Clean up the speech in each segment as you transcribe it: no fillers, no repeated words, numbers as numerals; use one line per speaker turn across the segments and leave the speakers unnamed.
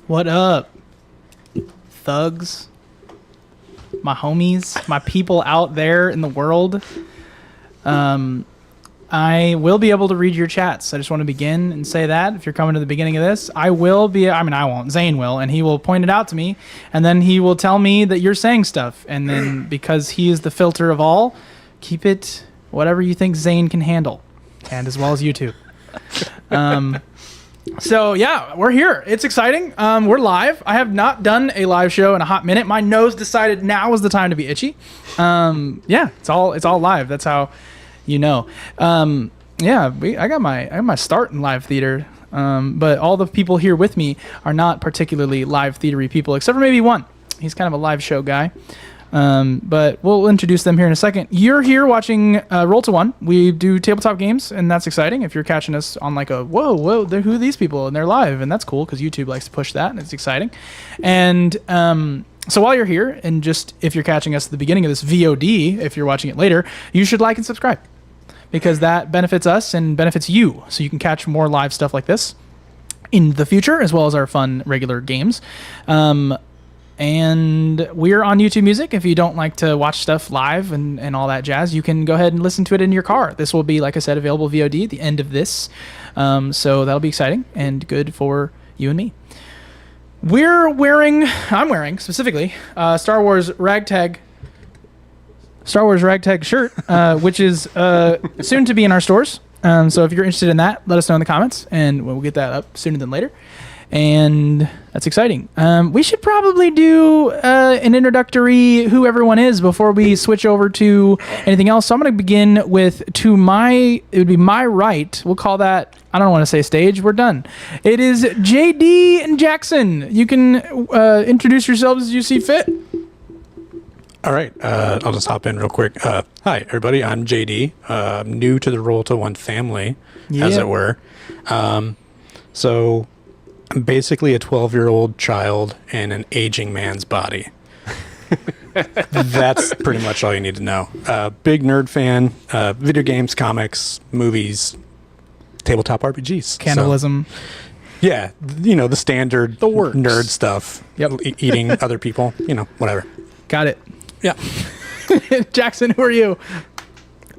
What up, thugs? My homies, my people out there in the world. I will be able to read your chats. I just want to begin and say that if you're coming to the beginning of this, I will be, I mean, I won't, Zane will, and he will point it out to me, and then he will tell me that you're saying stuff, and then because he is the filter of all, keep it whatever you think Zane can handle, and as well as YouTube. So yeah, we're here. It's exciting. We're live. I have not done a live show in a hot minute. My nose decided now was the time to be itchy. Yeah, it's all live. That's how you know. Yeah, I got my start in live theater. But all the people here with me are not particularly live theatery people, except for maybe one. He's kind of a live show guy. But we'll introduce them here in a second. You're here watching Roll to One. We do tabletop games, and that's exciting. If you're catching us on like a, whoa, who are these people? And they're live, and that's cool because YouTube likes to push that, and it's exciting. And so while you're here, and just if you're catching us at the beginning of this VOD, if you're watching it later, you should like and subscribe because that benefits us and benefits you. So you can catch more live stuff like this in the future, as well as our fun regular games. And we're on YouTube Music. If you don't like to watch stuff live and all that jazz, you can go ahead and listen to it in your car. This will be, like I said, available VOD at the end of this. So that'll be exciting and good for you and me. I'm wearing specifically Star Wars Ragtag shirt, which is soon to be in our stores. So if you're interested in that, let us know in the comments, and we'll get that up sooner than later. And that's exciting. We should probably do an introductory who everyone is before we switch over to anything else. So I'm going to begin with it would be my right. We'll call that, I don't want to say stage. We're done. It is JD and Jackson. You can introduce yourselves as you see fit.
All right. I'll just hop in real quick. Hi, everybody. I'm JD. New to the Roll to One family, as it were. So I'm basically a 12-year-old child in an aging man's body. That's pretty much all you need to know. Big nerd fan, video games, comics, movies, tabletop RPGs.
Cannibalism.
So, yeah, the standard nerd stuff.
Yep.
Eating other people, whatever.
Got it.
Yeah.
Jackson, who are you?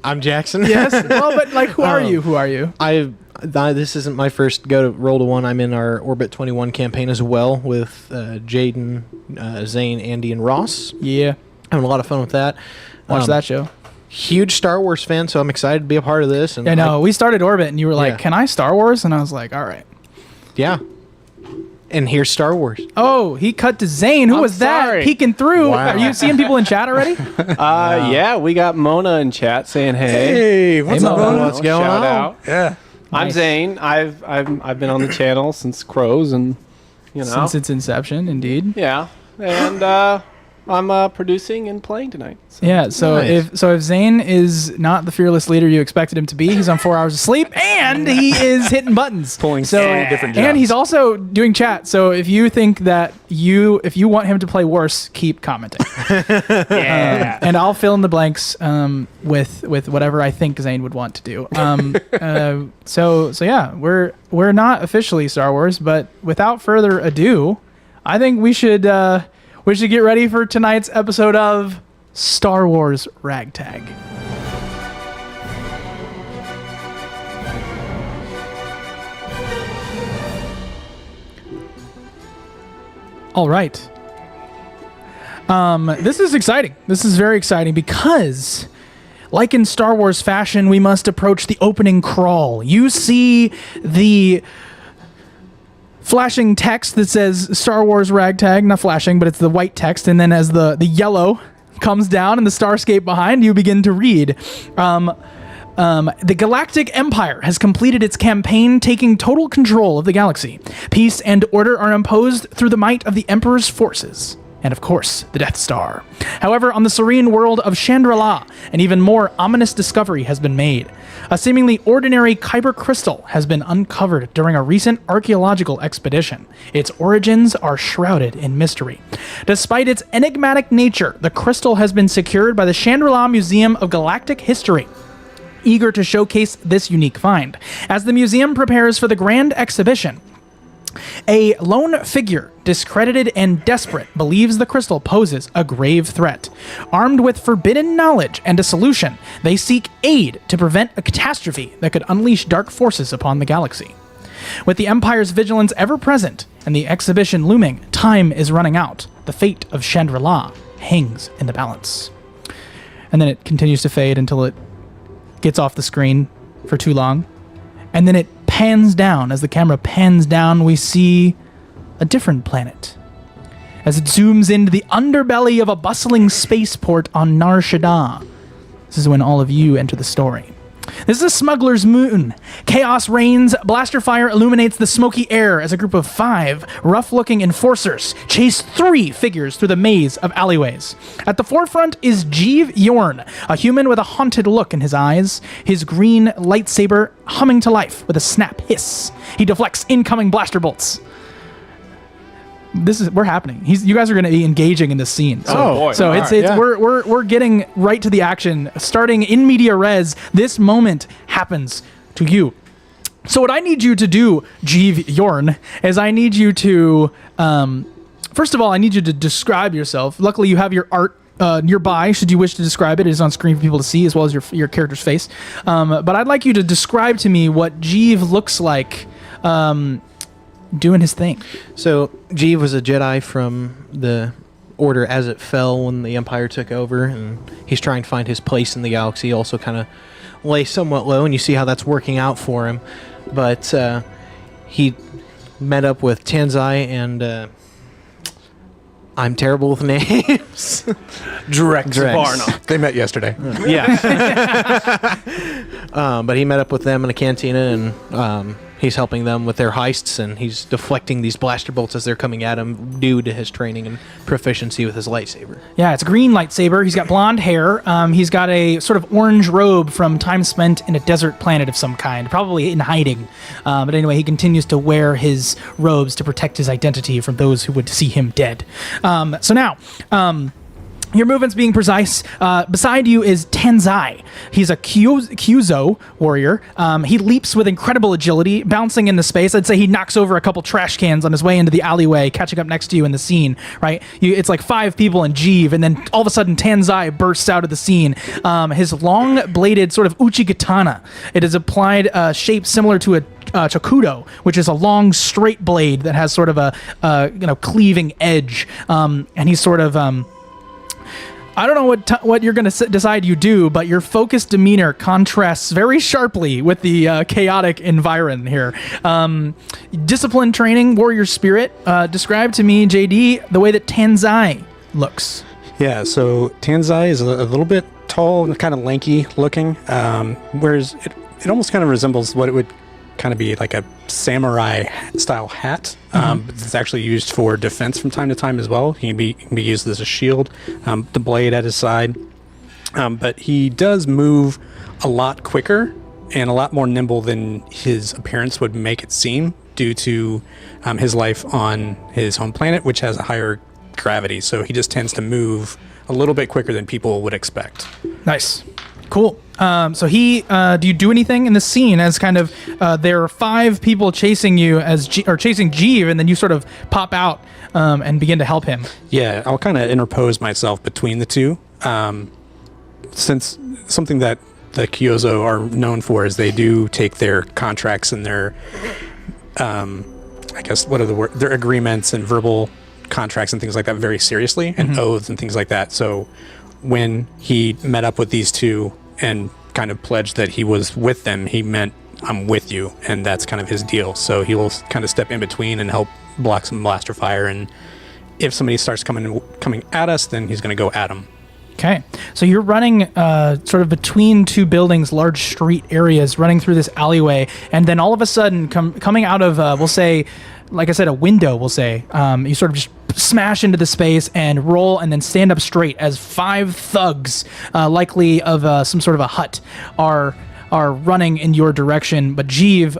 I'm Jackson.
Yes. Well, but who are you? Who are you?
This isn't my first go to Roll to One. I'm in our Orbit 21 campaign as well with Jaden, Zane, Andy, and Ross.
Yeah.
Having a lot of fun with that.
Watch that show.
Huge Star Wars fan, so I'm excited to be a part of this. And
I know. We started Orbit, and you were like, can I Star Wars? And I was like, all right.
Yeah. And here's Star Wars.
Oh, he cut to Zane. Who was that peeking through?
Wow.
Are you seeing people in chat already?
Yeah, we got Mona in chat saying hey.
Hey, what's up,
Mona?
Mona?
What's going
Shout
on?
out.
Yeah.
I'm
Nice.
Zane. I've been on the channel since Crows, and
Since its inception, indeed.
yeah, and I'm producing and playing tonight. So.
Yeah, so
Nice.
if Zane is not the fearless leader you expected him to be, he's on 4 hours of sleep, and he is hitting buttons.
Pulling so different jobs.
And he's also doing chat, so if you think that if you want him to play worse, keep commenting.
Yeah.
And I'll fill in the blanks with whatever I think Zane would want to do. So yeah, we're not officially Star Wars, but without further ado, I think we should get ready for tonight's episode of Star Wars Ragtag. All right. This is exciting. This is very exciting because, like in Star Wars fashion, we must approach the opening crawl. You see the flashing text that says Star Wars Ragtag, not flashing, but it's the white text, and then as the yellow comes down and the starscape behind, you begin to read. The Galactic Empire has completed its campaign, taking total control of the galaxy. Peace and order are imposed through the might of the Emperor's forces. And of course, the Death Star. However, on the serene world of Chandra-La, an even more ominous discovery has been made. A seemingly ordinary kyber crystal has been uncovered during a recent archaeological expedition. Its origins are shrouded in mystery. Despite its enigmatic nature, the crystal has been secured by the Chandra-La Museum of Galactic History, eager to showcase this unique find. As the museum prepares for the grand exhibition, A lone figure, discredited and desperate, believes the crystal poses a grave threat. Armed with forbidden knowledge and a solution, they seek aid to prevent a catastrophe that could unleash dark forces upon the galaxy. With the Empire's vigilance ever present and the exhibition looming, time is running out. The fate of Chandrila hangs in the balance. And then it continues to fade until it gets off the screen for too long. And then it pans down. As the camera pans down, we see a different planet. As it zooms into the underbelly of a bustling spaceport on Nar Shaddaa. This is when all of you enter the story. This is a smuggler's moon. Chaos reigns, blaster fire illuminates the smoky air as a group of 5 rough-looking enforcers chase 3 figures through the maze of alleyways. At the forefront is Jeev Yorn, a human with a haunted look in his eyes, his green lightsaber humming to life with a snap hiss. He deflects incoming blaster bolts. We're happening. You guys are going to be engaging in this scene. So,
boy!
So
All
it's
right, yeah.
we're getting right to the action. Starting in media res, this moment happens to you. So what I need you to do, Jeev Yorn, is I need you to first of all, I need you to describe yourself. Luckily, you have your art nearby. Should you wish to describe it, it is on screen for people to see, as well as your character's face. But I'd like you to describe to me what Jeev looks like. Doing his thing.
So Jeev was a Jedi from the Order as it fell when the Empire took over, and he's trying to find his place in the galaxy. Also, kind of lay somewhat low, and you see how that's working out for him. But he met up with Tanzai, and I'm terrible with names.
Drex
Drex.
Varna.
They met yesterday.
Yeah. But he met up with them in a cantina, and he's helping them with their heists, and he's deflecting these blaster bolts as they're coming at him due to his training and proficiency with his lightsaber.
Yeah, it's a green lightsaber. He's got blonde hair. He's got a sort of orange robe from time spent in a desert planet of some kind, probably in hiding. But anyway, he continues to wear his robes to protect his identity from those who would see him dead. So now, your movement's being precise. Beside you is Tanzai. He's a Kyuzo warrior. He leaps with incredible agility, bouncing into space. I'd say he knocks over a couple trash cans on his way into the alleyway, catching up next to you in the scene, right? It's like 5 people in Jeev, and then all of a sudden Tanzai bursts out of the scene. His long-bladed sort of uchi-katana. It is applied shape similar to a chakudo, which is a long straight blade that has sort of a cleaving edge. And he's sort of... I don't know what you're going to decide you do, but your focused demeanor contrasts very sharply with the chaotic environment here. Discipline training, warrior spirit. Describe to me, JD, the way that Tanzai looks.
Yeah, so Tanzai is a little bit tall and kind of lanky looking, whereas it almost kind of resembles what it would kind of be like a samurai style hat. But it's actually used for defense from time to time as well. He can be used as a shield, the blade at his side. But he does move a lot quicker and a lot more nimble than his appearance would make it seem, due to his life on his home planet, which has a higher gravity. So he just tends to move a little bit quicker than people would expect.
Nice. Cool. So do you do anything in the scene as kind of there are 5 people chasing you or chasing Jeev, and then you sort of pop out and begin to help him?
Yeah, I'll kind of interpose myself between the two, since something that the Kyozo are known for is they do take their contracts and their, I guess, their agreements and verbal contracts and things like that very seriously, and oaths and things like that. So when he met up with these two and kind of pledged that he was with them, he meant, I'm with you, and that's kind of his deal. So he will kind of step in between and help block some blaster fire, and if somebody starts coming at us, then he's going to go at them.
Okay, so you're running sort of between 2 buildings, large street areas, running through this alleyway, and then all of a sudden, coming out of, we'll say, like I said, a window, we'll say, you sort of just smash into the space and roll and then stand up straight as 5 thugs, likely of some sort of a hut, are running in your direction, but Jeev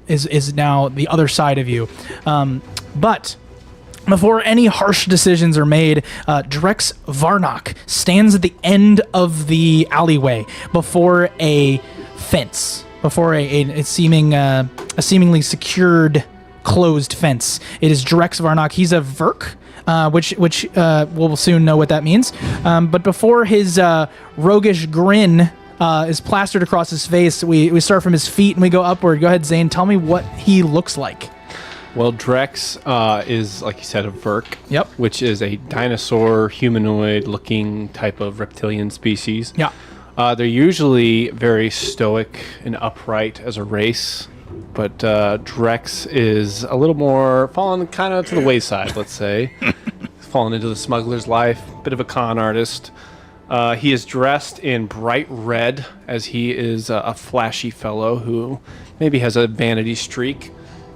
is now the other side of you. But before any harsh decisions are made, Drex Varnock stands at the end of the alleyway before a fence, before a seemingly secured closed fence. It is Drex Varnock. He's a Verk, which we'll soon know what that means. But before his roguish grin is plastered across his face, we start from his feet and we go upward. Go ahead, Zane. Tell me what he looks like.
Well, Drex is, like you said, a Verk.
Yep.
Which is a dinosaur, humanoid-looking type of reptilian species.
Yeah.
They're usually very stoic and upright as a race, but Drex is a little more fallen kind of to the wayside, let's say. Fallen into the smuggler's life, bit of a con artist. He is dressed in bright red, as he is a flashy fellow who maybe has a vanity streak.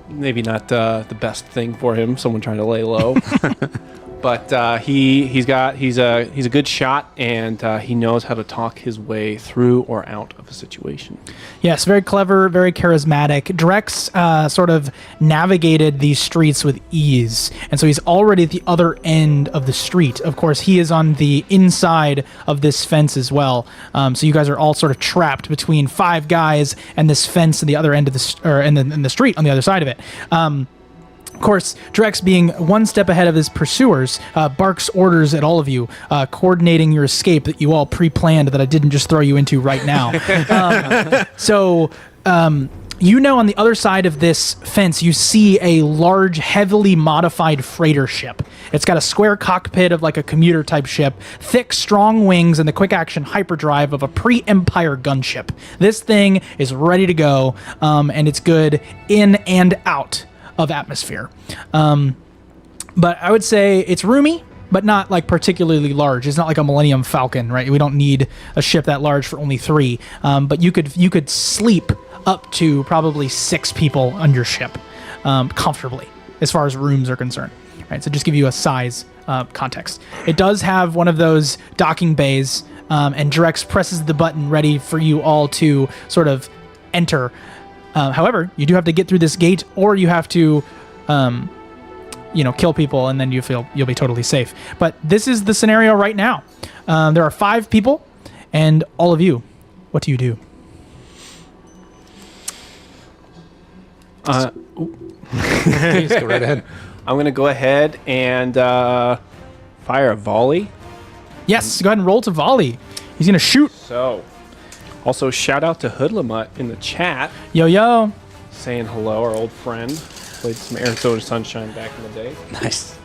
Maybe not the best thing for him, someone trying to lay low. But he's a good shot, and he knows how to talk his way through or out of a situation.
Yes, very clever, very charismatic. Drex sort of navigated these streets with ease, and so he's already at the other end of the street. Of course, he is on the inside of this fence as well. So you guys are all sort of trapped between 5 guys and this fence at the other end of in the street on the other side of it. Of course, Drex, being one step ahead of his pursuers, barks orders at all of you, coordinating your escape that you all pre-planned that I didn't just throw you into right now. You know, on the other side of this fence, you see a large, heavily modified freighter ship. It's got a square cockpit of like a commuter type ship, thick, strong wings, and the quick action hyperdrive of a pre-Empire gunship. This thing is ready to go, and it's good in and out of atmosphere. But I would say it's roomy, but not like particularly large. It's not like a Millennium Falcon, right? We don't need a ship that large for only 3. But you could sleep up to probably 6 people on your ship comfortably as far as rooms are concerned. Right? So just give you a size context. It does have one of those docking bays, and Drex presses the button ready for you all to sort of enter. However, you do have to get through this gate, or you have to, kill people, and then you'll be totally safe. But this is the scenario right now. There are 5 people, and all of you. What do you do?
Just go right ahead.
I'm going to go ahead and fire a volley.
Yes, go ahead and roll to volley. He's going to shoot.
So, also shout out to Hoodlamut in the chat.
Yo, yo.
Saying hello, our old friend. Played some Arizona Sunshine back in the day.
Nice.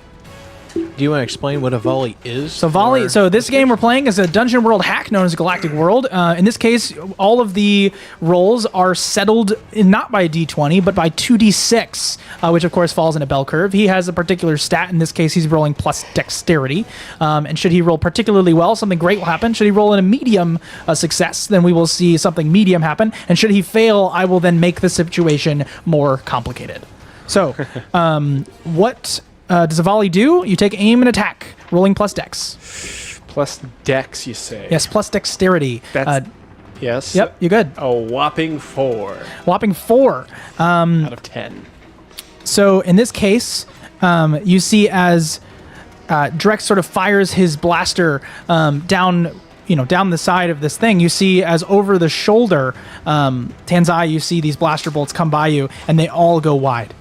Do you want to explain what a volley is?
So volley. So this game we're playing is a Dungeon World hack known as Galactic World. In this case, all of the rolls are settled not by D20 but by 2D6, which of course falls in a bell curve. He has a particular stat. In this case, he's rolling plus dexterity. And should he roll particularly well, something great will happen. Should he roll in a medium success, then we will see something medium happen. And should he fail, I will then make the situation more complicated. So, what does a volley do? You take aim and attack, rolling plus dex.
Plus dex, you say?
Yes, plus dexterity.
That's yes.
Yep, you're good.
A whopping 4.
Whopping 4.
Out of 10.
So in this case, you see as Drex sort of fires his blaster down the side of this thing. You see as over the shoulder, Tanzai, you see these blaster bolts come by you, and they all go wide.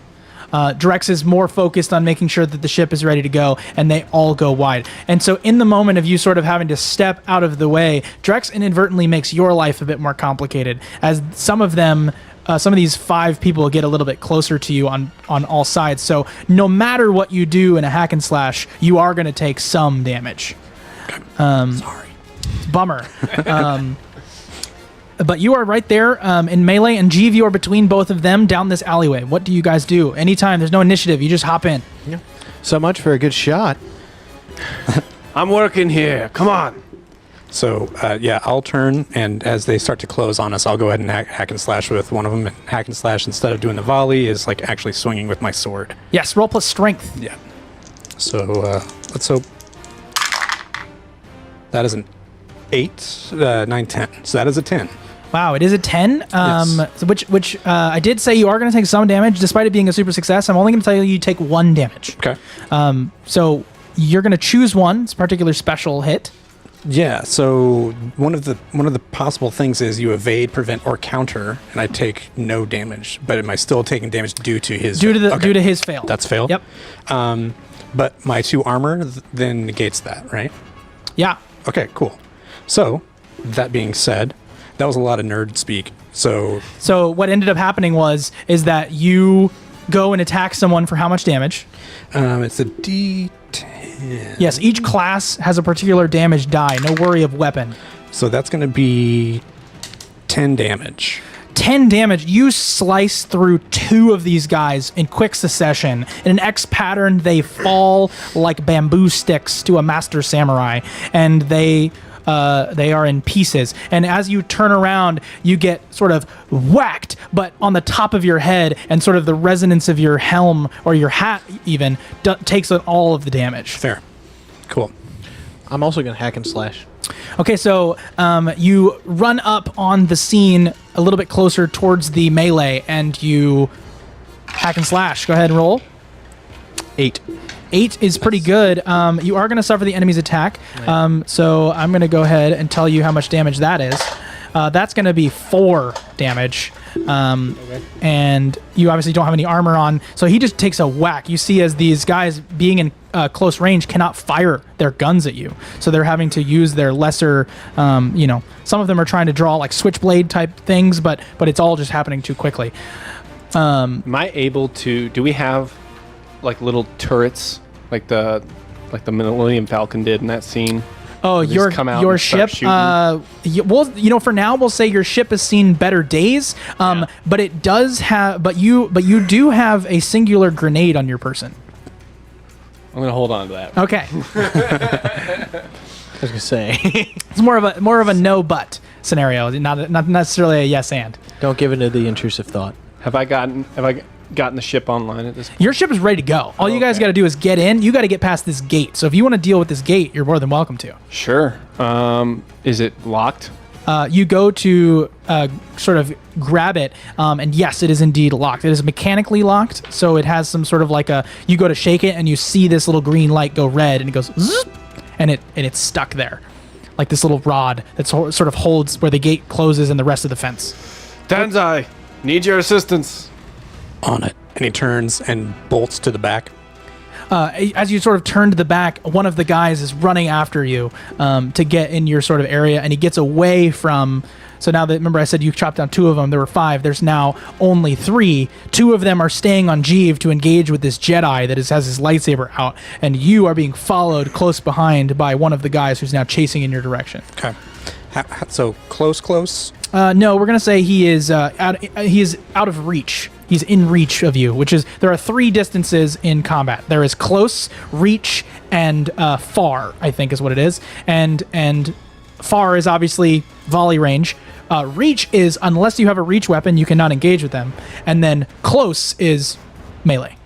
Drex is more focused on making sure that the ship is ready to go, and they all go wide. And so in the moment of you sort of having to step out of the way, Drex inadvertently makes your life a bit more complicated, as some of these 5 people get a little bit closer to you on all sides. So no matter what you do in a hack and slash, you are going to take some damage.
Sorry.
Bummer. But you are right there in melee, and Jeev, you are between both of them down this alleyway. What do you guys do? Anytime, there's no initiative. You just hop in.
Yeah. So much for a good shot.
I'm working here. Come on.
So, I'll turn, and as they start to close on us, I'll go ahead and hack and slash with one of them. And hack and slash, instead of doing the volley, is like actually swinging with my sword.
Yes, roll plus strength.
Yeah. So, let's hope. That is an 8, 9, 10. So that is a 10.
Wow, it is a 10,
Yes.
which I did say you are going to take some damage, despite it being a super success. I'm only going to tell you take 1 damage.
Okay.
So you're going to choose one. It's a particular special hit.
Yeah, so one of the possible things is you evade, prevent, or counter, and I take no damage. But am I still taking damage due to his
Due
okay.
to his fail.
That's fail?
Yep.
But my 2 armor then negates that, right?
Yeah.
Okay, cool. So, that being said, that was a lot of nerd speak. So
what ended up happening is that you go and attack someone for how much damage?
it's a D10.
Yes, each class has a particular damage die. No worry of weapon.
So that's going to be 10 damage.
10 damage. You slice through 2 of these guys in quick succession. In an X pattern, they fall like bamboo sticks to a master samurai, and they are in pieces. And as you turn around, you get sort of whacked, but on the top of your head, and sort of the resonance of your helm or your hat even takes all of the damage.
Fair. Cool.
I'm also going to hack and slash.
Okay, so you run up on the scene a little bit closer towards the melee, and you hack and slash. Go ahead and roll.
8.
8 is pretty good. You are going to suffer the enemy's attack. So I'm going to go ahead and tell you how much damage that is. That's going to be 4 damage. And you obviously don't have any armor on. So he just takes a whack. You see as these guys being in close range cannot fire their guns at you. So they're having to use their lesser, some of them are trying to draw like switchblade type things, but it's all just happening too quickly.
Am I able to? Do we have like little turrets, like the Millennium Falcon did in that scene?
Oh,
They just come out
your
and start
ship.
shooting?
For now, we'll say your ship has seen better days. But it does have. But you do have a singular grenade on your person.
I'm gonna hold on to that.
Okay,
I was going to say,
it's more of a no but scenario, not necessarily a yes and.
don't give into the intrusive thought.
Have I gotten the ship online at this point?
Your ship is ready to go. All you guys
Okay.
got to do is get in. You got to get past this gate. So if you want to deal with this gate, you're more than welcome to.
Sure. Is it locked?
You go to sort of grab it, and yes, it is indeed locked. It is mechanically locked, so it has some sort of like you go to shake it, and you see this little green light go red, and it goes, zzz, and it's stuck there, like this little rod that sort of holds where the gate closes and the rest of the fence.
Danzai, need your assistance.
On it. And he turns and bolts to the back.
As you sort of turn to the back, one of the guys is running after you to get in your sort of area, and he gets away from. So now that, remember I said you chopped down 2 of them, there were 5. There's now only 3. 2 of them are staying on Jeev to engage with this Jedi that has his lightsaber out, and you are being followed close behind by one of the guys who's now chasing in your direction.
Okay. So close?
No, we're gonna say he is out of reach. He's in reach of you, which is there are 3 distances in combat. There is close, reach, and far. I think is what it is. And far is obviously volley range. Reach is unless you have a reach weapon, you cannot engage with them. And then close is melee.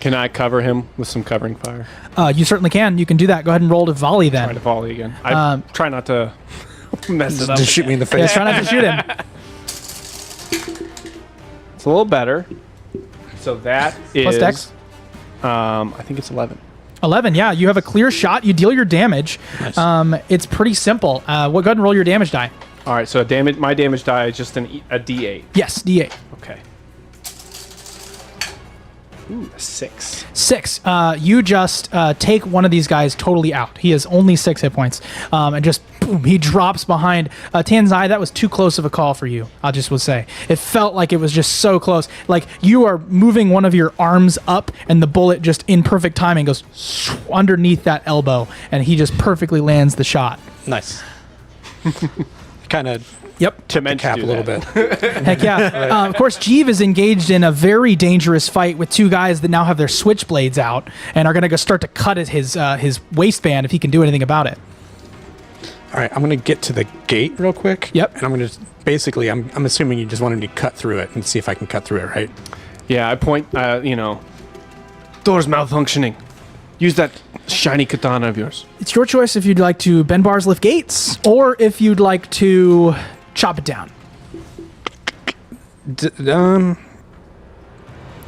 Can I cover him with some covering fire?
You certainly can. You can do that. Go ahead and roll to volley then.
Try to volley again. I try not to mess it up.
Just shoot me in the
Yeah,
face.
try not to shoot him.
It's a little better. So that is
Plus dex?
I think it's 11.
11, yeah. You have a clear shot. You deal your damage.
Nice.
It's pretty simple. Go ahead and roll your damage die.
All right, so my damage die is just a D8.
Yes, D8.
Okay. Ooh, a 6.
6. You just take one of these guys totally out. He has only 6 hit points. And just boom, he drops behind. Tanzai, that was too close of a call for you, I just would say. It felt like it was just so close. Like you are moving one of your arms up, and the bullet just in perfect timing goes underneath that elbow, and he just perfectly lands the shot.
Nice. Kind of
Yep.
To mention
cap a little bit.
Heck yeah. Of course, Jeev is engaged in a very dangerous fight with 2 guys that now have their switchblades out and are going to go start to cut at his waistband if he can do anything about it.
All right, I'm going to get to the gate real quick.
Yep.
And I'm going to basically, I'm assuming you just wanted me to cut through it and see if I can cut through it, right?
Yeah, I point, door's malfunctioning. Use that shiny katana of yours.
It's your choice if you'd like to bend bars, lift gates, or if you'd like to chop it down.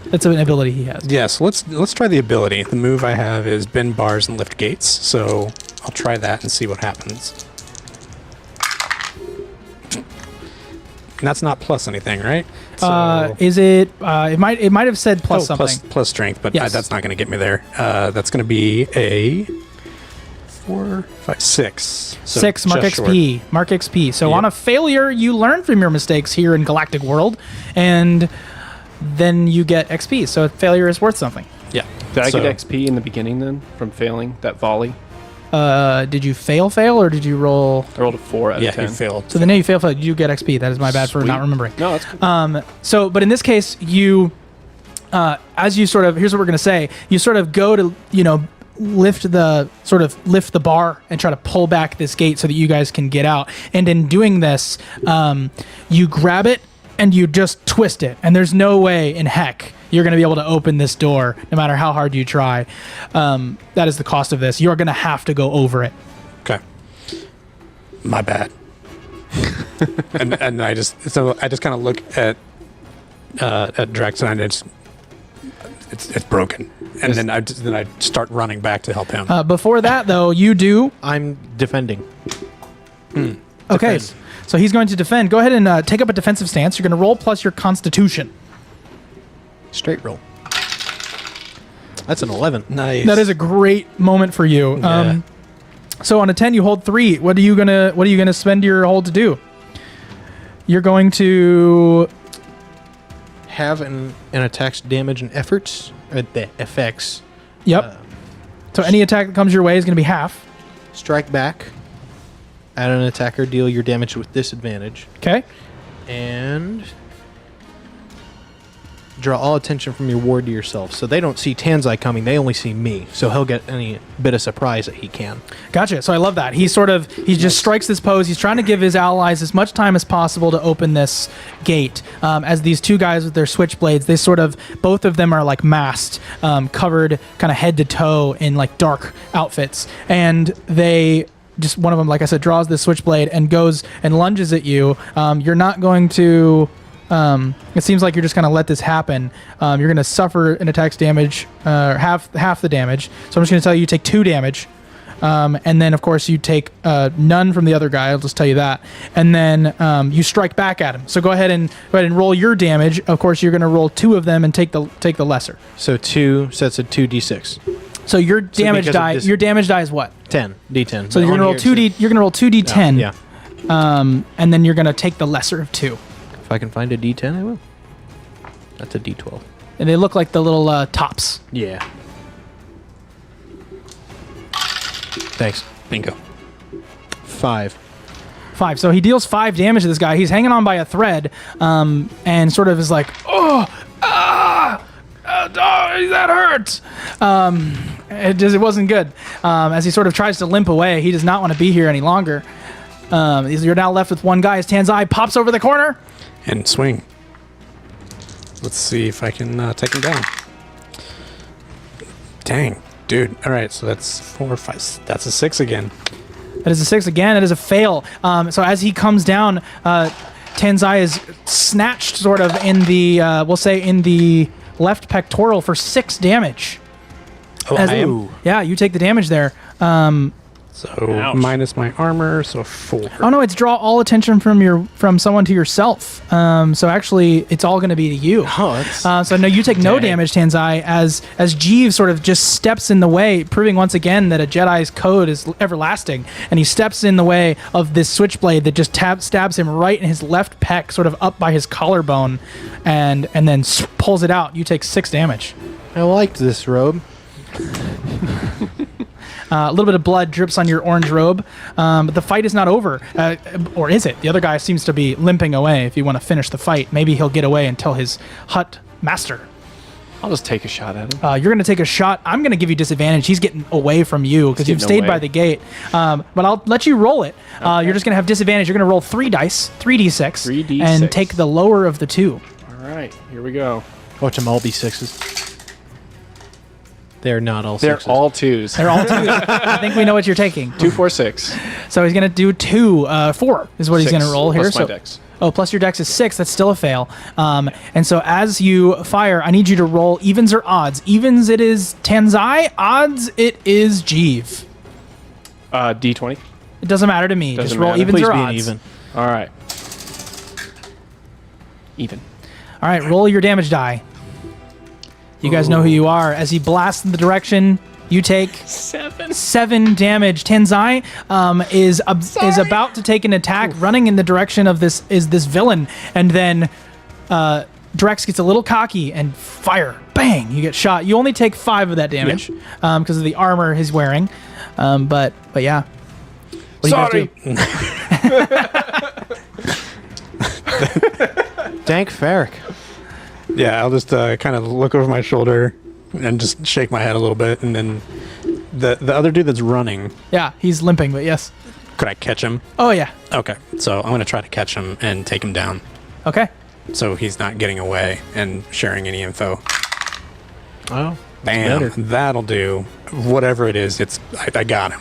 It's an ability he has.
Yes, let's try the ability. The move I have is bend bars and lift gates, so I'll try that and see what happens. And that's not plus anything, right?
Is it? It might have said plus something.
Plus strength, but
Yes.
that's not going to get me there. That's going to be a 4, 5, 6. So
6. Mark
just
XP.
short.
Mark XP. So
Yep.
on a failure, you learn from your mistakes here in Galactic World, and then you get XP. So a failure is worth something.
Yeah.
Did I
So-
get XP in the beginning then from failing that volley?
Did you fail, or did you roll?
I rolled a 4 out of
Yeah,
10.
you failed.
So the day you fail, you get XP. That is my bad for
Sweet.
not remembering.
No, that's cool.
So, but in this case, you, as you sort of, here's what we're going to say. You sort of go to, lift the bar and try to pull back this gate so that you guys can get out. And in doing this, you grab it and you just twist it. And there's no way in heck you're going to be able to open this door, no matter how hard you try. That is the cost of this. You're going to have to go over it.
Okay. My bad. and I just kind of look at Drex and it's broken. And then I start running back to help him.
Before that, though, you do.
I'm defending.
Okay.
Defend.
So he's going to defend. Go ahead and take up a defensive stance. You're going to roll plus your constitution.
Straight roll. That's an 11.
Nice.
That is a great moment for you.
Yeah.
So on a 10, you hold 3. What are you gonna spend your hold to do? You're going to
Have an attack's damage and efforts. The effects.
Yep. So any attack that comes your way is going to be half.
Strike back. Add an attacker, deal your damage with disadvantage.
Okay.
And draw all attention from your ward to yourself. So they don't see Tanzai coming, they only see me. So he'll get any bit of surprise that he can.
Gotcha. So I love that. He just strikes this pose. He's trying to give his allies as much time as possible to open this gate. As these two guys with their switchblades, both of them are like masked, covered kind of head to toe in like dark outfits. And they just, one of them, like I said, draws this switchblade and goes and lunges at you. You're not going to... it seems like you're just going to let this happen. You're going to suffer an attack's damage, half the damage. So I'm just going to tell you take 2 damage. And then, of course, you take none from the other guy. I'll just tell you that. And then you strike back at him. So go ahead and roll your damage. Of course, you're going to roll 2 of them and take the lesser.
So 2 sets of 2d6.
So your damage
because of
die.
this-
Your damage die is what?
10. D10.
So you're going to roll 2d. You're going to roll 2d10.
Yeah.
And then you're going to take the lesser of 2.
If I can find a D10, I will. That's a D12.
And they look like the little tops.
Yeah. Thanks.
Bingo.
5.
5. So he deals 5 damage to this guy. He's hanging on by a thread, and sort of is like, that hurts. It wasn't good. As he sort of tries to limp away, he does not want to be here any longer. You're now left with one guy. As Tanzai pops over the corner.
And swing. Let's see if I can take him down. Dang, dude. All right, so that's 4, 5. That's a 6 again.
That is a 6 again. That is a fail. So as he comes down, Tanzai is snatched sort of in the, we'll say in the left pectoral for 6 damage.
Oh, I am.
Yeah, you take the damage there.
So
Ouch.
minus my armor, so 4.
Oh no, it's draw all attention from someone to yourself. So actually, it's all going to be to you.
Oh, that's...
So no, you take no
Dang.
damage, Tanzai, as Jeeves sort of just steps in the way, proving once again that a Jedi's code is everlasting, and he steps in the way of this switchblade that just stabs him right in his left pec, sort of up by his collarbone, and then pulls it out. You take 6 damage.
I liked this robe.
A little bit of blood drips on your orange robe, but the fight is not over. Or is it? The other guy seems to be limping away. If you want to finish the fight, maybe he'll get away and tell his hut master.
I'll just take a shot at him.
You're going to take a shot. I'm going to give you disadvantage. He's getting away from you because you've
getting
stayed
away.
by the gate. But I'll let you roll it. You're just going to have disadvantage. You're going to roll 3 dice, 3d6,
3d6.
and take the lower of the 2.
All right, here we go.
Watch them all be 6s. They're not all 6s.
They're all 2s.
They're all 2s. I think we know what you're taking.
2, 4, 6.
So he's going to do 2. 4 is what he's going to roll here.
Plus my
So
dex.
Oh, plus your dex is 6. That's still a fail. And so as you fire, I need you to roll evens or odds. Evens, it is Tanzai. Odds, it is Jeeve.
D20.
It doesn't matter to me.
Doesn't
Just roll
matter.
evens
Please
or
be an
odds.
even.
All right. Even.
All right, roll your damage die. You guys know who you are. As he blasts in the direction, you take 7 damage. Tenzai is about to take an attack, running in the direction of this villain, and then Drex gets a little cocky and fire. Bang! You get shot. You only take 5 of that damage because of the armor he's wearing. But yeah. What
Sorry.
do you guys do?
Dank Ferric.
Yeah, I'll just kind of look over my shoulder and just shake my head a little bit, and then the other dude that's running,
Yeah, he's limping, but yes.
could I catch him?
Oh yeah.
Okay, so I'm gonna try to catch him and take him down,
Okay.
so he's not getting away and sharing any info.
Oh,
Bam,
better.
that'll do. Whatever it is, I got him.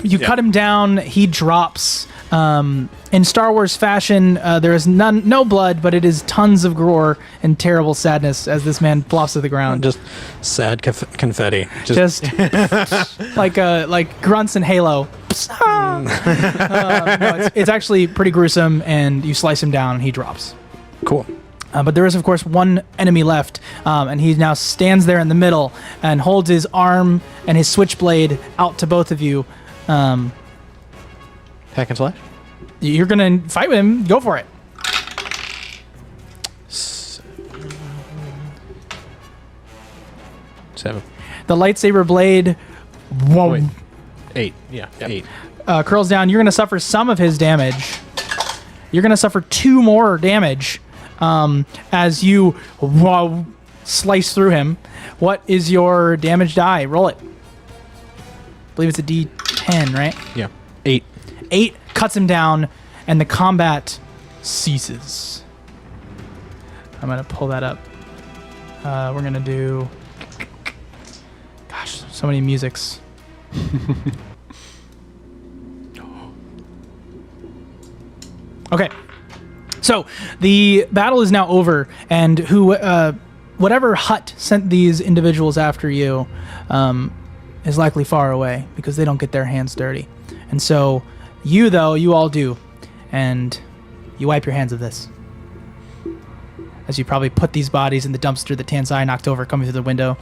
You cut him down. He drops. In Star Wars fashion, there is no blood, but it is tons of gore and terrible sadness as this man flops to the ground.
Just sad confetti.
Just like grunts in Halo. No, it's actually pretty gruesome, and you slice him down, and he drops.
cool.
But there is, of course, one enemy left, and he now stands there in the middle and holds his arm and his switchblade out to both of you.
Hack and slash.
You're gonna fight with him. Go for it.
7.
The lightsaber blade
Wait. 8. Yeah, 8.
curls down. You're gonna suffer some of his damage. You're gonna suffer 2 more damage as you slice through him. What is your damage die? Roll it. I believe it's a D10, right?
Yeah. 8.
8 cuts him down, and the combat ceases. I'm gonna pull that up. We're gonna do. Gosh, so many musics. Okay, so the battle is now over, and whatever hut sent these individuals after you is likely far away because they don't get their hands dirty. And so you all do, and you wipe your hands of this. As you probably put these bodies in the dumpster that Tanzai knocked over coming through the window.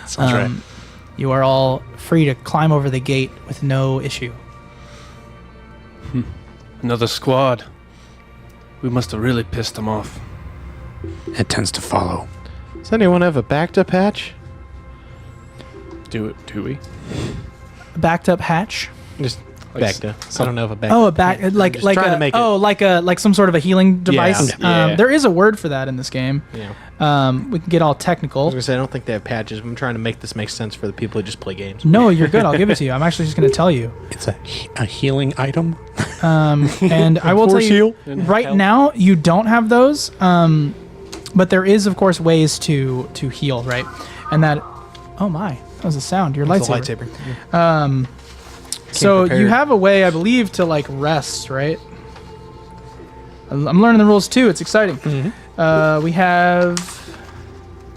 Sounds right.
You are all free to climb over the gate with no issue.
Another squad. We must have really pissed them off.
It tends to follow.
Does anyone have a backed up hatch?
Do we?
Backed up hatch.
Just
Like
backed up. I don't know if a back.
Oh, a back
I'm
like
just
like
trying
a,
to make
like some sort of a healing device.
Yeah.
There is a word for that in this game.
Yeah.
We can get all
I was
technical.
gonna say I don't think they have patches. I'm trying to make this make sense for the people who just play games.
No, you're good. I'll give it to you. I'm actually just going to tell you.
It's a healing item.
And I will tell
Force
you,
heal?
right now you don't have those. But there is, of course, ways to heal, right? And that. Oh my, that was a sound. Your
It's a
lightsaber.
lightsaber.
So you
prepared.
have a way, I believe, to like rest, right? I'm learning the rules too. It's exciting. We have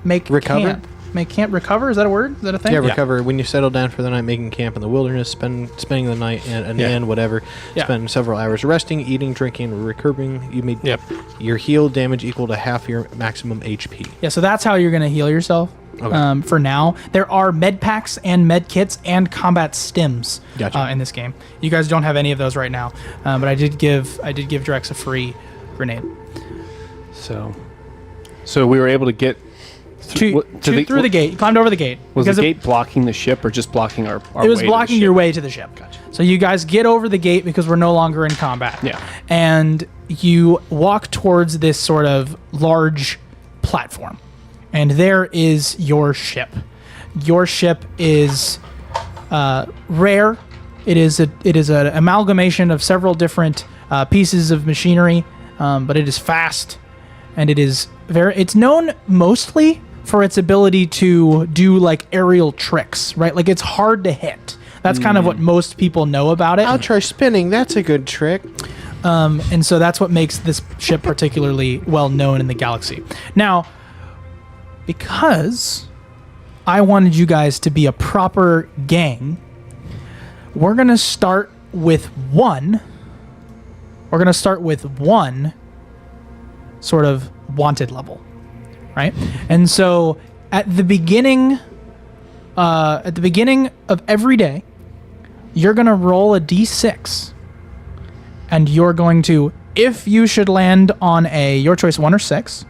make
Recover?
camp. Make camp recover. Is that a word? Is that a thing?
Yeah, recover when you settle down for the night, making camp in the wilderness, spending the night in an inn, whatever.
Yeah.
Spend several hours resting, eating, drinking, recovering. You may
Yep.
your heal damage equal to half your maximum HP.
Yeah. So that's how you're gonna heal yourself.
Okay.
For now, there are med packs and med kits and combat stims
Gotcha.
in this game. You guys don't have any of those right now, but I did give Drex a free grenade.
So we were able to get
Through the gate. You climbed over the gate.
Was
because
the gate blocking the ship or just blocking our
it was
way to the
blocking
ship?
your way to the ship.
Gotcha.
So you guys get over the gate because we're no longer in combat.
Yeah.
And you walk towards this sort of large platform. And there is your ship. Your ship is rare. It is an amalgamation of several different pieces of machinery, but it is fast, and it is it's known mostly for its ability to do like aerial tricks, right? Like it's hard to hit. That's kind of what most people know about it.
I'll try spinning. That's a good trick.
And so that's what makes this ship particularly well known in the galaxy. Now, because I wanted you guys to be a proper gang, we're going to start with one. We're going to start with one sort of wanted level, right? And so at the beginning of every day, you're going to roll a d6, and you're going to, if you should land on your choice 1 or 6.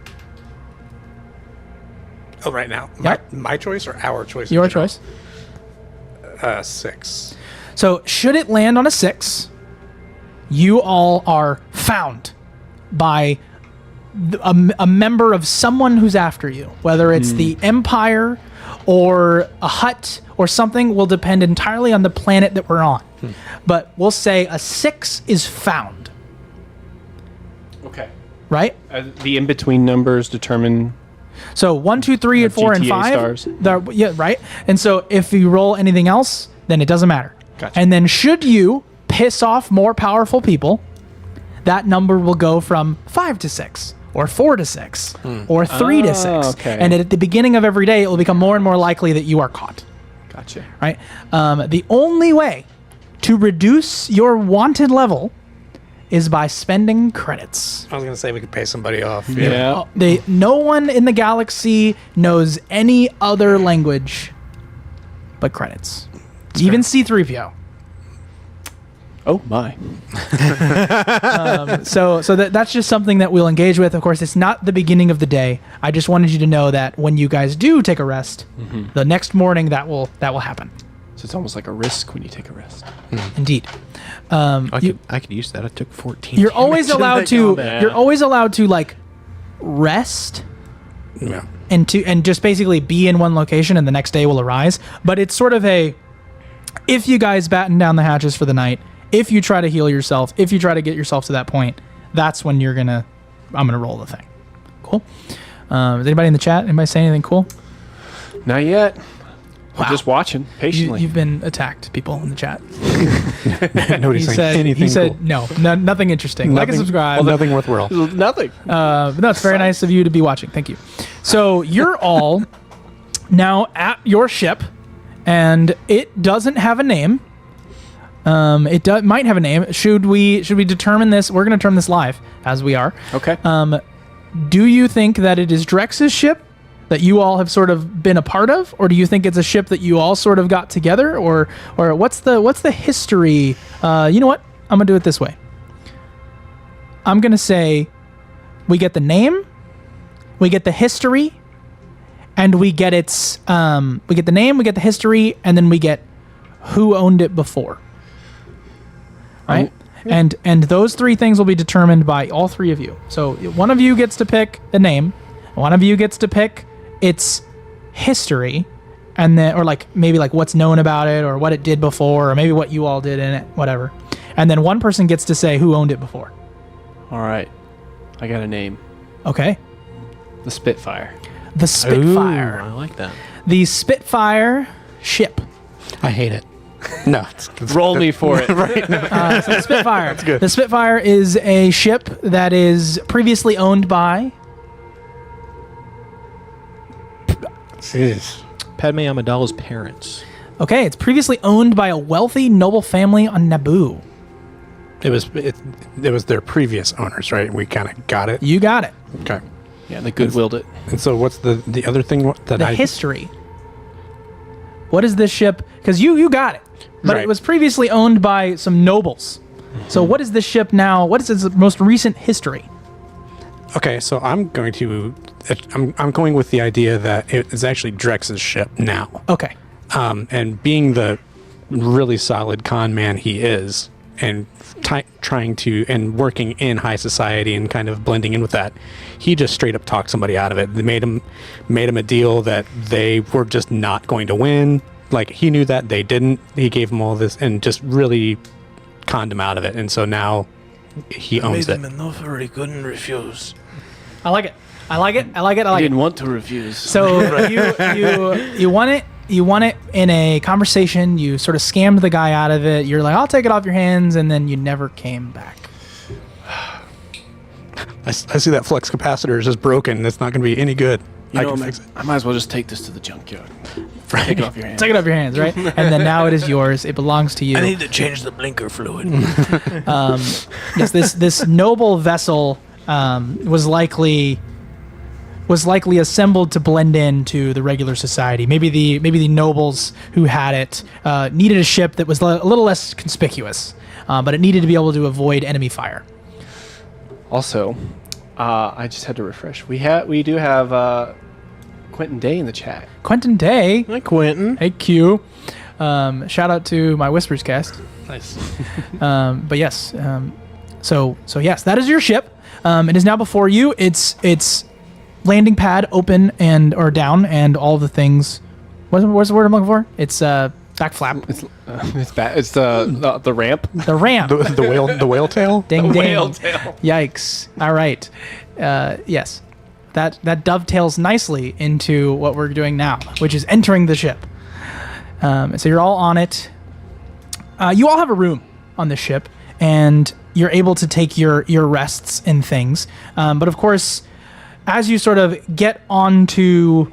Oh, right now.
Yep.
My choice or our choice?
Your choice.
6.
So should it land on a 6, you all are found by a member of someone who's after you. Whether it's the Empire or a hut or something will depend entirely on the planet that we're on. But we'll say a 6 is found.
Okay.
Right?
The in-between numbers determine...
So 1, 2, 3, and 4, and
GTA
5.
stars.
Yeah, right. And so if you roll anything else, then it doesn't matter.
Gotcha.
And then should you piss off more powerful people, that number will go from 5 to 6, or 4 to 6, or 3 to 6.
Okay.
And at the beginning of every day, it will become more and more likely that you are caught.
Gotcha.
Right. The only way to reduce your wanted level is by spending credits.
I was going to say we could pay somebody off.
Yeah.
No one in the galaxy knows any other language but credits. Even C-3PO.
Oh my.
So that's just something that we'll engage with. Of course, it's not the beginning of the day. I just wanted you to know that when you guys do take a rest, the next morning that will happen.
So it's almost like a risk when you take a rest.
Indeed.
I could use that. I took 14.
You're always
damage in
allowed
that
to.
combat.
You're always allowed to like rest
Yeah.
and just basically be in one location, and the next day will arise. But it's sort of if you guys batten down the hatches for the night, if you try to heal yourself, if you try to get yourself to that point, that's when I'm gonna roll the thing. Cool. Is anybody in the chat? Anybody say anything cool?
Not yet.
Wow.
I'm just watching patiently.
You've been attacked, people in the chat.
Nobody's saying anything
He said
cool.
nothing interesting. Like and subscribe.
Nothing worthwhile.
Nothing.
But no, it's very nice of you to be watching. Thank you. So you're all now at your ship, and it doesn't have a name. It might have a name. Should we determine this? We're going to determine this live, as we are.
Okay.
Do you think that it is Drex's ship that you all have sort of been a part of, or do you think it's a ship that you all sort of got together, or what's the history? You know what? I'm gonna do it this way. I'm gonna say we get the name, we get the history, and we get we get the name, we get the history, and then we get who owned it before. Right? And those 3 things will be determined by all 3 of you. So one of you gets to pick the name, one of you gets to pick its history, and then or maybe what's known about it, or what it did before, or maybe what you all did in it, whatever. And then one person gets to say who owned it before.
All right. I got a name.
Okay.
The Spitfire.
The Spitfire.
Ooh, I like that.
The Spitfire ship.
I hate it. No.
Roll me for it.
Right. No.
So the Spitfire.
That's good.
The Spitfire is a ship that is previously owned by
Jeez.
Padme Amidala's parents.
Okay, it's previously owned by a wealthy noble family on Naboo.
It was their previous owners, right? We kind of got it.
You got it.
Okay.
Yeah, they goodwilled it.
And so what's the other thing that
The history. What is this ship? Because you got it, but
Right.
it was previously owned by some nobles. So what is this ship now? What is its most recent history?
Okay, so I'm going with the idea that it is actually Drex's ship now.
Okay.
And being the really solid con man he is, and trying to and working in high society and kind of blending in with that, he just straight up talked somebody out of it. They made him a deal that they were just not going to win. Like, he knew that they didn't. He gave them all this and just really conned him out of it. And so now he owns it.
an offer he couldn't refuse.
I like it. I like it. I like it. I
I
like it.
didn't want to refuse.
So you won it. You won it in a conversation. You sort of scammed the guy out of it. You're like, I'll take it off your hands, and then you never came back.
I see that flux capacitor is just broken. It's not going to be any good. I can fix it.
I might as well just take this to the junkyard. Take it off your hands.
Take it off your hands, right? And then now it is yours. It belongs to you.
I need to change the blinker fluid.
Yes, this noble vessel was likely assembled to blend into the regular society. Maybe the nobles who had it needed a ship that was a little less conspicuous, but it needed to be able to avoid enemy fire.
Also, I just had to refresh. We do have Quentin Day in the chat.
Quentin Day.
Hi, Quentin.
Hey, Q. Shout out to my Whispers cast.
Nice.
But yes, so yes, that is your ship. It is now before you. It's landing pad open or down, and all the things. What's the word I'm looking for? It's back flap.
It's bad. It's the ramp.
The ramp.
the whale tail.
Ding
The
ding.
whale tail.
Yikes. All right. Yes. That dovetails nicely into what we're doing now, which is entering the ship. So you're all on it. You all have a room on the ship, and you're able to take your rests and things. But of course, as you sort of get onto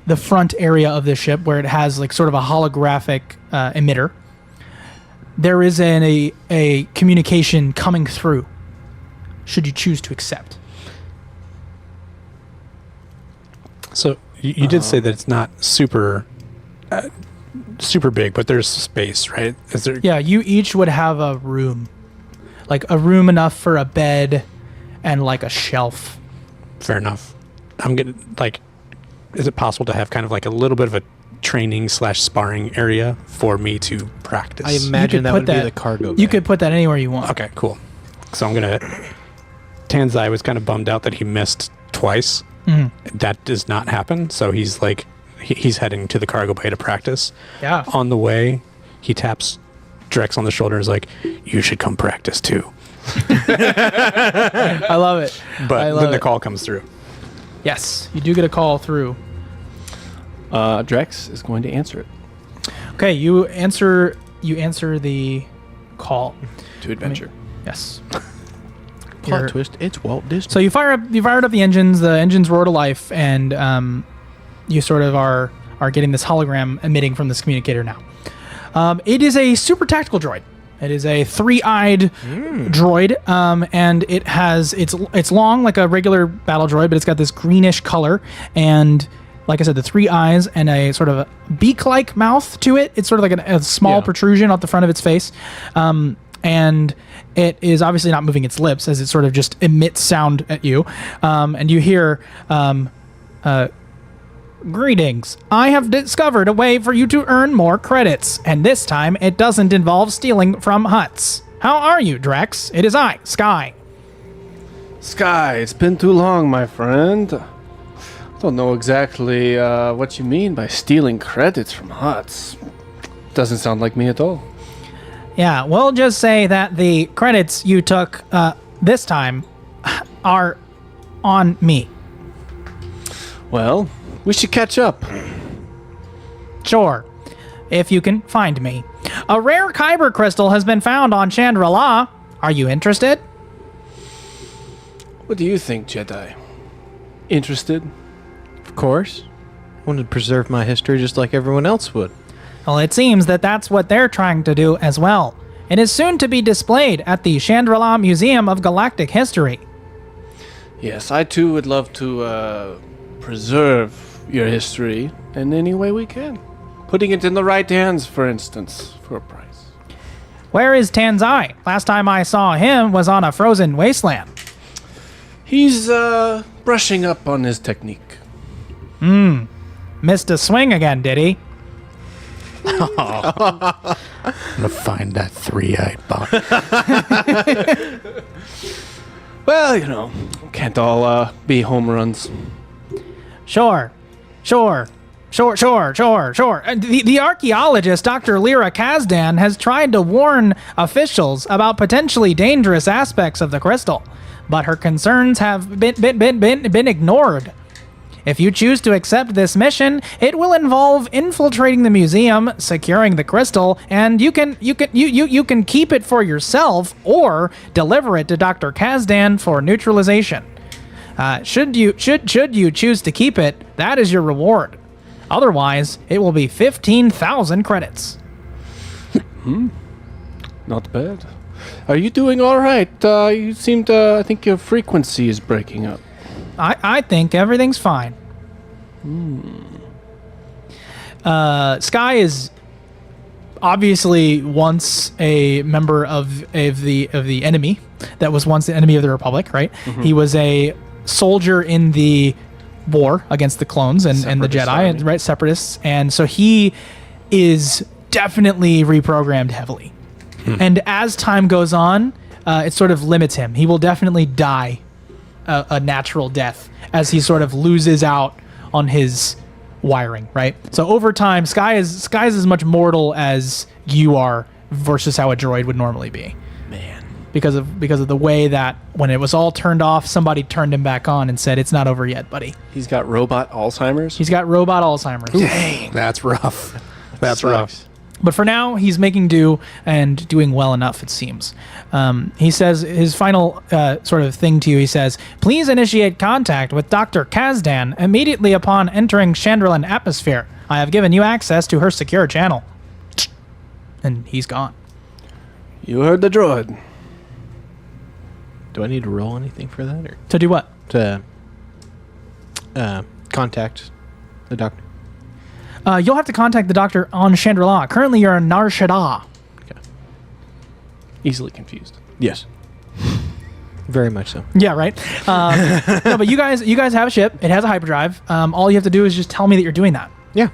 the front area of the ship, where it has like sort of a holographic emitter, there is a communication coming through, should you choose to accept.
So you did say that it's not super big, but there's space, right? Is there?
Yeah, you each would have a room. Like a room enough for a bed and like a shelf.
Fair enough. I'm gonna is it possible to have kind of like a little bit of a training / sparring area for me to practice?
I imagine that
put
would be the cargo bay.
You could put that anywhere you want.
Okay, cool. So I'm gonna. Tanzai was kind of bummed out that he missed twice. That does not happen. So he's like, he's heading to the cargo bay to practice.
Yeah.
On the way, he taps Drex on the shoulder and is like, "You should come practice too."
I love it.
But then the call comes through.
Yes, you do get a call through.
Drex is going to answer it.
Okay, you answer the call.
To adventure.
Yes.
Plot twist, it's Walt Disney.
So you fired up the engines. The engines roar to life, and you sort of are getting this hologram emitting from this communicator now. It is a super tactical droid. It is a 3-eyed droid, and it's long like a regular battle droid, but it's got this greenish color, and like I said, the 3 eyes and a sort of a beak-like mouth to it. It's sort of like a small protrusion off the front of its face. And it is obviously not moving its lips as it sort of just emits sound at you. And you hear, "Greetings. I have discovered a way for you to earn more credits, and this time it doesn't involve stealing from huts. How are you, Drex? It is I, Sky."
Sky, it's been too long, my friend. I don't know exactly what you mean by stealing credits from huts. Doesn't sound like me at all.
Yeah, we'll just say that the credits you took this time are on me.
Well, we should catch up.
Sure, if you can find me. A rare kyber crystal has been found on Chandra-La. Are you interested?
What do you think, Jedi? Interested?
Of course. I wanted to preserve my history just like everyone else would.
Well, it seems that that's what they're trying to do as well. It is soon to be displayed at the Chandra-La Museum of Galactic History.
Yes, I too would love to preserve your history in any way we can. Putting it in the right hands, for instance, for a price.
Where is Tanzai? Last time I saw him was on a frozen wasteland.
He's brushing up on his technique.
Missed a swing again, did he?
I'm gonna find that 3-eyed bot.
Well, can't all be home runs.
Sure. The archaeologist, Dr. Lyra Kazdan, has tried to warn officials about potentially dangerous aspects of the crystal, but her concerns have been ignored. If you choose to accept this mission, it will involve infiltrating the museum, securing the crystal, and you can keep it for yourself or deliver it to Dr. Kazdan for neutralization. Should you choose to keep it, that is your reward. Otherwise, it will be 15,000 credits.
Not bad. Are you doing all right? You seem to... I think your frequency is breaking up.
I think everything's fine. Sky is obviously once a member of the enemy that was once the enemy of the Republic, right? He was a soldier in the war against the clones and the Jedi, right? Separatists. And so he is definitely reprogrammed heavily. And as time goes on, it sort of limits him. He will definitely die a natural death as he sort of loses out on his wiring, right? So over time, Sky is as much mortal as you are versus how a droid would normally be.
Man.
Because of the way that when it was all turned off, somebody turned him back on and said, "It's not over yet, buddy."
He's got robot Alzheimer's?
He's got robot Alzheimer's.
Dang. That's rough. That's rough.
But for now, he's making do and doing well enough, it seems. He says his final sort of thing to you, he says, "Please initiate contact with Dr. Kazdan immediately upon entering Chandrilan atmosphere. I have given you access to her secure channel." And he's gone.
You heard the droid.
Do I need to roll anything for that, or
To do what?
to contact the doctor?
You'll have to contact the doctor on Chandrila. Currently, you're in Nar Shaddaa.
Okay.
Easily confused.
Yes. Very much so.
Yeah, right. No, but you guys have a ship. It has a hyperdrive. All you have to do is just tell me that you're doing that.
Yeah.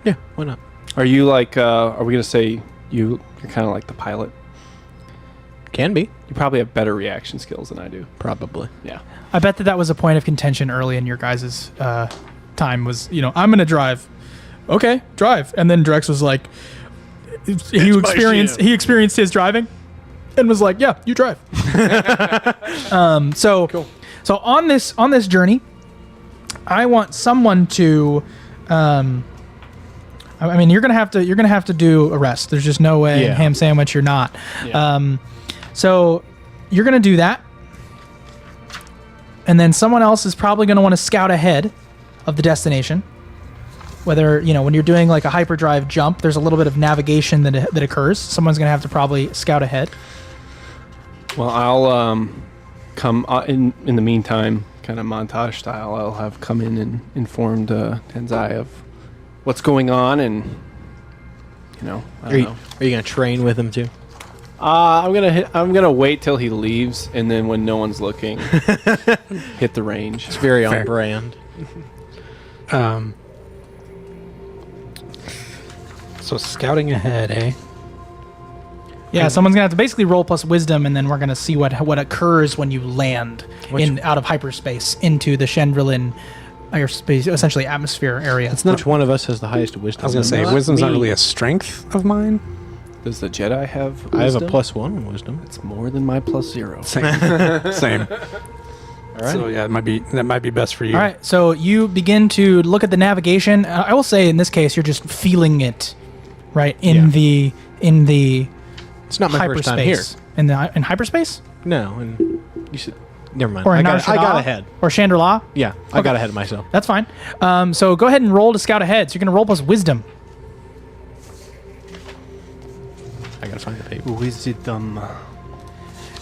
Yeah. Why not?
Are you like, are we going to say you're kind of like the pilot?
Can be.
You probably have better reaction skills than I do.
Probably.
Yeah.
I bet that was a point of contention early in your guys' time was, I'm going to drive. Okay, drive. And then Drex was like, he experienced his driving and was like, yeah, you drive. So on this journey, I want someone to, I mean, you're gonna have to do a rest. There's just no way in Ham Sandwich you're not.
Yeah.
So you're gonna do that, and then someone else is probably gonna want to scout ahead of the destination. Whether, when you're doing like a hyperdrive jump, there's a little bit of navigation that occurs. Someone's going to have to probably scout ahead.
Well, I'll come in the meantime, kind of montage style. I'll have come in and informed Tenzai of what's going on, and
Are you gonna train with him too?
I'm gonna wait till he leaves, and then when no one's looking, hit the range.
It's very
Fair.
on brand.
So scouting ahead, eh?
Yeah, someone's going to have to basically roll plus wisdom, and then we're going to see what occurs when you land out of hyperspace into the Chandrilan airspace, essentially atmosphere area.
Which one of us has the highest wisdom?
I was going to say, wisdom's not really a strength of mine.
Does the Jedi have wisdom?
I have a +1 in wisdom.
It's more than my +0.
Same.
All right.
So yeah, that might be best for you.
All right, so you begin to look at the navigation. I will say in this case, you're just feeling it, right, in the
It's not my first time here.
hyperspace. In hyperspace?
No, and you should. Never mind.
Or
I
in
got
Nar Shaddaa?
ahead.
Or Chandrila?
Yeah, I got ahead of myself.
That's fine. So go ahead and roll to scout ahead. So you're going to roll plus wisdom.
I gotta find the paper.
Wisdom.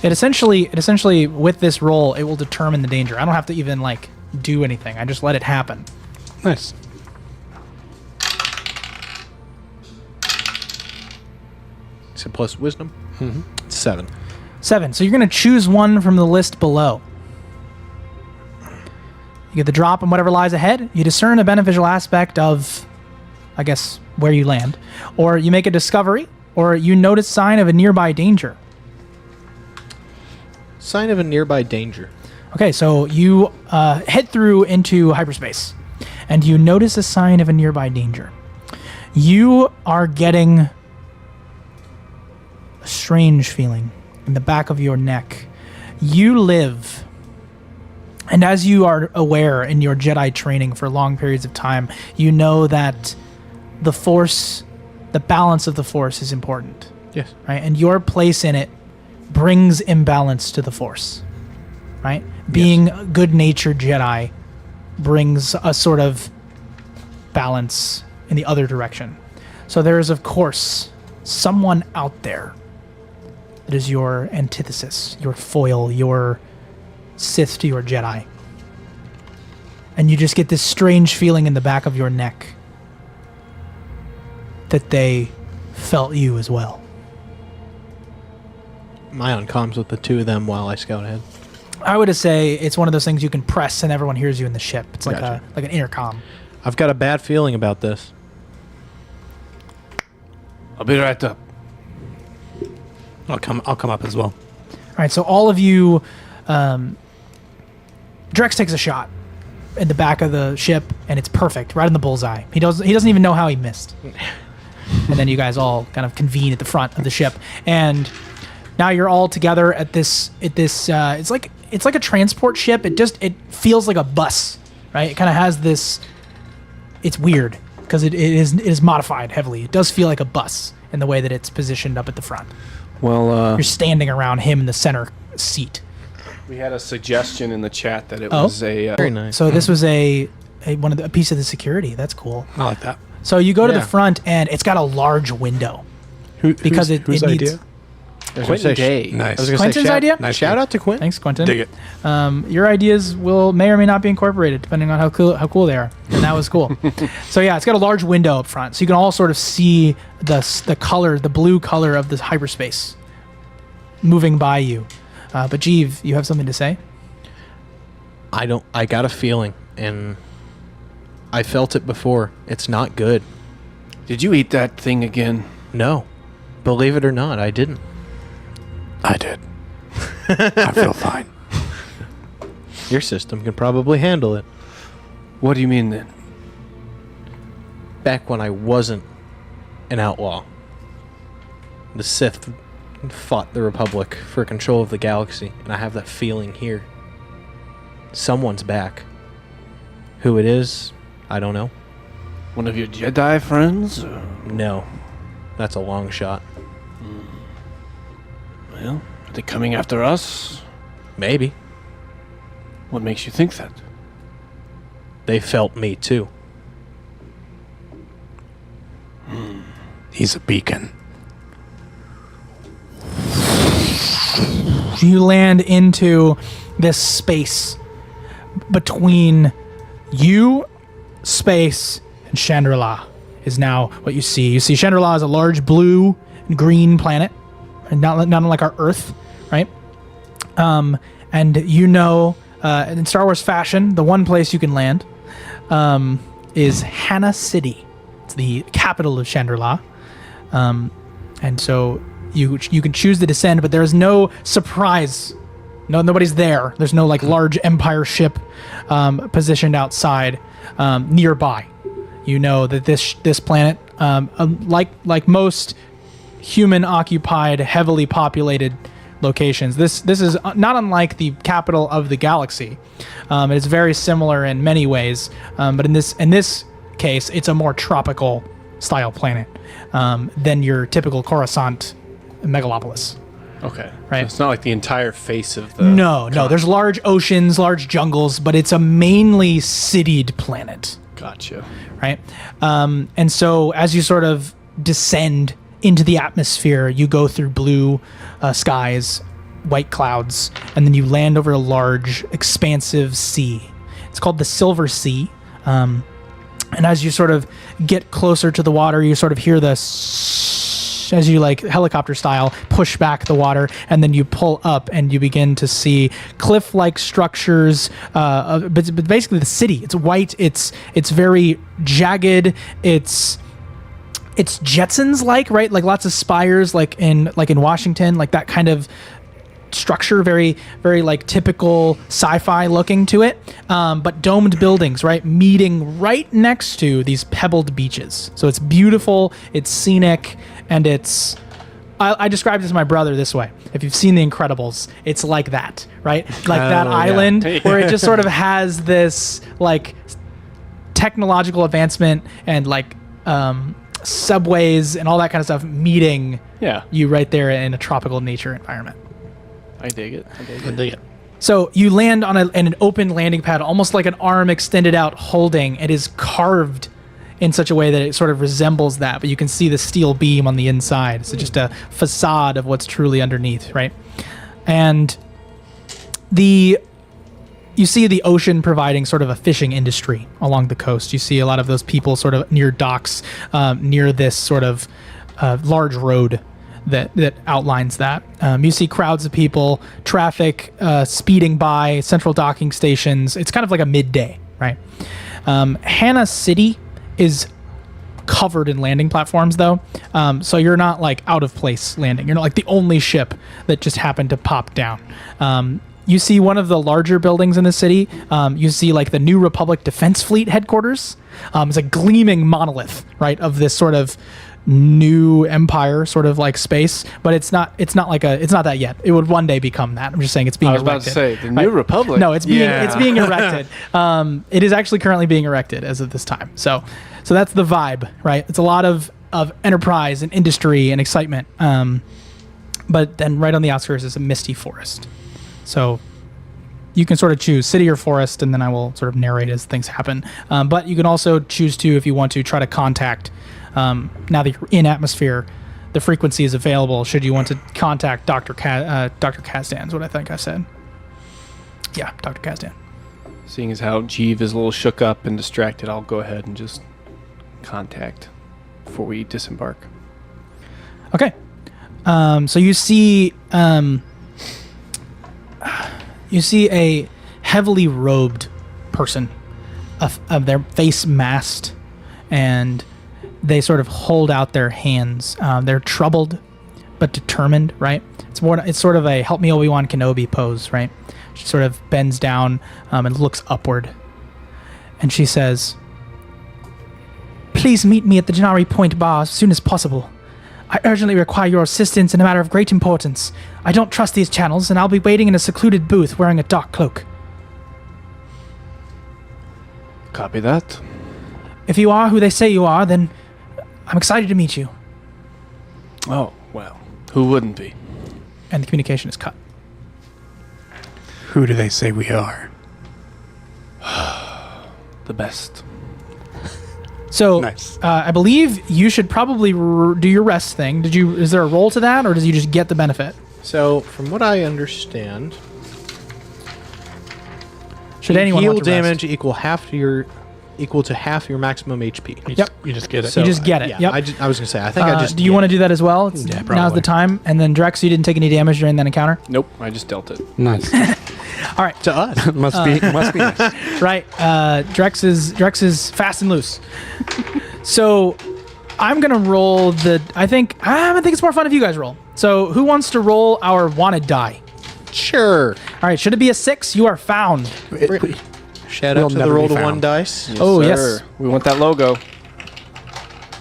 It essentially with this roll, it will determine the danger. I don't have to even do anything. I just let it happen.
Nice.
So plus wisdom.
Mm-hmm.
7.
7. So you're going to choose one from the list below. You get the drop on whatever lies ahead. You discern a beneficial aspect of, I guess, where you land. Or you make a discovery, or you notice sign of a nearby danger.
Sign of a nearby danger.
Okay, so you head through into hyperspace, and you notice a sign of a nearby danger. You are getting a strange feeling in the back of your neck. You live And as you are aware in your Jedi training for long periods of time, you know that the Force, the balance of the Force is important.
Yes.
Right? And your place in it brings imbalance to the Force. Right? Being a good-natured Jedi brings a sort of balance in the other direction. So there is, of course, someone out there that is your antithesis, your foil, your Sith to your Jedi. And you just get this strange feeling in the back of your neck that they felt you as well.
Am I on comms with the two of them while I scout ahead?
I would say it's one of those things you can press and everyone hears you in the ship. It's like
Gotcha.
like an intercom.
I've got a bad feeling about this.
I'll be right up.
I'll come up as well.
All right, so all of you, Drex takes a shot in the back of the ship, and it's perfect, right in the bullseye. He doesn't even know how he missed. And then you guys all kind of convene at the front of the ship, and now you're all together at this. It's like a transport ship. It feels like a bus, right? It kind of has this. It's weird because it is modified heavily. It does feel like a bus in the way that it's positioned up at the front.
Well,
You're standing around him in the center seat.
we had a suggestion in the chat that it was a...
Very nice.
So this was a piece of the security. That's cool.
I like that.
So you go to the
Yeah.
front, and it's got a large window because
whose
it needs.
idea?
Quentin Day.
Nice.
I was gonna
Quentin's
say,
idea?
Nice
shout
job.
out to Quentin.
Thanks, Quentin.
Dig it.
Your ideas may or may not be incorporated depending on how cool they are, and that was cool. So yeah, it's got a large window up front, so you can all sort of see the color, the blue color of this hyperspace moving by you. But Jeev, you have something to say?
I got a feeling, and I felt it before. It's not good.
Did you eat that thing again?
No. Believe it or not, I didn't.
I did. I feel fine.
Your system can probably handle it.
What do you mean then?
Back when I wasn't an outlaw, the Sith fought the Republic for control of the galaxy, and I have that feeling here. Someone's back. Who it is, I don't know.
One of your Jedi friends? Or-
No. That's a long shot.
Well, are they coming after us?
Maybe.
What makes you think that?
They felt me too.
He's a beacon.
You land into this space between you, space, and Chandrila is now what you see. You see Chandrila is a large blue and green planet, and not unlike our Earth, right? And you know, in Star Wars fashion, the one place you can land is Hana City. It's the capital of Chandrila. And so you can choose to descend, but there is no surprise. Nobody's there. There's no like large Empire ship positioned outside nearby. You know that this planet, like most human-occupied, heavily populated locations, this is not unlike the capital of the galaxy. It is very similar in many ways, but in this case, it's a more tropical style planet than your typical Coruscant megalopolis.
Okay.
Right.
So it's not like the entire face of the...
No. There's large oceans, large jungles, but it's a mainly citied planet.
Gotcha.
Right? And so as you sort of descend into the atmosphere, you go through blue skies, white clouds, and then you land over a large, expansive sea. It's called the Silver Sea. And as you sort of get closer to the water, you sort of hear as you like helicopter style push back the water, and then you pull up and you begin to see cliff-like structures, but basically the city. It's white, it's very jagged, it's Jetsons like, right? Like lots of spires like in Washington, like that kind of structure, very very like typical sci-fi looking to it, but domed buildings, right, meeting right next to these pebbled beaches. So it's beautiful, it's scenic, and it's I described it to my brother this way. If you've seen The Incredibles, it's like that, right? Like that
yeah.
island where it just sort of has this like technological advancement and like subways and all that kind of stuff meeting you right there in a tropical nature environment.
I dig it.
I dig it.
So you land on an open landing pad, almost like an arm extended out holding. It is carved in such a way that it sort of resembles that, but you can see the steel beam on the inside. So just a facade of what's truly underneath, right? And you see the ocean providing sort of a fishing industry along the coast. You see a lot of those people sort of near docks, near this sort of large road that outlines that. You see crowds of people, traffic speeding by, central docking stations. It's kind of like a midday, right? Hannah City is covered in landing platforms though, so you're not like out of place landing. You're not like the only ship that just happened to pop down. You see one of the larger buildings in the city. You see like the New Republic Defense Fleet headquarters. It's a gleaming monolith, right, of this sort of new empire sort of like space, but it's not that yet. It would one day become that. I'm just saying it's being erected.
I was about to say the New Republic.
No, it's being erected. It is actually currently being erected as of this time. So that's the vibe, right? It's a lot of enterprise and industry and excitement. But then right on the outskirts is a misty forest. So you can sort of choose city or forest, and then I will sort of narrate as things happen. But you can also choose to, if you want to, try to contact. Now that you're in atmosphere, the frequency is available. Should you want to contact Dr. Kazdan is what I think I said. Yeah, Dr. Kazdan.
Seeing as how Jeeve is a little shook up and distracted, I'll go ahead and just contact before we disembark.
Okay. So you see a heavily robed person, of their face masked, and they sort of hold out their hands. They're troubled, but determined, right? It's sort of a help me Obi-Wan Kenobi pose, right? She sort of bends down and looks upward. And she says, "Please meet me at the Janari Point Bar as soon as possible. I urgently require your assistance in a matter of great importance. I don't trust these channels, and I'll be waiting in a secluded booth wearing a dark cloak."
Copy that.
"If you are who they say you are, then I'm excited to meet you."
Oh, well, who wouldn't be?
And the communication is cut.
Who do they say we are?
The best.
So,
Nice.
I believe you should probably do your rest thing. Is there a roll to that, or does you just get the benefit?
So, from what I understand,
Should anyone
heal
want to rest?
damage equal to half your maximum HP.
Yep.
You just get it.
You just get it.
Yeah,
Yep.
I was gonna say. I think I just.
Do you want to do that as well?
Yeah,
Now's
probably.
the time. And then Drex, you didn't take any damage during that encounter.
Nope, I just dealt it.
Nice.
All right.
to us?
must be nice.
Right. Drex is fast and loose. So I'm gonna roll I think it's more fun if you guys roll. So who wants to roll our wanted die?
Sure.
All right. Should it be a 6? You are found.
Shout
We'll
out to the
never
roll
be
to one
found.
dice.
Oh, yes.
sir. We want that logo.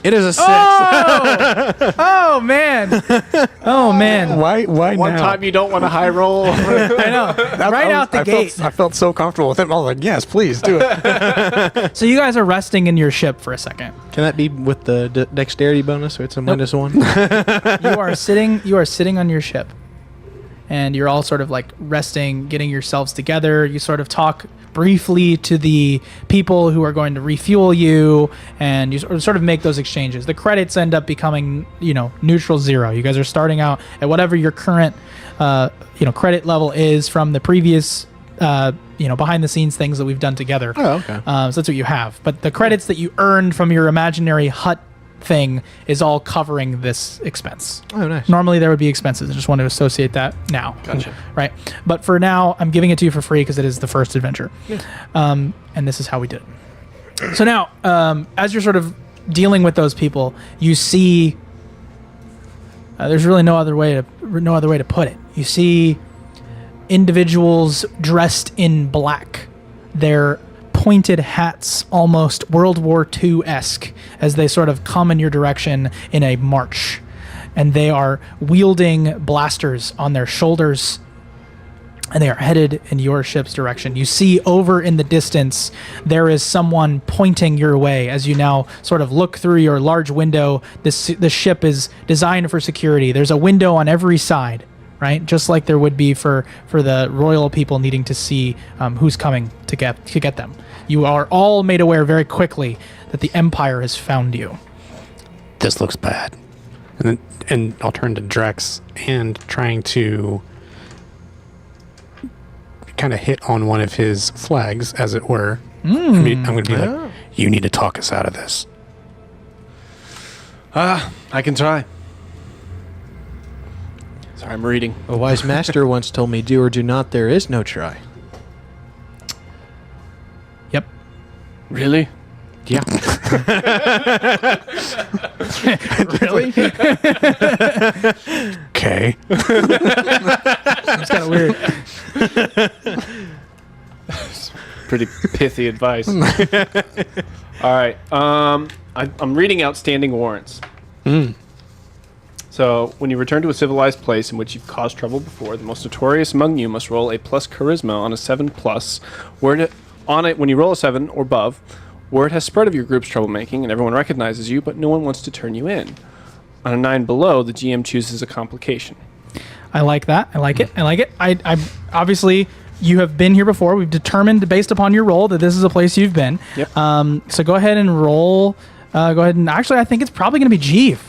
It is a 6.
Oh man. Oh man.
Why
One
now?
time you don't want a high roll.
I know. Right out the gate.
I felt so comfortable with it. I was like, yes, please do it.
So you guys are resting in your ship for a second.
Can that be with the dexterity bonus, so it's a -1?
You are sitting on your ship, and you're all sort of like resting, getting yourselves together. You sort of talk briefly to the people who are going to refuel you, and you sort of make those exchanges. The credits end up becoming, neutral 0. You guys are starting out at whatever your current, credit level is from the previous, behind the scenes things that we've done together.
Oh, okay.
So that's what you have. But the credits that you earned from your imaginary hut thing is all covering this expense.
Oh, nice.
Normally there would be expenses. I just want to associate that now.
Gotcha.
Right. But for now, I'm giving it to you for free because it is the first adventure. Yeah. And this is how we did it. So now, as you're sort of dealing with those people, you see there's really no other way to put it. You see individuals dressed in black. Their pointed hats, almost World War II-esque, as they sort of come in your direction in a march. and they are wielding blasters on their shoulders, and they are headed in your ship's direction. You see over in the distance, there is someone pointing your way as you now sort of look through your large window. The ship is designed for security. There's a window on every side, right? Just like there would be for the royal people needing to see who's coming to get them. You are all made aware very quickly that the Empire has found you.
This looks bad. And I'll turn to Drex and trying to kind of hit on one of his flags, as it were. I'm going to be like, you need to talk us out of this.
I can try. Sorry, I'm reading.
A wise master once told me, do or do not, there is no try.
Yep.
Really?
Yeah.
Really?
Okay.
It's kind of weird.
Pretty pithy advice. All right. I'm reading outstanding warrants. So, when you return to a civilized place in which you've caused trouble before, the most notorious among you must roll a plus charisma on a 7+. When you roll a 7 or above, word has spread of your group's troublemaking, and everyone recognizes you, but no one wants to turn you in. On a 9 below, the GM chooses a complication.
I like that. I like it. I obviously, you have been here before. We've determined based upon your roll that this is a place you've been.
Yep.
So go ahead and roll. Go ahead and actually, I think it's probably going to be Jeeve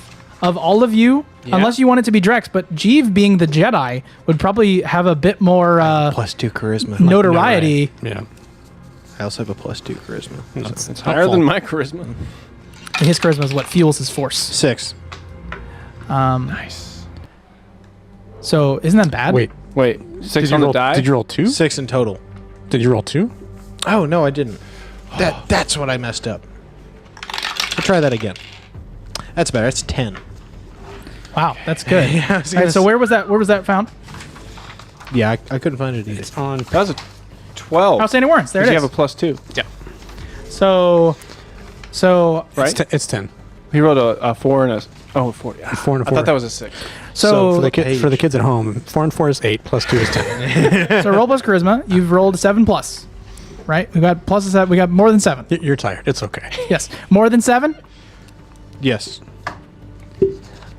of all of you, unless you want it to be Drex. But Jeeve, being the Jedi, would probably have a bit more
+2 charisma.
notoriety.
Yeah.
I also have a +2 charisma.
It's higher than my charisma.
His charisma is what fuels his force.
6.
Nice.
So isn't that bad?
Wait.
6 on the die?
Did you roll 2?
6 in total.
Did you roll 2?
Oh, no, I didn't. That's what I messed up. We'll try that again. That's better. That's 10.
Wow, that's good.
Yeah, I was
All right,
gonna
so where was that found?
Yeah, I couldn't find it either.
It's on.
That was a 12.
Outstanding warrants. There it
You
is.
have a +2.
Yeah.
So
Right?
It's 10.
He rolled a 4 and a... Oh, 4. Yeah.
4 and a 4.
I thought that was a 6.
so
for the kids at home, 4 and 4 is 8, +2 is 10.
so roll plus charisma. You've rolled a 7+, right? We got plus a 7. We got more than 7.
You're tired. It's okay.
Yes, more than 7
Yes.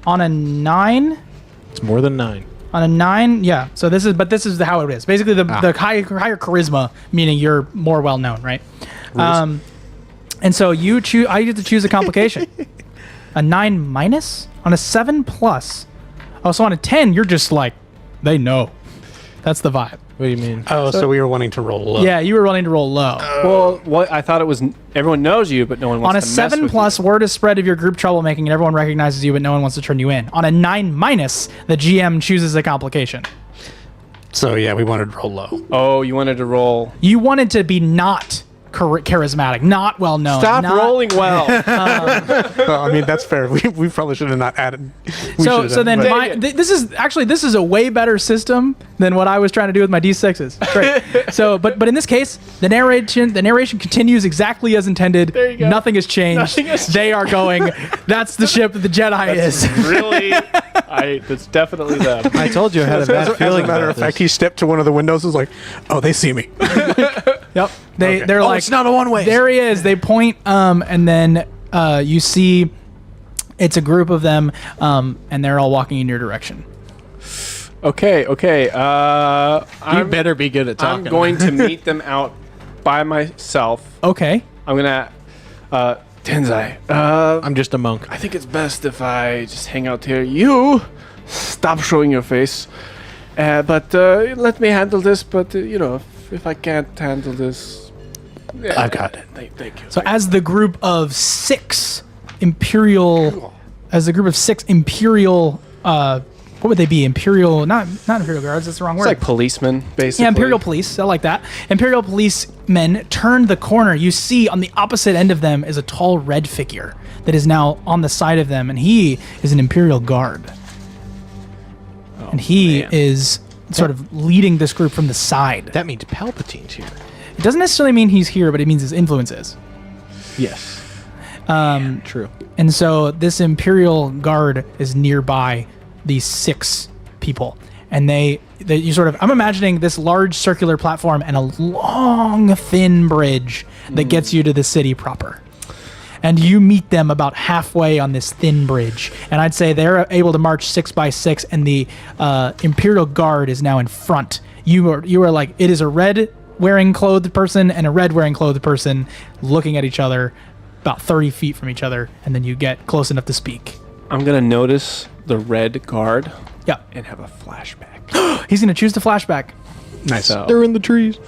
on a 9.
It's more than 9.
On a 9, yeah. So this is how it is. Basically, the higher charisma, meaning you're more well known, right? And so you choose. I get to choose a complication. A 9- on a 7+. Oh, so on a 10, you're just like, they know. That's the vibe.
What do you mean?
Oh, so we were wanting to roll low.
Yeah, you were willing to roll low.
Well, what I thought it was... Everyone knows you, but no one wants
On a
to mess with
7+,
you.
word is spread of your group troublemaking, and everyone recognizes you, but no one wants to turn you in. On a 9-, the GM chooses a complication.
So yeah, we wanted to roll low.
Oh, you wanted to roll...
You wanted to be not charismatic, not well known.
Stop
not,
rolling well.
Well, I mean, that's fair. We probably should have not added.
So then
Dang it.
this is a way better system than what I was trying to do with my D6s. Great. So but in this case, the narration continues exactly as intended.
There you go.
Nothing has changed.
Nothing has
They are going. That's the ship that the Jedi is.
Really? That's definitely them.
I told you I had a bad
As
feeling
a matter
about
of fact,
this.
he stepped to one of the windows and was like, "Oh, they see me."
Yep. They're
Oh,
like,
it's not a one-way.
There he is. They point, and then you see it's a group of them, and they're all walking in your direction.
Okay.
You better be good at
I'm
talking.
going to meet them out by myself.
Okay.
I'm going to... Tenzai,
I'm just a monk.
I think it's best if I just hang out here. You stop showing your face. But let me handle this. But, if I can't handle this...
I've got it.
Thank you.
So as the group of 6 Imperial, what would they be? Imperial, not Imperial guards. That's the wrong
It's
word.
like policemen, basically.
Yeah, Imperial police. I like that. Imperial policemen turn the corner. You see on the opposite end of them is a tall red figure that is now on the side of them, and he is an Imperial guard. And he is sort of leading this group from the side.
That means Palpatine's here.
It doesn't necessarily mean he's here, but it means his influence is.
Yes. True.
And so this Imperial Guard is nearby these 6 people. And you sort of, I'm imagining this large circular platform and a long, thin bridge that gets you to the city proper. And you meet them about halfway on this thin bridge. And I'd say they're able to march 6 by 6, and the Imperial Guard is now in front. You are like, it is a red wearing clothed person and a red wearing clothed person looking at each other about 30 feet from each other, and then you get close enough to speak.
I'm going to notice the red guard
Yeah.
and have a flashback.
He's going to choose the flashback.
Nice.
So,
They're in the trees.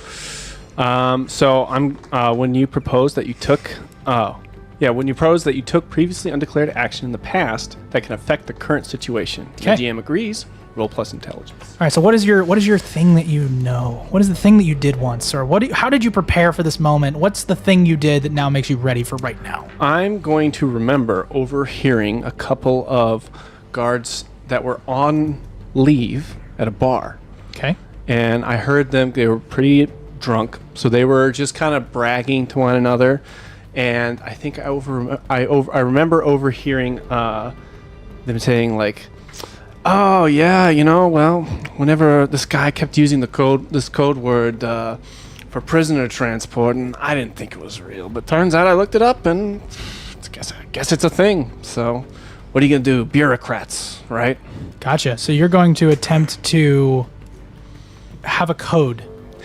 so I'm when you propose that you took when you propose that you took previously undeclared action in the past that can affect the current situation.
Okay.
The GM agrees. Roll plus intelligence.
All right, so what is your thing that you know? What is the thing that you did once, or how did you prepare for this moment? What's the thing you did that now makes you ready for right now?
I'm going to remember overhearing a couple of guards that were on leave at a bar.
Okay.
And I heard them, they were pretty drunk, so they were just kind of bragging to one another. And I think I remember overhearing them saying like, "Oh yeah, well, whenever this guy kept using this code word for prisoner transport, and I didn't think it was real, but turns out I looked it up, and I guess it's a thing. So, what are you gonna do, bureaucrats, right?"
Gotcha. So you're going to attempt to have a code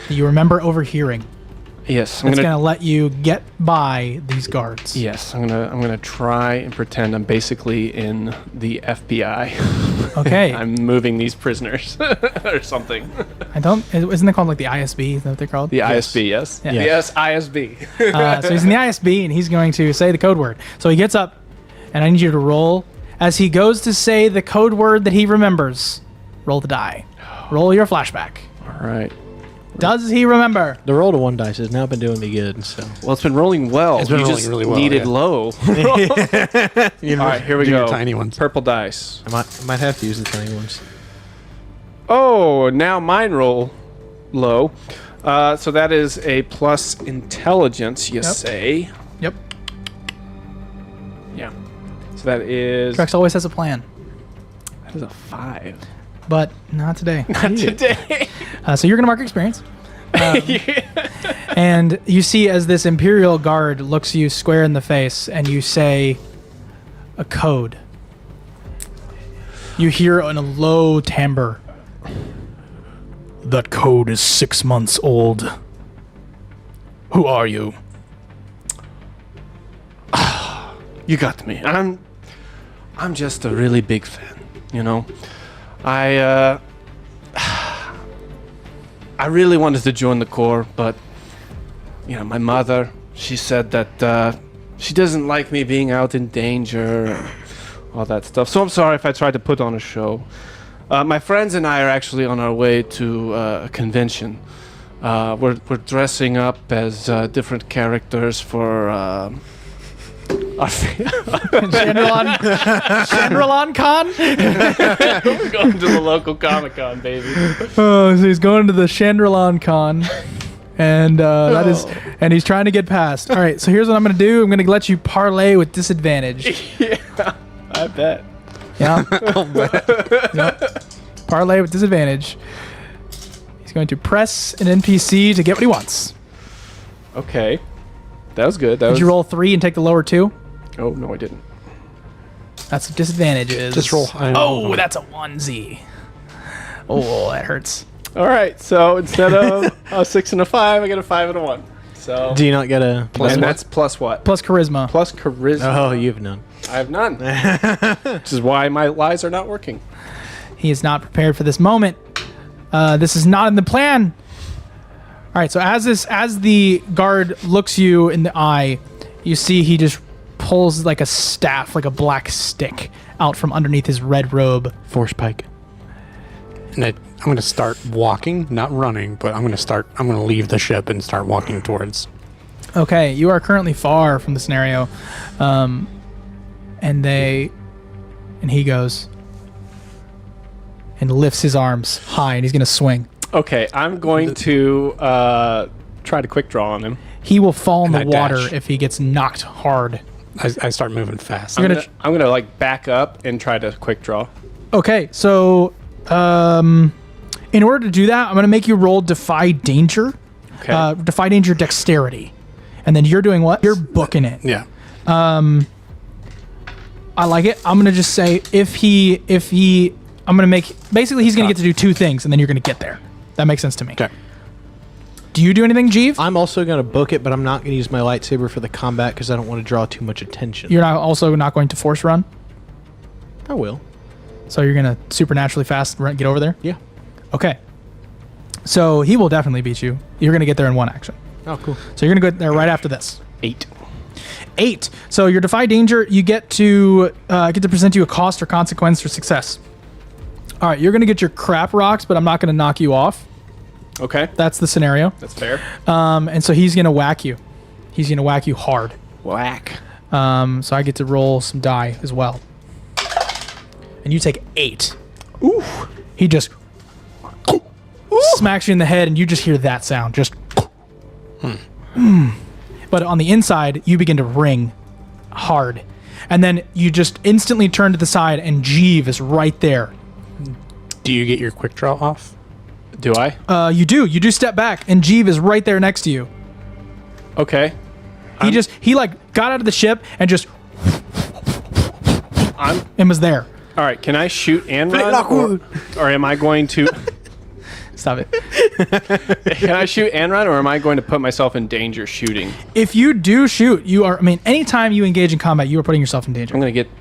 that you remember overhearing.
Yes,
That's going to let you get by these guards.
Yes, I'm gonna try and pretend I'm basically in the FBI.
Okay.
I'm moving these prisoners or something.
Isn't it called like the ISB? Is that what they're called?
The ISB, yes.
Yeah.
Yes, ISB.
So he's in the ISB and he's going to say the code word. So he gets up and I need you to roll. As he goes to say the code word that he remembers, roll the die. Roll your flashback.
All right.
Does he remember?
The roll to 1 dice has now been doing me good. So
Well, it's been rolling well.
It's been
You
rolling
just
really well,
needed
yeah.
low. All right, here we
Do your
go.
tiny ones.
Purple dice.
I might have to use the tiny ones.
Oh, now mine roll low. So that is a plus intelligence, you
Yep.
say.
Yep.
Yeah. So that is...
Trex always has a plan,
That is a 5.
but not today.
Not today.
So you're going to mark experience. And you see as this Imperial Guard looks you square in the face and you say a code. You hear in a low timbre, "That code is 6 months old. Who are you?"
You got me. I'm just a really big fan, I really wanted to join the Corps, but my mother, she said that she doesn't like me being out in danger and all that stuff. So I'm sorry if I tried to put on a show. My friends and I are actually on our way to a convention. We're dressing up as different characters for
Chandrelon Con?
We're going to the local Comic-Con, baby.
Oh, so he's going to the Chandrelon Con. And and he's trying to get past. All right, so here's what I'm going to do. I'm going to let you parlay with disadvantage.
Yeah, I bet.
Yeah. Yep. Parlay with disadvantage. He's going to press an NPC to get what he wants.
Okay. That was good.
Did you roll 3 and take the lower 2?
Oh, no, I didn't.
That's what disadvantage is.
Just roll high.
Oh, that's a 1Z. Oh, that hurts.
All right, so instead of a 6 and a 5, I get a 5 and a 1. So,
Do you not get a plus
and
one?
that's plus what?
Plus charisma.
Plus charisma.
Oh, you have none.
I have none. Which is why my lies are not working.
He is not prepared for this moment. This is not in the plan. All right, so as the guard looks you in the eye, you see he just pulls like a staff, like a black stick, out from underneath his red robe.
Force pike.
And I'm going to start walking, not running, but I'm going to leave the ship and start walking towards.
Okay, you are currently far from the scenario, and he goes and lifts his arms high, and he's gonna swing.
Okay, I'm going to try to quick draw on him.
He will fall in the
And I
water
dash.
if he gets knocked hard.
I start moving fast.
You're
I'm gonna like back up and try to quick draw.
Okay, so in order to do that, I'm going to make you roll Defy Danger.
Okay.
Defy Danger Dexterity. And then you're doing what? You're booking it.
Yeah.
I like it. I'm going to just say I'm going to make, basically he's going to get to do two things and then you're going to get there. That makes sense to me.
Okay.
Do you do anything, Jeeve?
I'm also going to book it, but I'm not going to use my lightsaber for the combat because I don't want to draw too much attention.
You're also not going to force run?
I will.
So you're going to supernaturally fast get over there?
Yeah.
Okay. So he will definitely beat you. You're going to get there in one action.
Oh, cool.
So you're going to go there right after this.
8.
8. So your Defy Danger, you get to present you a cost or consequence for success. All right, you're going to get your crap rocks, but I'm not going to knock you off.
Okay.
That's the scenario.
That's fair.
And so he's going to whack you. He's going to whack you hard.
Whack.
So I get to roll some die as well. And you take 8. Ooh. He just smacks you in the head, and you just hear that sound. Just. But on the inside, you begin to ring hard. And then you just instantly turn to the side, and Jeeve is right there.
Do you get your quick draw off?
Do I?
You do. You do step back, and Jeeve is right there next to you.
Okay.
He like got out of the ship and just and was there.
All right. Can I shoot and run, or am I going to?
Stop it.
Can I shoot and run, or am I going to put myself in danger shooting?
If you do shoot, you are. I mean, anytime you engage in combat, you are putting yourself in danger.
I'm going to get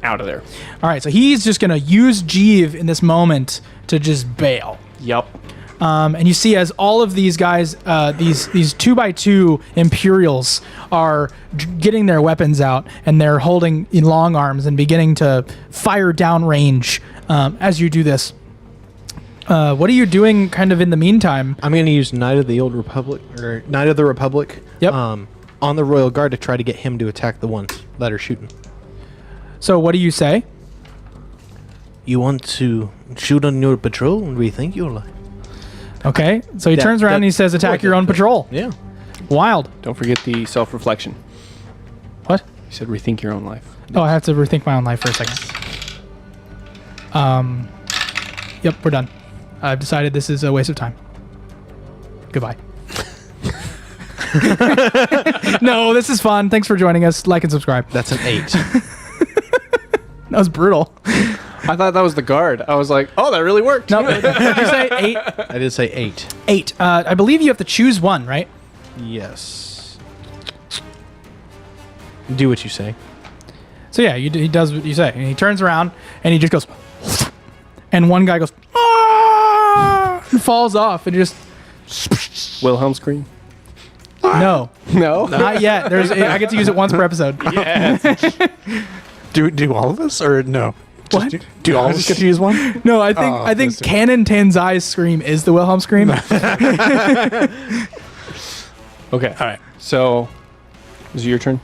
out of there.
All right. So he's just gonna use Jeeve in this moment to just bail.
Yup.
And you see as all of these guys, these 2x2 Imperials are getting their weapons out, and they're holding in long arms and beginning to fire downrange as you do this. What are you doing kind of in the meantime?
I'm going to use Knight of the Old Republic, or Knight of the Republic.
Yep.
On the Royal Guard to try to get him to attack the ones that are shooting.
So what do you say?
You want to shoot on your patrol and rethink your life.
Okay. So he turns around and he says, attack your own patrol.
Yeah.
Wild.
Don't forget the self-reflection.
What?
You said rethink your own life.
Oh, I have to rethink my own life for a second. Yep, we're done. I've decided this is a waste of time. Goodbye. No, this is fun. Thanks for joining us. Like and subscribe.
That's an 8.
That was brutal.
I thought that was the guard. I was like, oh, that really worked.
No, did you say 8?
I did say 8.
8. I believe you have to choose one, right?
Yes. Do what you say.
So yeah, he does what you say. And he turns around and he just goes, and one guy goes, ah, and falls off and just.
Wilhelm scream.
No,
No.
not yet. I get to use it once per episode.
Yes.
Do all of us or no?
What?
Do all of us get to use one?
No, I think
listen.
Canon Tanzai's scream is the Wilhelm scream.
Okay.
All right.
So, is it your turn?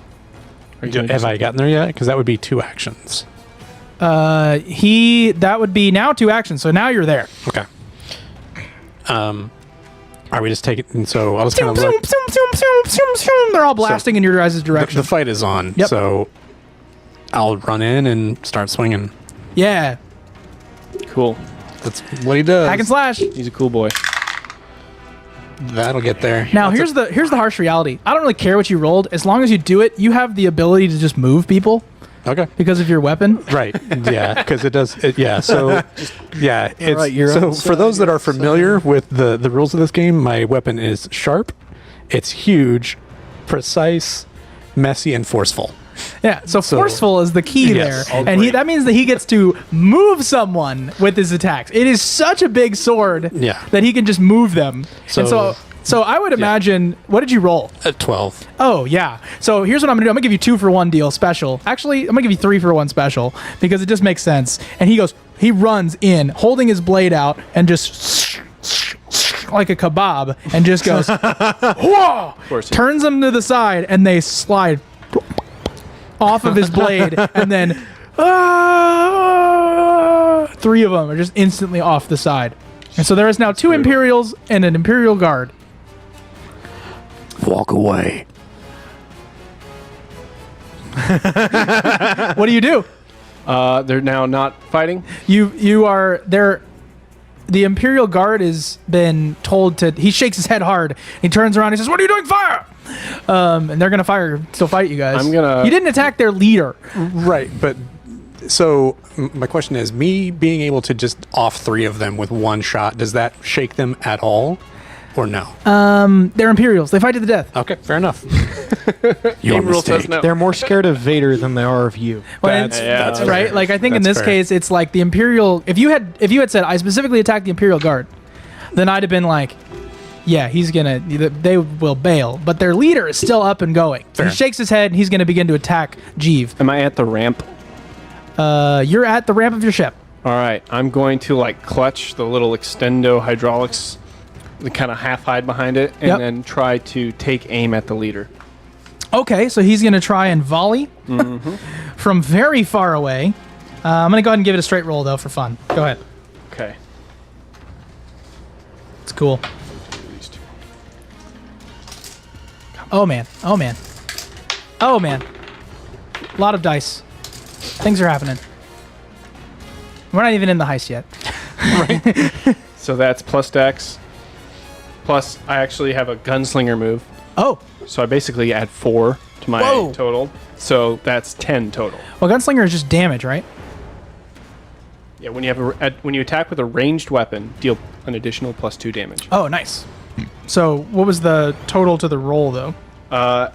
Are you gonna do
Have I
something?
gotten there yet? Because that would be 2 actions.
That would be now 2 actions. So now you're there.
Okay. Are we just taking? And so I'll just kind of look.
They're all blasting in your guys' direction.
The fight is on.
Yep.
So I'll run in and start swinging.
Yeah,
Cool.
That's what he does.
hack and slash.
He's a cool boy.
That'll get there.
Now here's the harsh reality. I don't really care what you rolled, as long as you do it. You have the ability to just move people
Okay.
because of your weapon.
Right. Yeah. Because it does. Yeah. So. Yeah. It's
right, you're
so
on
for those that are familiar with the rules of this game, my weapon is sharp. It's huge, precise, messy, and forceful.
Yeah, so forceful is the key
Yes.
there. And that means that he gets to move someone with his attacks. It is such a big sword
Yeah.
that he can just move them. So I would imagine, what did you roll?
At 12.
Oh, yeah. So here's what I'm going to do. I'm going to give you 2 for 1 deal special. Actually, I'm going to give you 3 for 1 special because it just makes sense. And he runs in, holding his blade out and just like a kebab and just goes, whoa! Turns them to the side and they slide off of his blade, and then 3 of them are just instantly off the side. And so there is now 2 Imperials and an Imperial Guard.
Walk away.
What do you do?
They're now not fighting.
You are there. The Imperial Guard has been told to. He shakes his head hard. He turns around. He says, "What are you doing? Fire!" And they're gonna still fight you guys. You didn't attack their leader.
Right, but so my question is, me being able to just off 3 of them with one shot, does that shake them at all, or no?
They're Imperials. They fight to the death.
Okay, fair enough.
Your rule says no.
They're more scared of Vader than they are of you.
Well,
That's
right.
fair.
Like I think in
That's
this
fair.
case, it's like the Imperial. If you had said I specifically attacked the Imperial Guard, then I'd have been like, yeah, he's gonna. They will bail, but their leader is still up and going.
Fair.
He shakes his head and he's gonna begin to attack Jeeve.
Am I at the ramp?
You're at the ramp of your ship.
All right, I'm going to like clutch the little extendo hydraulics, kind of half hide behind it, and
Yep.
then try to take aim at the leader.
Okay, so he's gonna try and volley from very far away. I'm gonna go ahead and give it a straight roll though for fun. Go ahead.
Okay.
It's cool. Oh man. Oh man. Oh man. A lot of dice. Things are happening. We're not even in the heist yet.
So that's plus dex. Plus, I actually have a gunslinger move.
Oh,
So I basically add 4 to my
Whoa.
total. So that's 10 total.
well, gunslinger is just damage, right?
Yeah, when you have when you attack with a ranged weapon, deal an additional +2 damage.
Oh, nice. So, what was the total to the roll, though?
I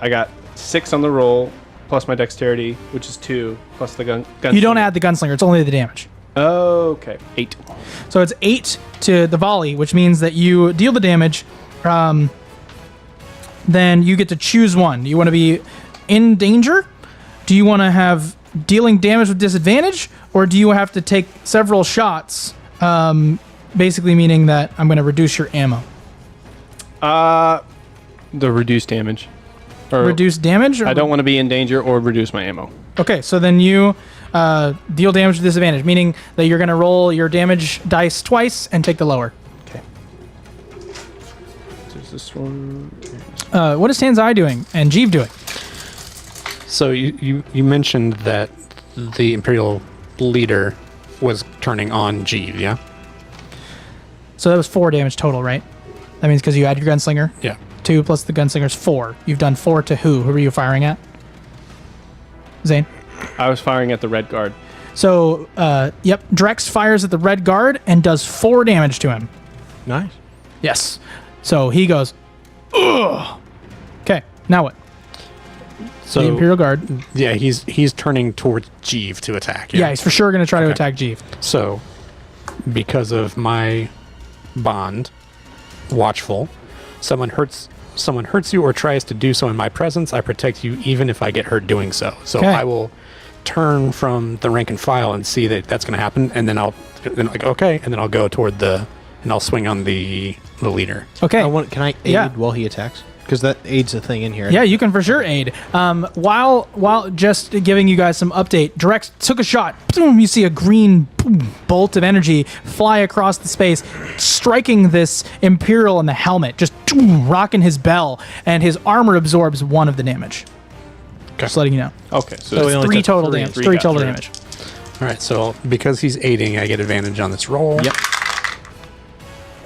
got 6 on the roll, plus my dexterity, which is 2, plus the gun.
You don't add the gunslinger; it's only the damage.
Okay, 8.
So it's 8 to the volley, which means that you deal the damage. Then you get to choose one. Do you want to be in danger? Do you want to have dealing damage with disadvantage? Or do you have to take several shots? Basically meaning that I'm going to reduce your ammo.
The reduced damage. Or
Reduce damage? Or
I don't want to be in danger or reduce my ammo.
Okay, so then you deal damage with disadvantage, meaning that you're going to roll your damage dice twice and take the lower.
Okay. So is this one?
What is Tanzai doing and Jeeve doing?
So you mentioned that the Imperial leader was turning on Jeeve, yeah?
So that was 4 damage total, right? That means because you add your gunslinger.
Yeah.
2 plus the gunslinger's 4. You've done 4 to who? Who were you firing at? Zane?
I was firing at the red guard.
So, yep, Drex fires at the red guard and does 4 damage to him.
Nice.
Yes. So he goes, ugh. Okay, now what?
So
The Imperial Guard.
yeah, he's turning towards Jeeve to attack.
Yeah, he's for sure going to try to
Okay.
attack Jeeve.
So because of my bond, watchful, someone hurts you or tries to do so in my presence, I protect you even if I get hurt doing so. So
Okay.
I will turn from the rank and file and see that that's going to happen, and then I'll go toward and I'll swing on the leader.
Okay.
Can I aid
Yeah.
while he attacks? Because that aids a thing in here.
Yeah, you can for sure aid. While just giving you guys some update, Drex took a shot. Boom, you see a green bolt of energy fly across the space, striking this Imperial in the helmet, just rocking his bell, and his armor absorbs 1 of the damage.
Okay.
Just letting you know.
Okay, so
So
it's
he only
3
took
total
three.
damage.
Three
3
got
total
through.
damage.
All right, so because he's aiding, I get advantage on this roll.
Yep.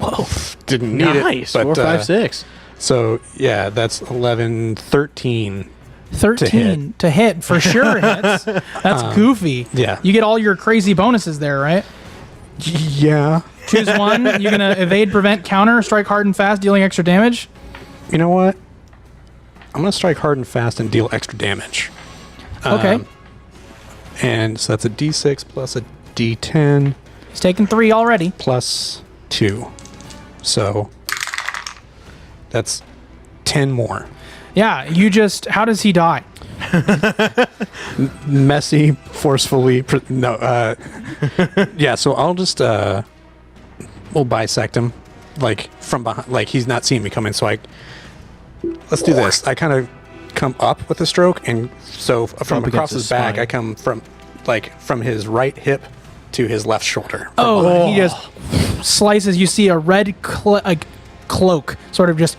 Whoa, didn't need
Nice.
it.
4, 5, 6.
So yeah, that's 11, 13.
13 to hit for sure hits. That's goofy.
yeah.
You get all your crazy bonuses there, right?
Yeah.
Choose one. You're going to evade, prevent, counter, strike hard and fast, dealing extra damage.
You know what? I'm going to strike hard and fast and deal extra damage.
Okay.
And so that's a D6 plus a D10
He's taken 3 already.
plus 2. So that's 10 more.
Yeah, how does he die?
Messy, forcefully. Yeah, so I'll just, we'll bisect him, like, from behind. Like, he's not seeing me coming, so let's do this. I kind of come up with a stroke, and so from
Up
across
against
his
his
back,
spine.
I come from his right hip to his left shoulder.
Oh, he just slices. You see a red cloak sort of just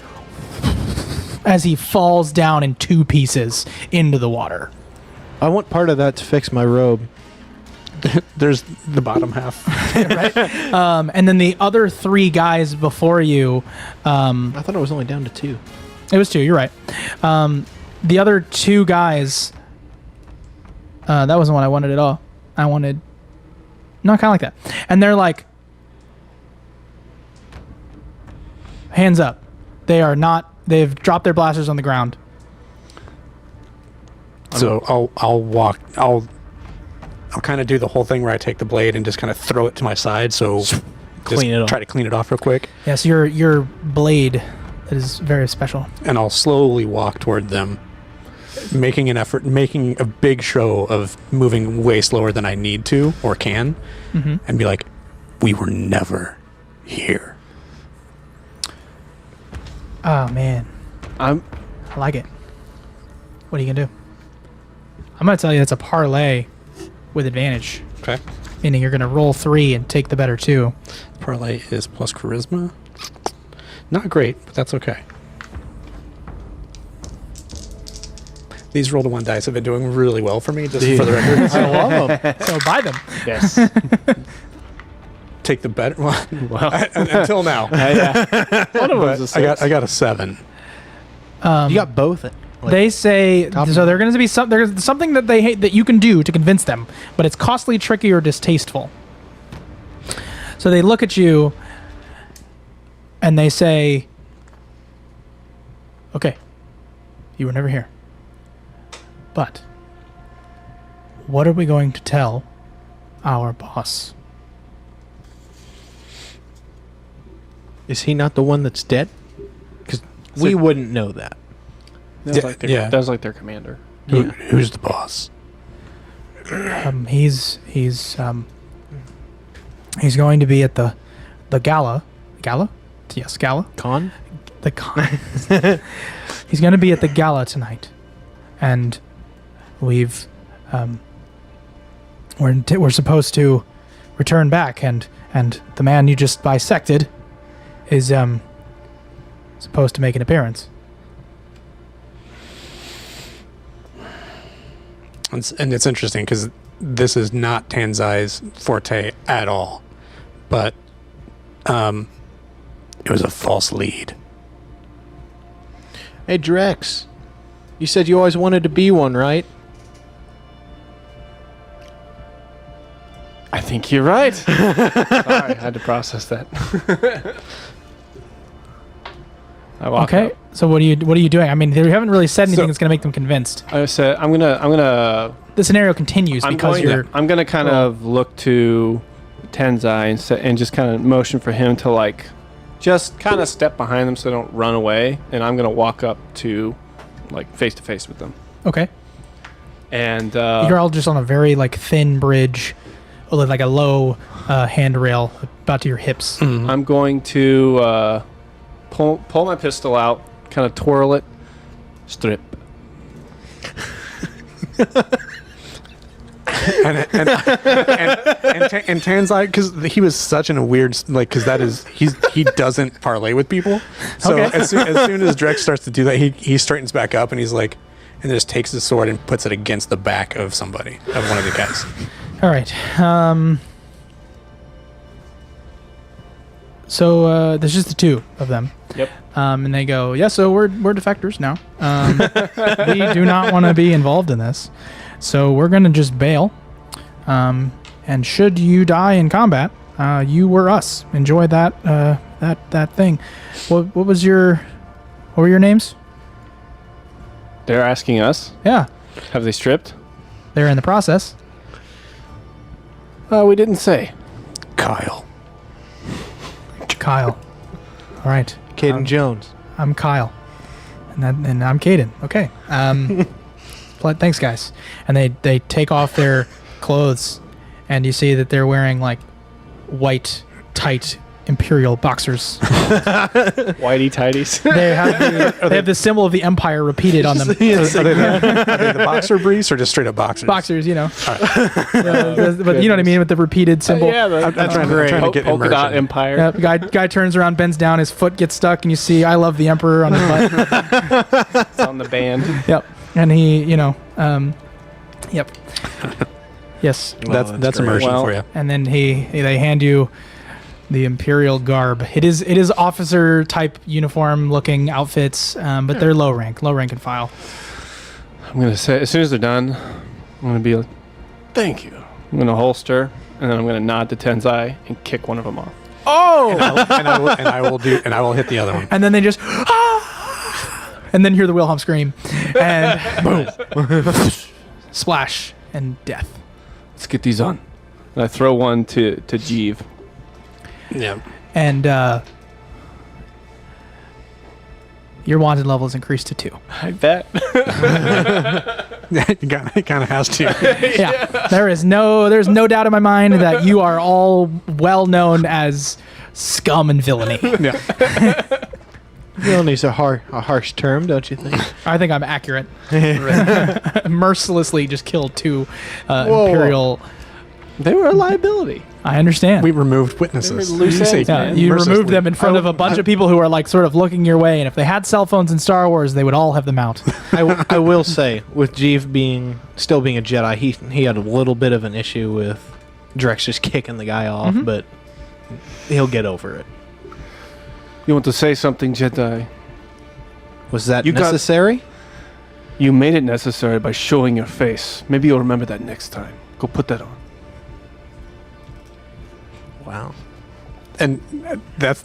as he falls down in 2 pieces into the water.
I want part of that to fix my robe.
There's the bottom half.
Right? And then the other 3 guys before you,
I thought it was only down to 2.
it was 2, you're right. The other 2 guys, that wasn't what I wanted at all. I wanted, no, kind of like that. And they're like, hands up. They've dropped their blasters on the ground.
So I'll kind of do the whole thing where I take the blade and just kind of throw it to my side. So
Clean it off.
Try to clean it off real quick.
Yes, your blade is very special.
And I'll slowly walk toward them, making an effort, making a big show of moving way slower than I need to or can, and be like, we were never here.
Oh man, I like it. What are you gonna do? I'm gonna tell you it's a parlay with advantage,
Okay.
meaning you're gonna roll 3 and take the better 2.
Parlay is plus charisma. Not great, but that's okay. These roll to 1 dice have been doing really well for me, just for the record.
I love them.
So buy them.
Yes.
Take the better one.
Well,
Until now.
yeah. One of them's a six.
I got a 7.
You got both.
They say
top
so. They're going to be there's something that they hate that you can do to convince them, but it's costly, tricky, or distasteful. So they look at you and they say, "Okay, you were never here, but what are we going to tell our boss?"
Is he not the one that's dead? Because we wouldn't know that.
That was like their commander.
Who's the boss?
He's going to be at the gala. Gala? Yes, gala.
Con?
The con. He's going to be at the gala tonight, and we're supposed to return back, and the man you just bisected is supposed to make an appearance.
And it's interesting because this is not Tanzai's forte at all, but it was a false lead.
Hey, Drex. You said you always wanted to be one, right?
I think you're right. Sorry, I had to process that. I walk
Okay.
up.
So what are you doing? I mean, they haven't really said anything
So-
that's going to make them convinced.
I said I'm gonna
The scenario continues because you're.
I'm gonna kind of look to Tenzai and just kind of motion for him to like just kind of step behind them so they don't run away, and I'm gonna walk up to like face to face with them.
Okay.
And
You're all just on a very like thin bridge, with like a low handrail about to your hips.
I'm going to pull my pistol out, kind of twirl it, strip.
and Tanzai, because he was such in a weird, like, because that is he doesn't parlay with people. So
Okay.
as soon as Drex starts to do that, he straightens back up and he's like, and just takes his sword and puts it against the back of somebody, of one of the guys.
All right. So there's just the 2 of them.
Yep.
And they go, yeah, so we're defectors now. We do not want to be involved in this. So we're going to just bail. And should you die in combat, you were us. Enjoy that that thing. What were your names?
They're asking us.
Yeah,
Have they stripped?
they're in the process.
We didn't say.
Kyle.
Kyle. All right.
Caden Jones.
I'm Kyle. And I'm Caden. Okay. Thanks, guys. And they take off their clothes, and you see that they're wearing like white, tight Imperial boxers.
Whitey tighties.
They have the symbol of the Empire repeated on them.
Are they the boxer briefs or just straight up boxers?
Boxers, you know. But you know what I mean with the repeated symbol.
I'm trying to get
Polka dot
immersion.
empire.
Yep, guy turns around, bends down, his foot gets stuck, and you see "I love the Emperor" on his butt.
It's on the band.
Yep. And he, Yep. Yes.
That's
that's
immersion
Well-
for you.
And then they hand you the Imperial garb. It is officer type uniform looking outfits, but they're low rank and file.
I'm gonna say as soon as they're done, I'm gonna be like, "Thank you." I'm gonna holster, and then I'm gonna nod to Tenzai and kick one of them off.
Oh!
and I will hit the other one.
And then they just and then hear the Wilhelm scream and boom, splash and death.
Let's get these on. And I throw one to Jeeve.
Yeah.
And your wanted level is increased to 2.
I bet.
It kind of has to.
Yeah. There's no doubt in my mind that you are all well known as scum and villainy.
Yeah.
Villain's a harsh term, don't you think?
I think I'm accurate. Mercilessly just killed 2
Whoa.
Imperial.
They were a liability.
I understand.
We removed witnesses.
They were loose
You say
ends, man.
You
mercilessly.
removed them in front of a bunch of people who are like sort of looking your way, and if they had cell phones in Star Wars, they would all have them out.
I will say, with Jeeve still being a Jedi, he had a little bit of an issue with Drex just kicking the guy off, but he'll get over it.
You want to say something, Jedi?
Was that
You got-
necessary?
You made it necessary by showing your face. Maybe you'll remember that next time. Go put that on.
Wow.
And that's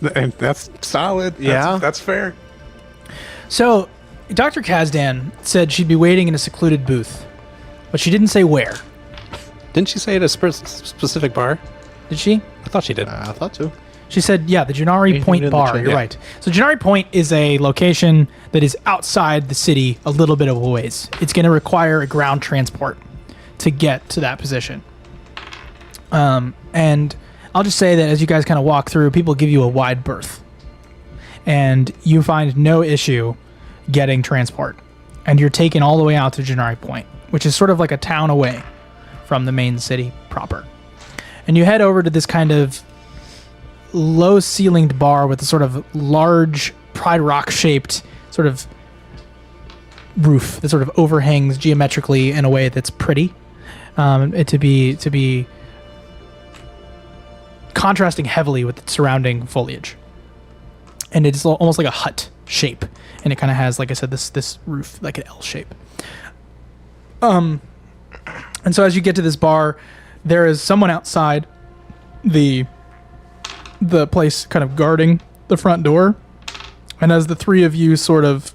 solid.
Yeah.
That's fair.
So, Dr. Kazdan said she'd be waiting in a secluded booth, but she didn't say where.
Didn't she say at a specific bar?
Did she?
I thought she did.
I thought so.
She said, yeah, the Janari
Anything
Point
in the
Bar.
chat.
You're
Yeah.
right. So Janari Point is a location that is outside the city a little bit of a ways. It's going to require a ground transport to get to that position. And I'll just say that as you guys kind of walk through, people give you a wide berth. And you find no issue getting transport. And you're taken all the way out to Janari Point, which is sort of like a town away from the main city proper. And you head over to this kind of low-ceilinged bar with a sort of large Pride Rock-shaped sort of roof that sort of overhangs geometrically in a way that's pretty. It to be contrasting heavily with the surrounding foliage, and it's almost like a hut shape, and it kind of has, like I said, this roof like an L shape. And so as you get to this bar, there is someone outside the place kind of guarding the front door, and as the 3 of you sort of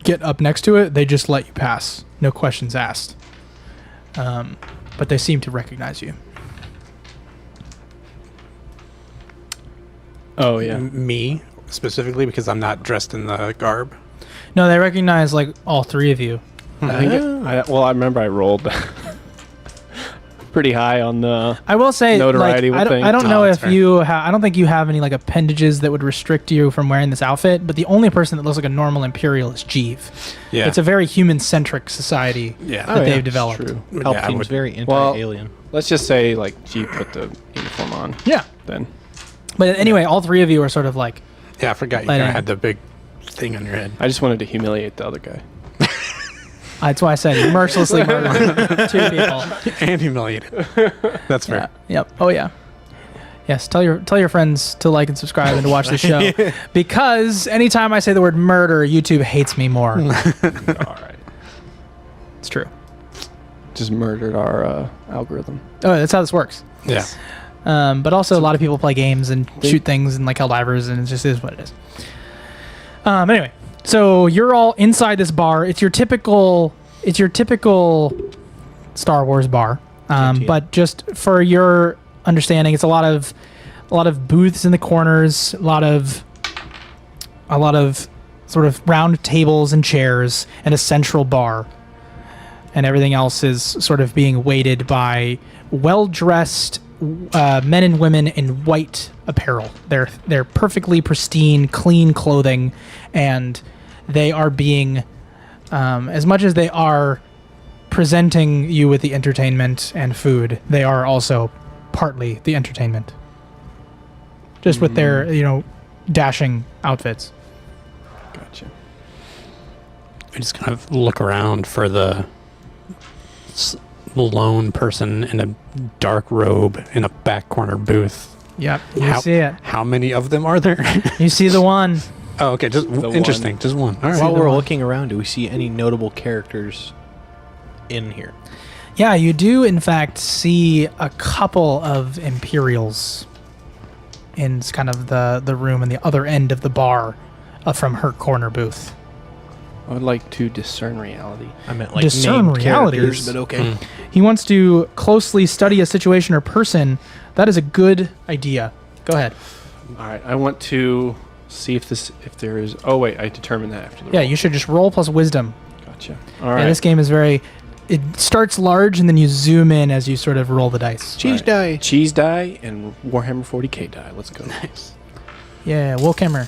get up next to it, they just let you pass, no questions asked. But they seem to recognize you.
Oh, yeah.
Me specifically because I'm not dressed in the garb.
No, they recognize like all 3 of you.
I think I remember I rolled pretty high on the...
I will say,
Notoriety
like,
thing.
I don't
Oh,
know
that's
if
fair.
you I don't think you have any like appendages that would restrict you from wearing this outfit, but the only person that looks like a normal Imperial is Jeeve.
Yeah.
It's a very human-centric society
Yeah.
that
Oh, yeah,
they've developed.
True.
Palpatine's
would-
very
Well-
anti-alien.
Let's just say, like, G put the uniform on
Yeah.
then.
But anyway, all 3 of you are sort of like,
Yeah, I forgot you
Let
kinda
in.
had the big thing on your head.
I just wanted to humiliate the other guy.
that's why I said you mercilessly murdered 2 people.
And humiliated. That's
Yeah.
fair.
Yep. Oh yeah. Yes. Tell your friends to like and subscribe and to watch the show, because anytime I say the word murder, YouTube hates me more.
All right.
It's true.
Just murdered our algorithm.
Oh, that's how this works.
Yeah.
But also a lot of people play games and shoot things and like Helldivers, and it just is what it is. Anyway, so you're all inside this bar. It's your typical Star Wars bar. But just for your understanding, it's a lot of booths in the corners, a lot of sort of round tables and chairs, and a central bar. And everything else is sort of being weighted by well-dressed men and women in white apparel. They're perfectly pristine, clean clothing, and they are being, as much as they are presenting you with the entertainment and food, they are also partly the entertainment. Just with their, dashing outfits.
Gotcha.
I just kind of look around for the lone person in a dark robe in a back corner booth.
Yep, you see it.
How many of them are there?
You see the one.
Oh, okay. Just interesting.
one.
Just one. All right.
While
the
we're
one.
looking around, do we see any notable characters in here?
Yeah, you do in fact see a couple of Imperials in kind of the room in the other end of the bar from her corner booth.
I would like to discern reality.
I meant like
Discern
named
realities.
characters, but okay.
He wants to closely study a situation or person. That is a good idea. Go ahead.
All right, I want to see if there is. Oh wait, I determined that after the
Yeah,
roll.
you should just roll plus wisdom.
Gotcha. All
Yeah,
right.
this game is very. It starts large and then you zoom in as you sort of roll the dice.
Cheese
Right.
die.
Cheese die and Warhammer 40k die. Let's go.
Nice.
Yeah, Wolkammer.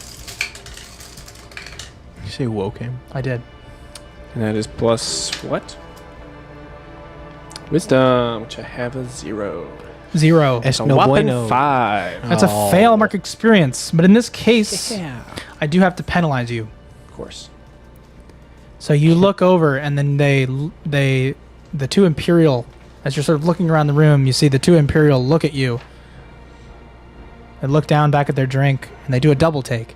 You say Wokem?
I did.
And that is plus what? Wisdom, which I have a 0.
0.
Es
A
no
whopping
bueno.
5.
That's a fail mark experience. But in this case,
Yeah.
I do have to penalize you.
Of course.
So you look over, and then the two Imperial, as you're sort of looking around the room, you see the two Imperial look at you. They look down back at their drink, and they do a double take.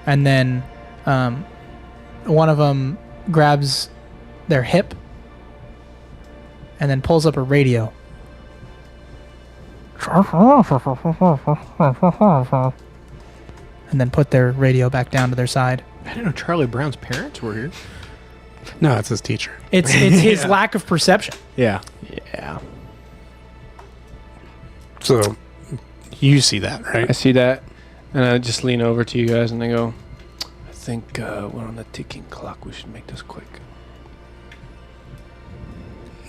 And then one of them grabs their hip and then pulls up a radio. And then put their radio back down to their side.
I didn't know Charlie Brown's parents were here.
No, it's his teacher.
It's his lack of perception.
Yeah.
Yeah.
So you see that,
I
right?
see that. And I just lean over to you guys and I go, I think we're on the ticking clock. We should make this quick.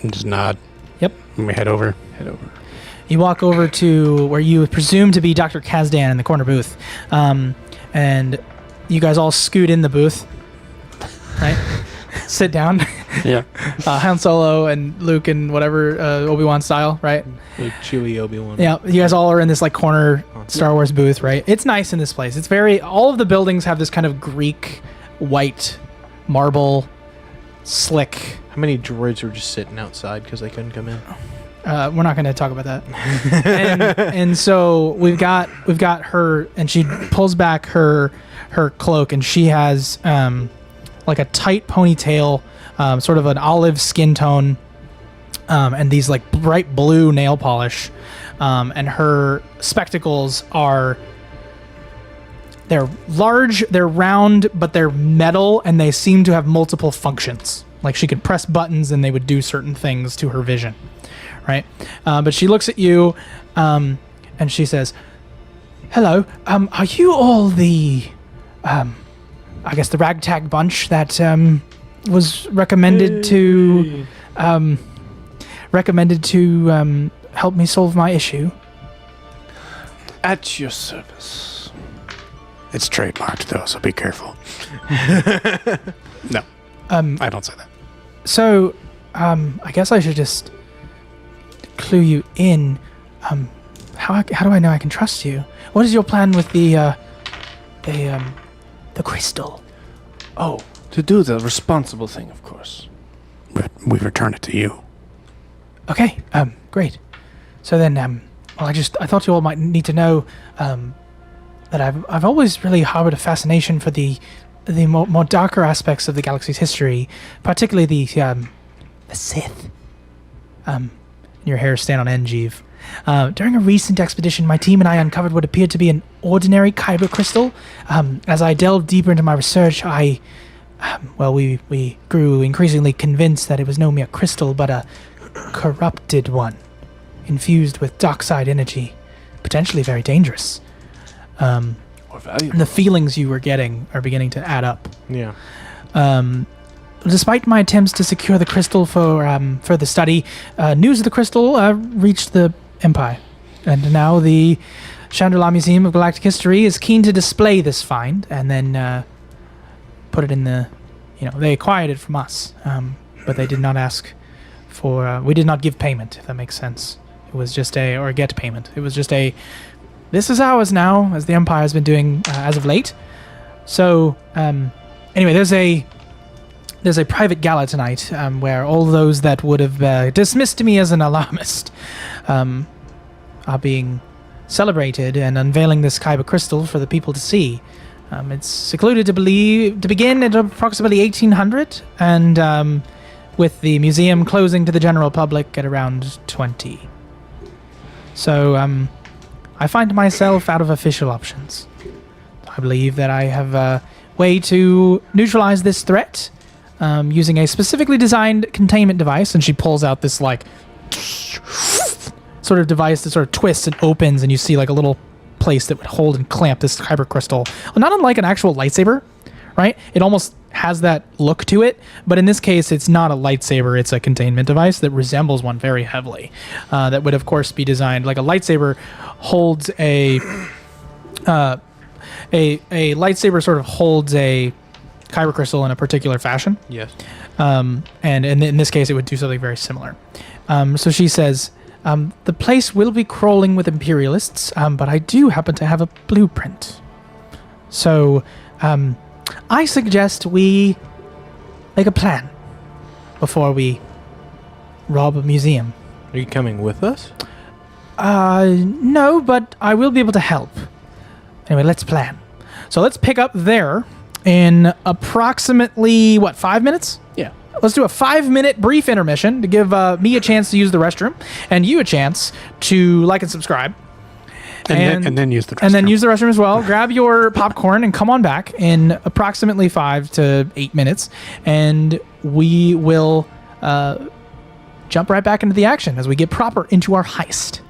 And just nod.
Yep.
And we head over.
Head over.
You walk over to where you presume to be Dr. Kazdan in the corner booth. And you guys all scoot in the booth, right? Sit down.
Yeah.
Han Solo and Luke and whatever, Obi-Wan style, right?
Like Chewie, Obi-Wan.
Yeah, you guys all are in this like corner Star Wars booth, right? It's nice in this place. It's very, all of the buildings have this kind of Greek white marble slick.
How many droids were just sitting outside because they couldn't come in?
We're not going to talk about that. and so we've got her, and she pulls back her cloak, and she has like a tight ponytail, sort of an olive skin tone, and these like bright blue nail polish, and her spectacles they're large, they're round, but they're metal, and they seem to have multiple functions. Like she could press buttons and they would do certain things to her vision. Right, but she looks at you, and she says, "Hello. Are you all the, I guess the Ragtag bunch that was recommended to help me solve my issue?"
At your service.
It's trademarked though, so be careful. No. I don't say that.
So, I guess I should just clue you in. How do I know I can trust you? What is your plan with the crystal?
Oh, to do the responsible thing, of course.
But we return it to you.
Okay, great. So then, well, I thought you all might need to know that I've always really harbored a fascination for the more darker aspects of the galaxy's history, particularly the Sith. Your hairs stand on end, Jeev. During a recent expedition, my team and I uncovered what appeared to be an ordinary kyber crystal. As I delved deeper into my research, we grew increasingly convinced that it was no mere crystal, but a corrupted one, infused with dark side energy, potentially very dangerous.
Or valuable.
The feelings you were getting are beginning to add up.
Yeah.
Despite my attempts to secure the crystal for the study, news of the crystal reached the Empire, and now the Chandrila Museum of Galactic History is keen to display this find and then put it in the, they acquired it from us, but they did not ask for. We did not give payment, if that makes sense. It was just or get payment. It was just this is ours now, as the Empire has been doing as of late. So anyway, there's there's a private gala tonight where all those that would have dismissed me as an alarmist are being celebrated and unveiling this kyber crystal for the people to see. It's secluded to begin at approximately 1800, and with the museum closing to the general public at around 20. So I find myself out of official options. I believe that I have a way to neutralize this threat using a specifically designed containment device, and she pulls out this like sort of device that sort of twists and opens, and you see like a little place that would hold and clamp this kyber crystal. Well, not unlike an actual lightsaber, right? It almost has that look to it, but in this case, it's not a lightsaber. It's a containment device that resembles one very heavily. That would, of course, be designed like a lightsaber holds a lightsaber sort of holds a kyber crystal in a particular fashion.
Yes.
And in this case, it would do something very similar. So she says, the place will be crawling with Imperialists, but I do happen to have a blueprint. So I suggest we make a plan before we rob a museum.
Are you coming with us?
No, but I will be able to help. Anyway, let's plan. So let's pick up there in approximately, 5 minutes?
Yeah.
Let's do a 5-minute brief intermission to give me a chance to use the restroom and you a chance to like and subscribe.
And then use the restroom.
And then use the restroom as well. Grab your popcorn and come on back in approximately 5 to 8 minutes. And we will jump right back into the action as we get proper into our heist.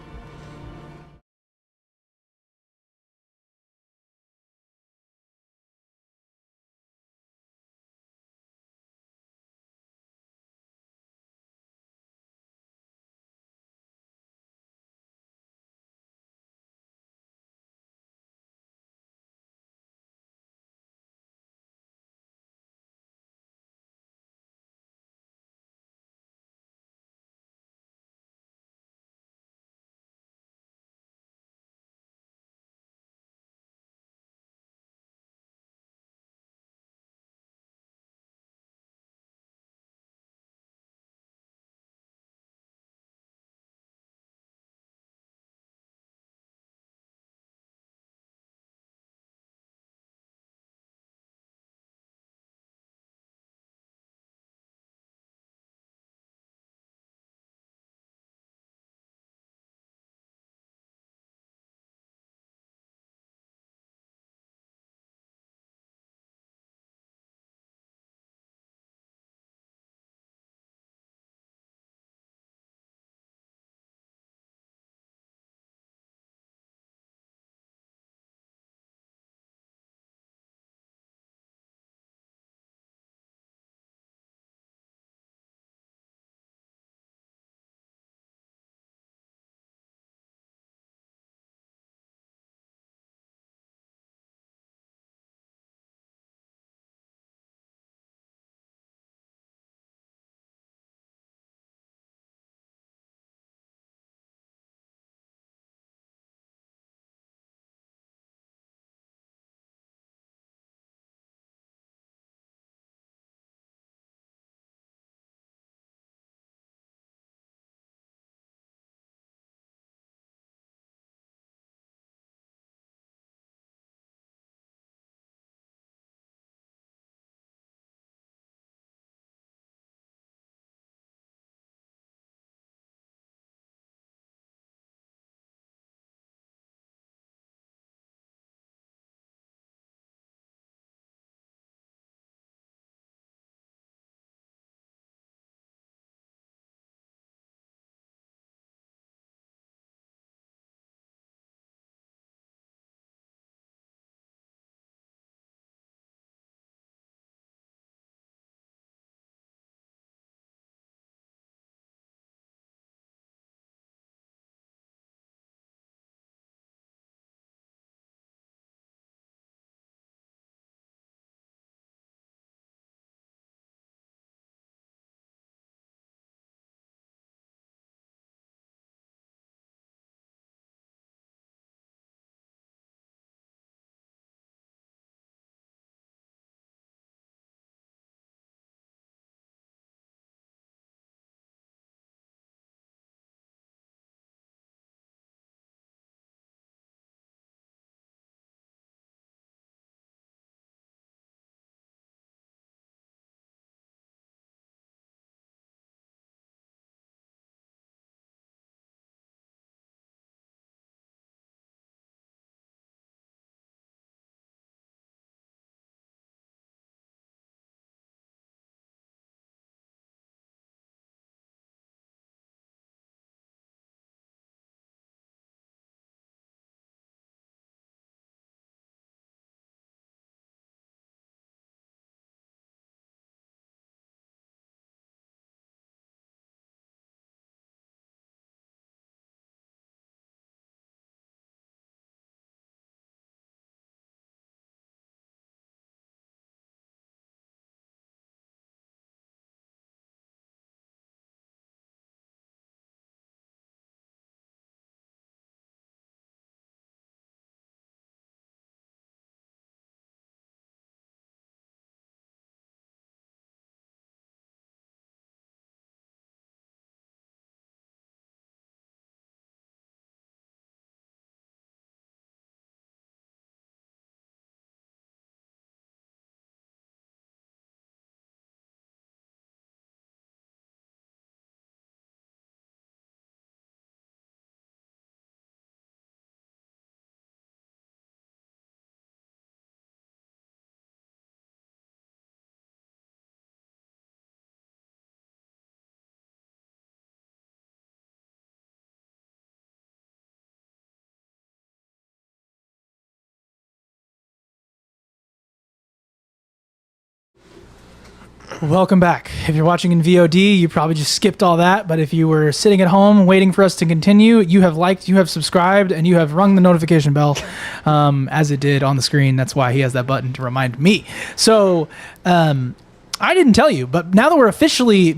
Welcome back. If you're watching in VOD, you probably just skipped all that. But if you were sitting at home waiting for us to continue, you have liked, you have subscribed, and you have rung the notification bell as it did on the screen. That's why he has that button to remind me. So I didn't tell you, but now that we're officially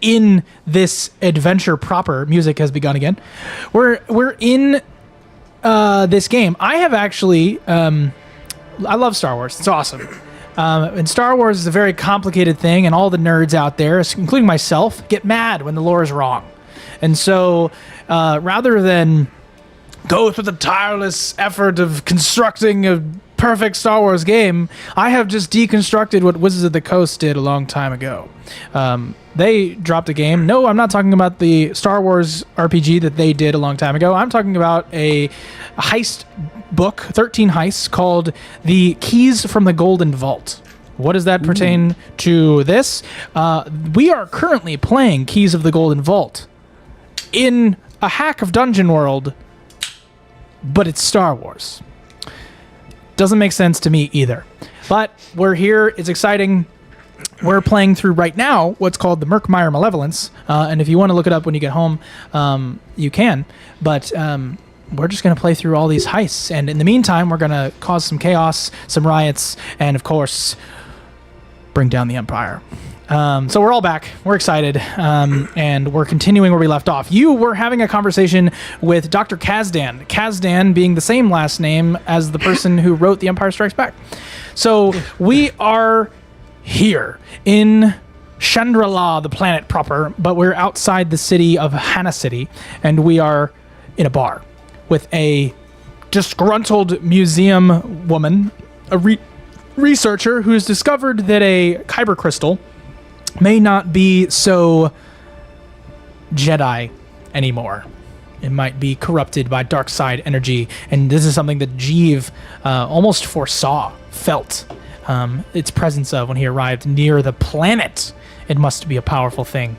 in this adventure proper, music has begun again. We're in this game. I have actually I love Star Wars. It's awesome. And Star Wars is a very complicated thing, and all the nerds out there, including myself, get mad when the lore is wrong. And so, rather than go through the tireless effort of constructing a perfect Star Wars game, I have just deconstructed what Wizards of the Coast did a long time ago. They dropped a game. No, I'm not talking about the Star Wars RPG that they did a long time ago. I'm talking about a heist book, 13 heists, called The Keys from the Golden Vault. What does that pertain to this? We are currently playing Keys of the Golden Vault in a hack of Dungeon World, but it's Star Wars. Doesn't make sense to me either. But we're here. It's exciting. We're playing through right now what's called the Merkmeyer Malevolence. And if you want to look it up when you get home, you can. But we're just going to play through all these heists. And in the meantime, we're going to cause some chaos, some riots, and of course, bring down the Empire. So we're all back. We're excited. And we're continuing where we left off. You were having a conversation with Dr. Kazdan. Kazdan being the same last name as the person who wrote The Empire Strikes Back. So we are here in Chandrila, the planet proper, but we're outside the city of Hana City, and we are in a bar with a disgruntled museum woman, a researcher who's discovered that a kyber crystal may not be so Jedi anymore. It might be corrupted by dark side energy, and this is something that Jeev almost felt its presence of when he arrived near the planet. It must be a powerful thing.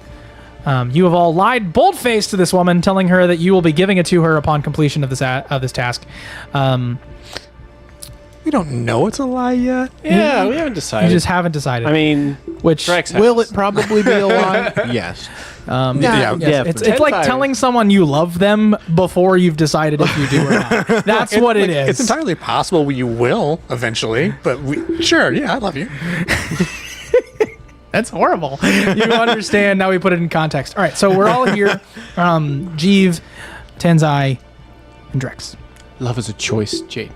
You have all lied bold-faced to this woman, telling her that you will be giving it to her upon completion of this task.
We don't know it's a lie yet.
Yeah, we haven't decided.
You just haven't decided.
I mean,
which
Drex has.
Will it probably be a lie? Yes.
Yeah.
Yes. It's like telling someone you love them before you've decided if you do or not. That's what it is.
It's entirely possible you will eventually, but sure, yeah, I love you.
That's horrible. You understand, now we put it in context. All right, so we're all here. Jeev, Tenzai, and Drex.
Love is a choice, Jaden.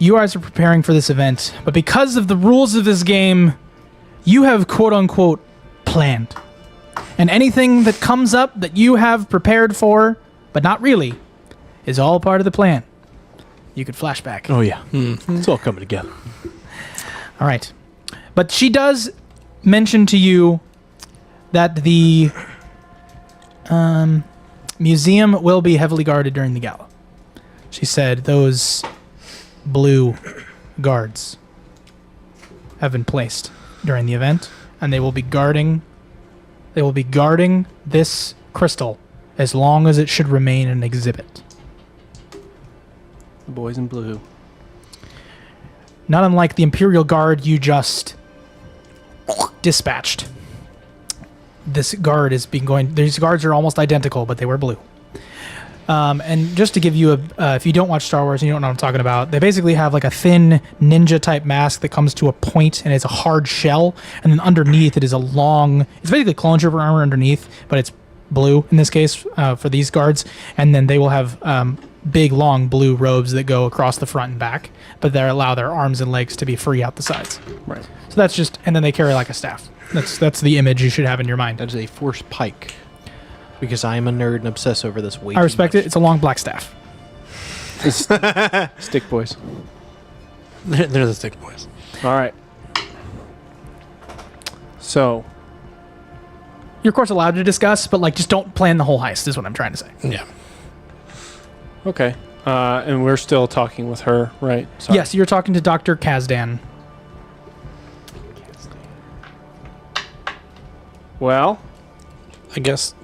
You guys are preparing for this event, but because of the rules of this game, you have quote-unquote planned. And anything that comes up that you have prepared for, but not really, is all part of the plan. You could flashback.
Oh, yeah. It's all coming together.
All right. But she does mention to you that the museum will be heavily guarded during the gala. She said those blue guards have been placed during the event, and they will be guarding this crystal as long as it should remain an exhibit.
The boys in blue.
Not unlike the Imperial Guard you just dispatched. This guard is these guards are almost identical, but they were blue. And just to give you if you don't watch Star Wars and you don't know what I'm talking about, they basically have like a thin ninja type mask that comes to a point and it's a hard shell, and then underneath it is it's basically clone trooper armor underneath, but it's blue in this case for these guards, and then they will have big long blue robes that go across the front and back, but they allow their arms and legs to be free out the sides.
Right.
So that's and then they carry like a staff. That's the image you should have in your mind.
That is a force pike. Because I am a nerd and obsess over this way
I respect it. It's a long black staff.
Stick boys.
They're the stick boys.
All right. So,
You're of course allowed to discuss, but like just don't plan the whole heist is what I'm trying to say.
Yeah.
okay. And we're still talking with her, right? Sorry.
Yes, you're talking to Dr. Kazdan.
Well,
I guess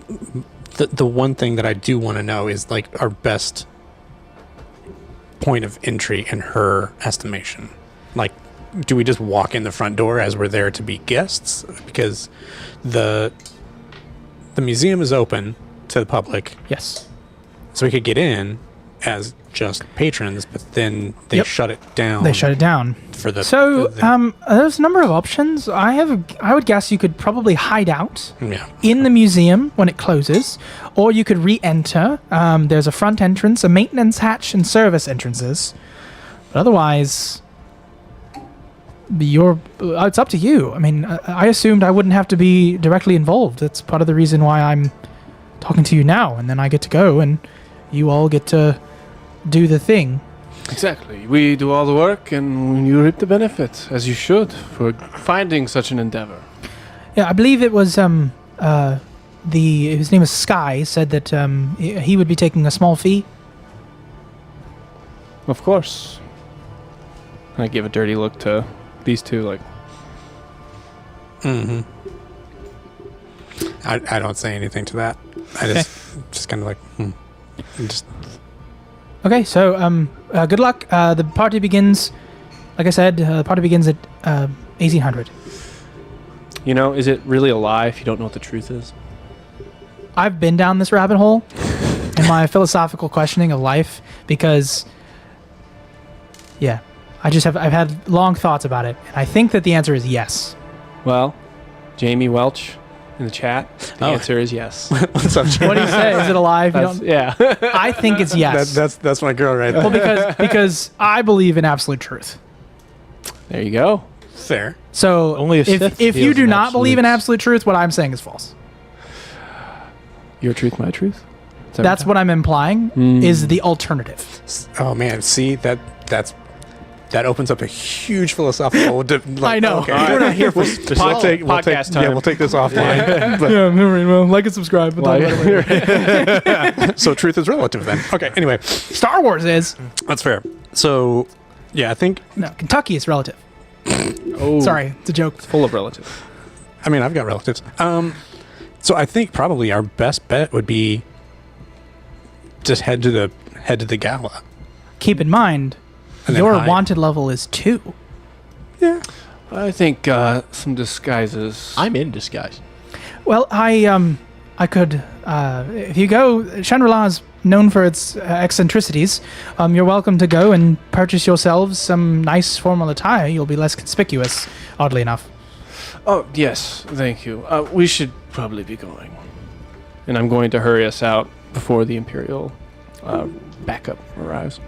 the one thing that I do want to know is like our best point of entry in her estimation? Like, do we just walk in the front door as we're there to be guests? Because the museum is open to the public,
Yes.
so we could get in as just patrons, but then they
Yep.
shut it down.
They shut it down.
for the.
So,
the-
there's a number of options. I would guess you could probably hide out
yeah.
in the museum when it closes, or you could re-enter. There's a front entrance, a maintenance hatch, and service entrances. But otherwise, it's up to you. I mean, I assumed I wouldn't have to be directly involved. That's part of the reason why I'm talking to you now, and then I get to go, and you all get to do the thing.
Exactly. We do all the work, and you reap the benefits, as you should, for finding such an endeavor.
Yeah, I believe it was his name is Sky, said that he would be taking a small fee.
Of course. I give a dirty look to these two, like,
Mm-hmm. I don't say anything to that. I just kind of like, just
Okay, so good luck. The party begins, like I said, the party begins at 1800.
you know, is it really a lie if you don't know what the truth is?
I've been down this rabbit hole in my philosophical questioning of life because, yeah, I've had long thoughts about it, and I think that the answer is yes.
Well, Jamie Welch in the chat, the
Oh.
answer is yes.
what's up, Jim?
What do you say? Is it a lie? If you don't?
Yeah.
I think it's yes.
That's my girl right there.
Well, because I believe in absolute truth.
There you go.
Fair.
So
Only a Sith
if you
deals
do
in
not believe in
absolutes.
absolute truth, what I'm saying is false.
Your truth, my truth. Is that
That's what I'm implying is the alternative.
Oh man, see that opens up a huge philosophical.
I know.
Okay.
We're not here for
we'll take
podcast time.
Yeah, we'll take this offline. But-
Yeah, well, like and subscribe. We'll talk about it later.
so truth is relative then. Okay. Anyway,
Star Wars is
that's fair. So yeah, I think.
no Kentucky is relative.
Oh,
Sorry, it's a joke.
full of relatives.
I mean, I've got relatives. So I think probably our best bet would be just head to the gala.
Keep in mind,
And then
your
hide.
wanted level is 2.
Yeah.
I think some disguises.
I'm in disguise.
Well, I could if you go. Chandrila is known for its eccentricities. You're welcome to go and purchase yourselves some nice formal attire. You'll be less conspicuous, oddly enough.
Oh, yes. Thank you. We should probably be going. And I'm going to hurry us out before the Imperial backup arrives.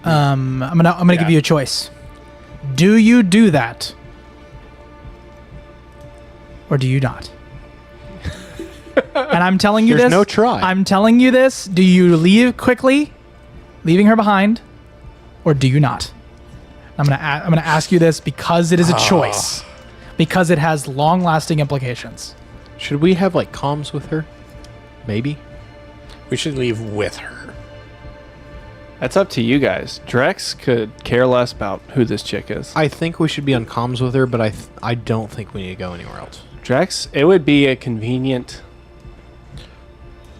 I'm gonna
Yeah.
give you a choice. Do you do that, or do you not? And I'm telling you
There's
this.
no try.
I'm telling you this. Do you leave quickly, leaving her behind, or do you not? I'm gonna ask you this because it is a choice, because it has long-lasting implications.
Should we have like comms with her? Maybe.
We should leave with her.
That's up to you guys. Drex could care less about who this chick is.
I think we should be on comms with her, but I don't think we need to go anywhere else.
Drex, it would be a convenient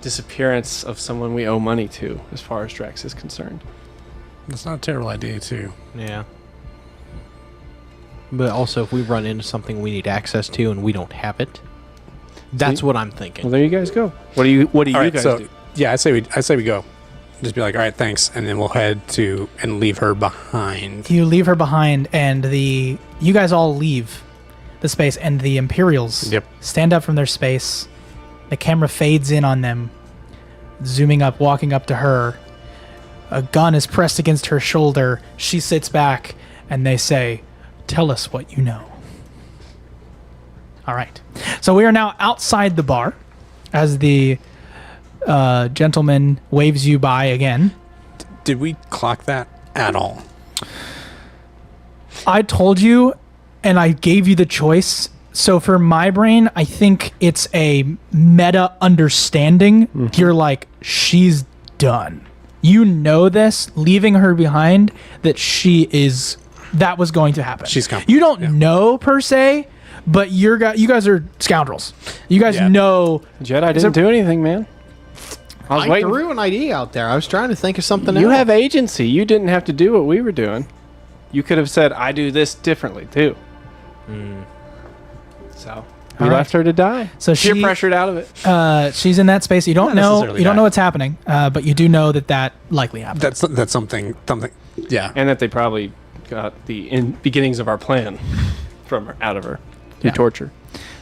disappearance of someone we owe money to, as far as Drex is concerned.
That's not a terrible idea, too.
Yeah. But also, if we run into something we need access to and we don't have it, that's
See?
what I'm thinking.
Well, there you guys go. What do you
All right,
guys
so
do?
yeah, I say we go. Just be like, all right, thanks, and then we'll head to and leave her behind.
You leave her behind, and you guys all leave the space, and the Imperials
Yep.
stand up from their space. The camera fades in on them, zooming up, walking up to her. A gun is pressed against her shoulder. She sits back, and they say, "Tell us what you know." All right. So we are now outside the bar as the gentleman waves you by again.
Did we clock that at all?
I told you, and I gave you the choice. So for my brain, I think it's a meta understanding. You're like, she's done. You know this, leaving her behind, that that was going to happen.
She's coming.
You don't
Yeah.
know per se, but you guys are scoundrels. You guys
Yeah.
know.
Jedi didn't do anything, man. I was
I
waiting.
threw an idea out there. I was trying to think of something else.
You have agency. You didn't have to do what we were doing. You could have said, I do this differently, too. So, we
All right.
left her to die.
So
Peer
she-
pressured out of it.
She's in that space. You don't
Not
know.
necessarily
You don't
die.
know what's happening, but you do know that likely happened.
That's something. Yeah.
And that they probably got the beginnings of our plan from her, out of her through
Yeah.
torture.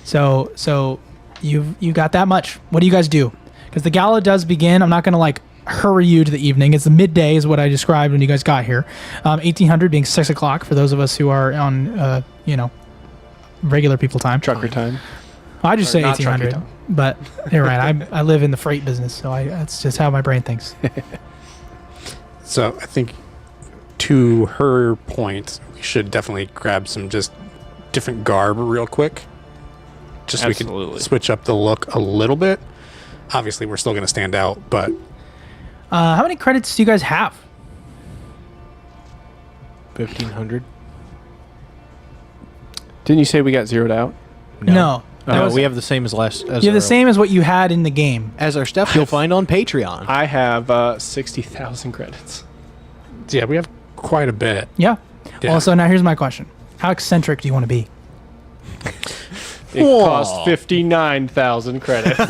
So you got that much. What do you guys do? Because the gala does begin. I'm not going to like hurry you to the evening. It's the midday is what I described when you guys got here. 1800 being 6 o'clock for those of us who are on regular people time.
Trucker time.
I just
Or
say
not
1800,
trucker
but you're right. I live in the freight business, so that's just how my brain thinks.
So I think, to her point, we should definitely grab some just different garb real quick. Just so we
Absolutely.
can switch up the look a little bit. Obviously, we're still going to stand out, but
How many credits do you guys have?
1,500.
Didn't you say we got zeroed out?
No. That
No,
was-
we have the same as last. As
you have the
our-
same as what you had in the game.
as our stuff you'll find on Patreon.
I have 60,000 credits.
yeah, we have quite a bit.
Yeah.
Yeah.
Also, now here's my question: how eccentric do you want to be?
It cost 59,000 credits.
No,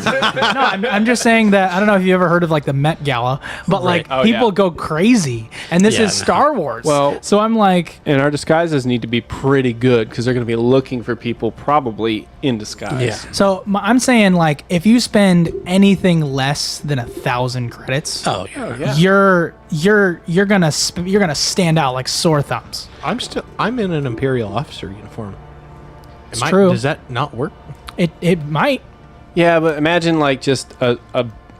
I'm just saying that I don't know if you ever heard of like the Met Gala, but like
Oh,
people
yeah.
go crazy, and this
Yeah,
is
no.
Star Wars.
Well-
so I'm like,
And our disguises need to be pretty good because they're going to be looking for people probably in disguise.
Yeah.
so I'm saying like if you spend anything less than 1,000 credits,
Oh, yeah.
Yeah.
you're gonna stand out like sore thumbs.
I'm in an Imperial officer uniform.
It's true.
Does that not work?
It might.
Yeah, but imagine like just a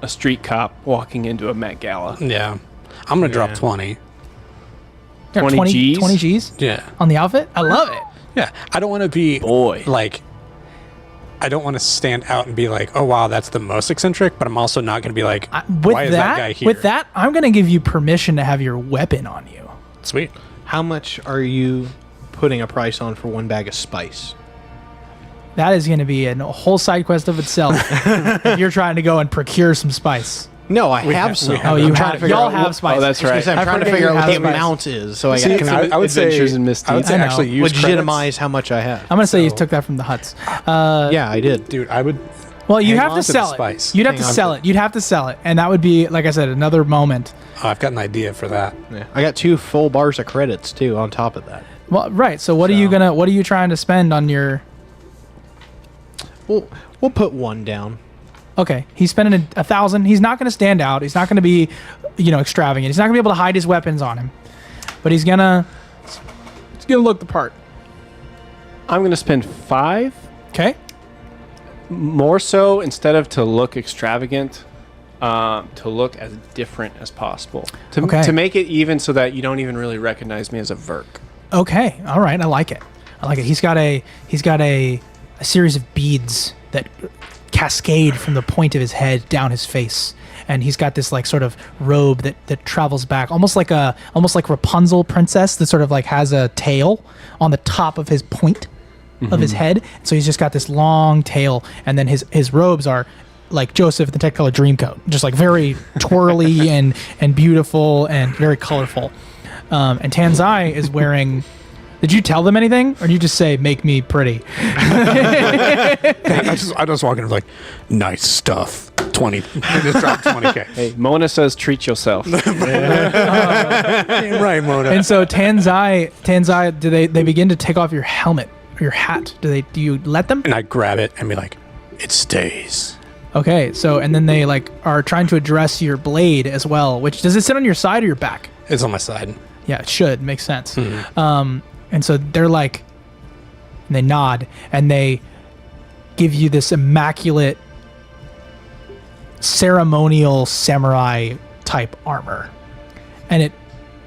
street cop walking into a Met Gala.
Yeah. I'm going to drop
Yeah.
20.
Yeah,
20 Gs?
20 Gs
Yeah.
on the outfit. I love it.
Yeah. I don't want to be
Boy.
like, I don't want to stand out and be like, oh, wow, that's the most eccentric, but I'm also not going to be like, why is that guy here?
With that, I'm gonna give you permission to have your weapon on you.
Sweet.
How much are you putting a price on for one bag of spice?
That is going to be a whole side quest of itself. If you're trying to go and procure some spice.
No, I
We
have
have-
some.
we have
Oh,
them.
you
I'm trying to
have.
figure
Y'all
out
have
what-
spice.
Oh, that's right.
I'm
I
trying to
forget
figure
you
out what
have
the
spice.
amount is, so I
See,
can
I would say,
Adventures in Misdeeds.
I would say
I know.
actually use
legitimize how much I have.
I'm going to say you
So-
took that from the huts.
Yeah, I did.
credits. Dude, I would.
Well, you
Hang
have
on
to
to the
sell it.
spice.
You'd have to
Hang on
sell
to
it. You'd have to sell it. And that would be, like I said, another moment.
Oh, I've got an idea for that.
Yeah. I got 2 full bars of credits too on top of that.
Well, right. So what are you
So-
what are you trying to spend on your...
We'll put 1 down.
Okay, he's spending 1,000. He's not going to stand out. He's not going to be, extravagant. He's not going to be able to hide his weapons on him. But he's gonna look the part.
I'm going to spend 5.
Okay.
More so, instead of to look extravagant, to look as different as possible.
Okay.
To make it even so that you don't even really recognize me as a Verk.
Okay. All right. I like it. He's got a series of beads that cascade from the point of his head down his face, and he's got this like sort of robe that travels back, almost like Rapunzel princess that sort of like has a tail on the top of his point of his head. So he's just got this long tail, and then his robes are like Joseph in the Technicolor Dreamcoat, just like very twirly and beautiful and very colorful. And Tanzai is wearing. Did you tell them anything, or did you just say "make me pretty"?
I just walk in and be like, nice stuff. 20. I just dropped 20K.
Hey, Mona says treat yourself.
Right, Mona.
And so Tanzai, do they begin to take off your helmet or your hat? Do you let them?
And I grab it and be like, it stays.
Okay, so and then they like are trying to address your blade as well. Which does it sit on your side or your back?
It's on my side.
Yeah, it should. Makes sense. And so they're like, and they nod and they give you this immaculate ceremonial samurai type armor. And it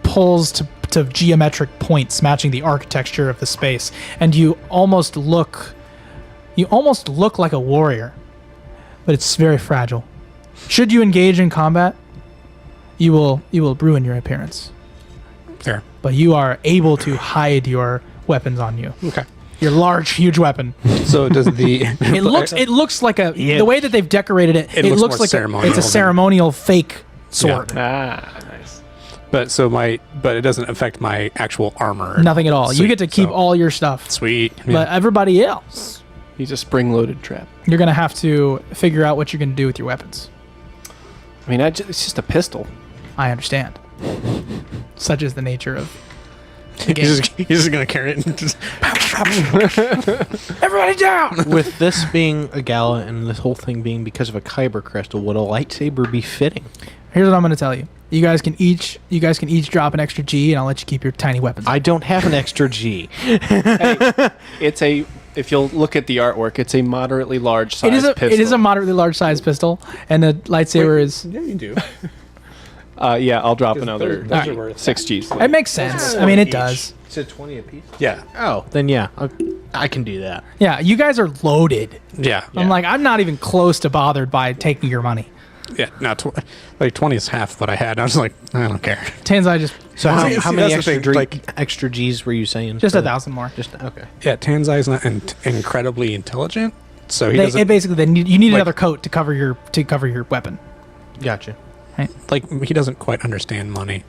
pulls to geometric points matching the architecture of the space. And you almost look like a warrior, but it's very fragile. Should you engage in combat, you will ruin your appearance.
Fair.
But you are able to hide your weapons on you.
Okay.
your large, huge weapon.
So does the
It looks like the way that they've decorated it. It looks
more
like
ceremonial
it's a
than-
ceremonial fake sword.
Ah, nice.
but it doesn't affect my actual armor.
Nothing at all. You
Sweet.
get to keep
So,
all your stuff.
sweet. Yeah.
But everybody else,
He's a spring-loaded trap.
you're gonna have to figure out what you're gonna do with your weapons.
I mean, it's just a pistol.
I understand. Such is the nature of the game.
he's just gonna carry it and just
Everybody down!
With this being a gala and this whole thing being because of a kyber crystal, would a lightsaber be fitting?
Here's what I'm gonna tell you. You guys can each drop an extra G, and I'll let you keep your tiny weapons.
I don't have an extra G.
If you'll look at the artwork, it's a moderately large size pistol.
It is a moderately large size pistol, and the lightsaber is.
yeah, you do.
Yeah, I'll drop another
those are worth
6 Gs.
It makes sense. I mean, it does.
You said 20 apiece?
Yeah,
Oh, then yeah, I can do that.
Yeah, you guys are loaded.
yeah.
I'm like, I'm not even close to bothered by taking your money.
Yeah, no, 20 is half what I had. I was like, I don't care.
Tanzai just
So
See,
how
see,
many
that's the
extra,
thing,
extra G's were you saying?
just
for
1,000 more.
Just okay.
Yeah, Tanzai is not incredibly intelligent, so he doesn't
You need
like-
another coat to cover your weapon.
Gotcha.
he doesn't quite understand money.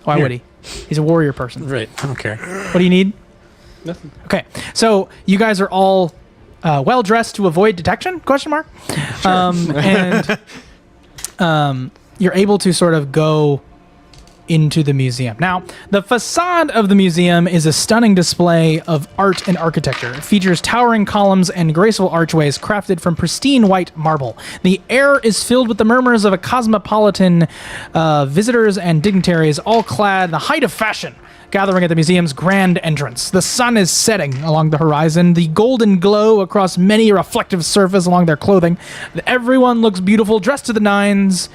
Why would he? He's a warrior person.
Right, I don't care.
What do you need?
Nothing.
Okay, so you guys are all well dressed to avoid detection? Question mark. And you're able to sort of go into the museum. Now, the facade of the museum is a stunning display of art and architecture. It features towering columns and graceful archways crafted from pristine white marble. The air is filled with the murmurs of a cosmopolitan visitors and dignitaries, all clad in the height of fashion, gathering at the museum's grand entrance. The sun is setting along the horizon, the golden glow across many a reflective surface along their clothing. Everyone looks beautiful, dressed to the nines,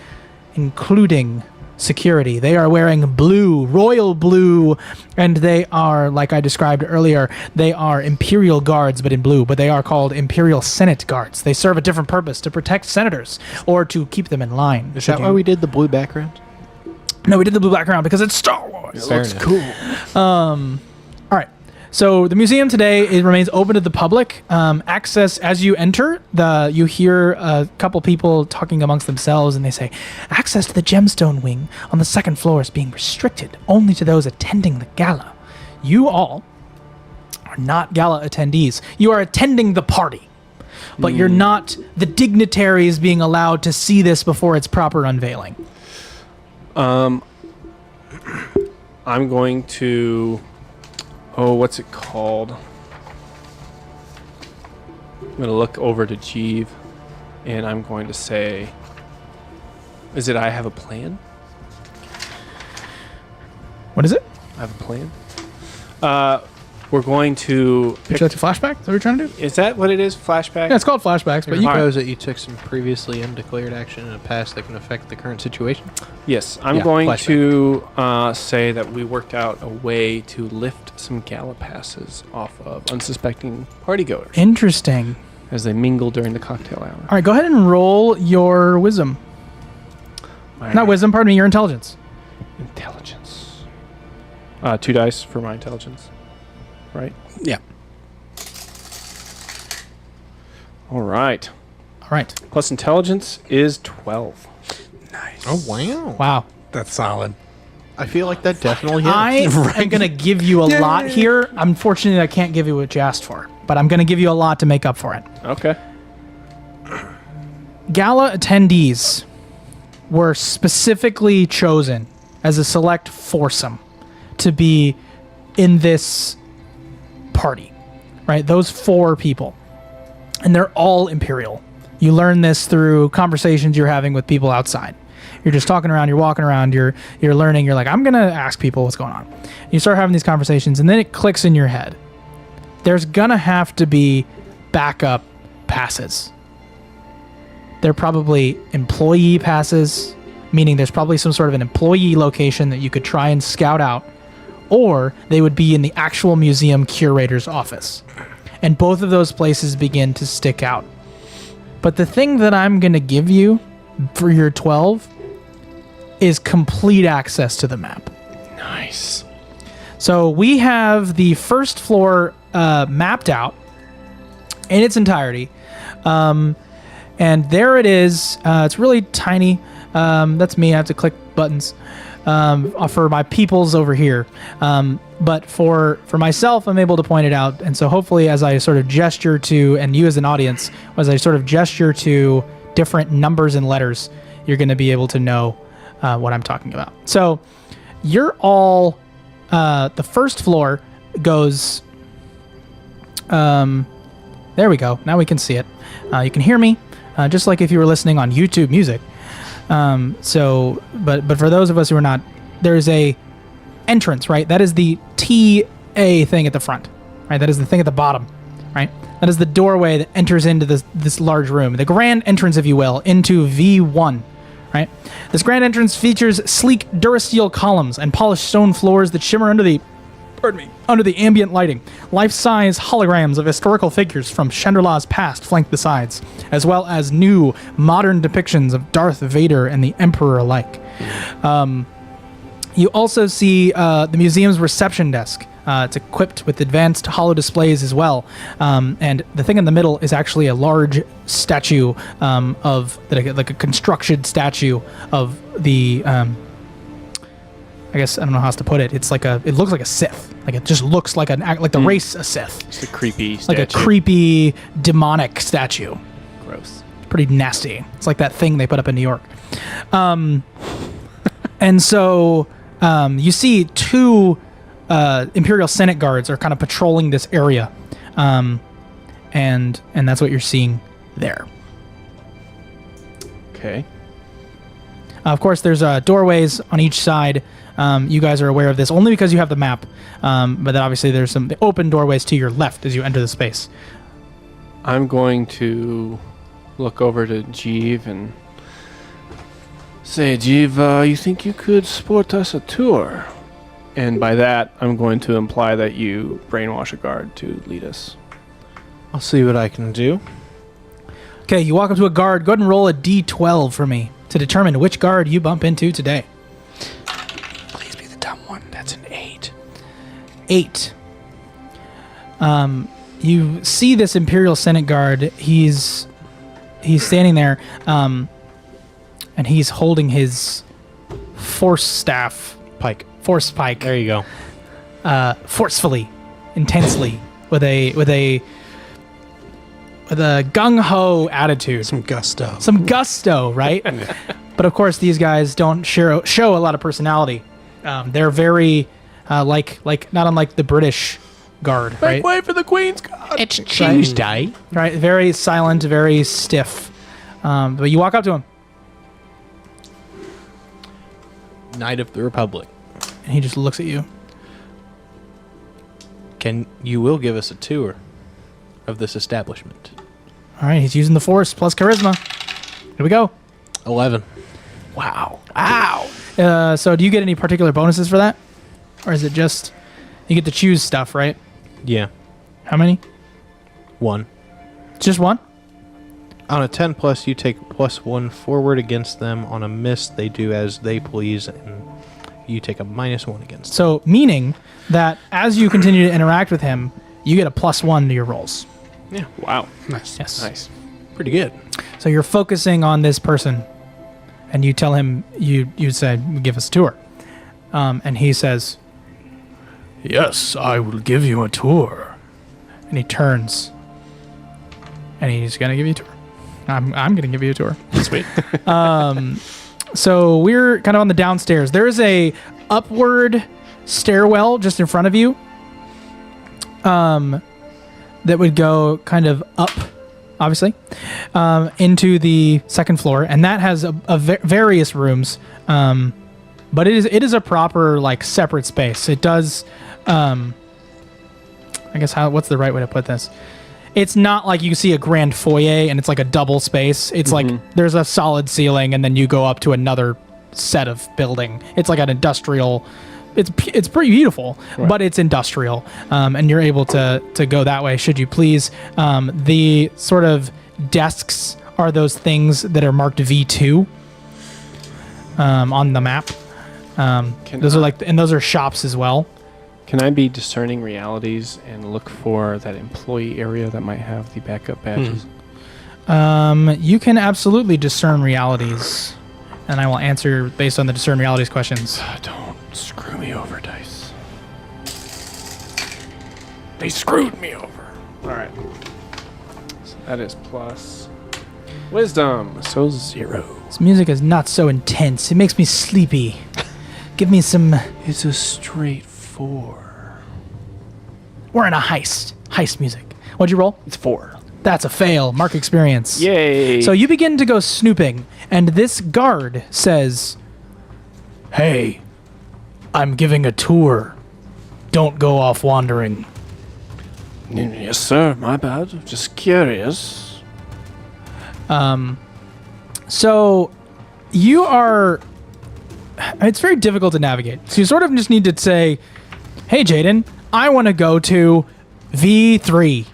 including security. They are wearing blue, royal blue, and they are, like I described earlier, they are Imperial guards, but in blue, but they are called Imperial Senate guards. They serve a different purpose, to protect senators, or to keep them in line.
Is that why we did the blue background?
No, we did the blue background because it's Star Wars.
Fair enough. Cool.
All right. So the museum today, it remains open to the public. Access as you enter, you hear a couple people talking amongst themselves, and they say, access to the gemstone wing on the second floor is being restricted only to those attending the gala. You all are not gala attendees. You are attending the party, but you're not the dignitaries being allowed to see this before its proper unveiling.
I'm going to... Oh, what's it called? I'm going to look over to Jeeve, and I'm going to say... Is it I have a plan?
What is it?
I have a plan? We're going to...
Would you like to flashback? Is that what you're trying to do?
Is that what it is? Flashback?
Yeah, it's called flashbacks, but you
Alright.
Propose that you took some previously undeclared action in the past that can affect the current situation.
Yes, I'm
Yeah,
going
flashback.
to say that we worked out a way to lift some gala passes off of unsuspecting partygoers
Interesting.
as they mingle during the cocktail hour.
All right, go ahead and roll your wisdom. Not wisdom, pardon me, your intelligence.
Intelligence. 2 dice for my intelligence. Right?
Yeah.
All right.
All right.
Plus intelligence is 12.
Nice.
Oh, wow.
Wow.
That's solid.
I feel like that definitely hits.
I am going to give you a lot here. Unfortunately, I can't give you what you asked for, but I'm going to give you a lot to make up for it.
Okay.
Gala attendees were specifically chosen as a select foursome to be in this party, right? Those 4 people, and they're all Imperial. You learn this through conversations you're having with people outside. You're just talking around, you're walking around, you're learning, you're like, I'm gonna ask people what's going on. You start having these conversations, and then it clicks in your head. There's gonna have to be backup passes. They're probably employee passes, meaning there's probably some sort of an employee location that you could try and scout out, or they would be in the actual museum curator's office. And both of those places begin to stick out. But the thing that I'm going to give you for your 12 is complete access to the map.
Nice.
So we have the first floor mapped out in its entirety. And there it is. It's really tiny. That's me. I have to click buttons for my peoples over here. But for myself, I'm able to point it out. And so hopefully as I sort of gesture to, and you as an audience, as I sort of gesture to different numbers and letters, you're going to be able to know what I'm talking about. So you're all, the first floor goes, there we go. Now we can see it. You can hear me, just like if you were listening on YouTube Music. But for those of us who are not, there's a entrance, right? That is the TA thing at the front, right? That is the thing at the bottom, right? That is the doorway that enters into this large room, the grand entrance, if you will, into V1, right? This grand entrance features sleek Durasteel columns and polished stone floors that shimmer under the ambient lighting. Life-size holograms of historical figures from Chandrela's past flank the sides, as well as new, modern depictions of Darth Vader and the Emperor alike. You also see the museum's reception desk. It's equipped with advanced holo displays as well. And the thing in the middle is actually a large statue like a constructed statue of the... I guess I don't know how else to put it. It looks like a Sith. Like it just looks like the race a Sith.
It's a creepy statue.
Like a creepy demonic statue.
Gross.
Pretty nasty. It's like that thing they put up in New York. And so you see two Imperial Senate guards are kind of patrolling this area, and that's what you're seeing there.
Okay.
Of course, there's doorways on each side. You guys are aware of this only because you have the map, but then obviously there's some open doorways to your left as you enter the space.
I'm going to look over to Jeev and say, Jeev, you think you could sport us a tour? And by that, I'm going to imply that you brainwash a guard to lead us.
I'll see what I can do.
Okay, you walk up to a guard. Go ahead and roll a D12 for me to determine which guard you bump into today.
Please be the dumb one. That's an 8.
8. You see this Imperial Senate guard. He's standing there, and he's holding his force pike.
There you go.
Forcefully, intensely, with a gung ho attitude.
Some
gusto, right? But of course, these guys don't show a lot of personality. They're very like not unlike the British guard, right?
Make way for the Queen's Guard!
It's Tuesday.
Right, very silent, very stiff. But you walk up to him,
Knight of the Republic.
and he just looks at you.
You will give us a tour of this establishment.
All right, he's using the Force plus Charisma. Here we go.
11.
Wow. So do you get any particular bonuses for that? Or is it just, you get to choose stuff, right?
Yeah.
How many?
1.
Just one?
On a 10 plus, you take +1 forward against them. On a miss, they do as they please, and you take a -1 against them.
So meaning that as you continue to interact with him, you get a +1 to your rolls.
Yeah.
Wow.
Nice.
Yes.
Nice.
Pretty good.
So you're focusing on this person, and you tell him, you said, give us a tour. And he says, yes, I will give you a tour. And he turns, and he's going to give you a tour. I'm going to give you a tour.
Sweet.
So we're kind of on the downstairs. There is a upward stairwell just in front of you that would go kind of up, obviously, into the second floor. And that has various rooms. But it is a proper, like, separate space. It does, I guess, what's the right way to put this? It's not like you see a grand foyer and it's like a double space. It's like there's a solid ceiling and then you go up to another set of building. It's like an industrial. It's pretty beautiful, right, but it's industrial, and you're able to go that way should you please. The sort of desks are those things that are marked V2 on the map. Those are those are shops as well.
Can I be discerning realities and look for that employee area that might have the backup badges?
You can absolutely discern realities, and I will answer based on the discern realities questions.
Don't screw me over, dice. They screwed me over. All right. So that is plus wisdom. So 0.
This music is not so intense. It makes me sleepy. Give me some...
It's a straight 4.
We're in a heist. Heist music. What'd you roll?
It's 4.
That's a fail. Mark experience.
Yay.
So you begin to go snooping, and this guard says, "Hey, I'm giving a tour. Don't go off wandering."
Yes, sir. My bad. Just curious.
So you are... It's very difficult to navigate. So you sort of just need to say, "Hey, Jaden, I want to go to V3.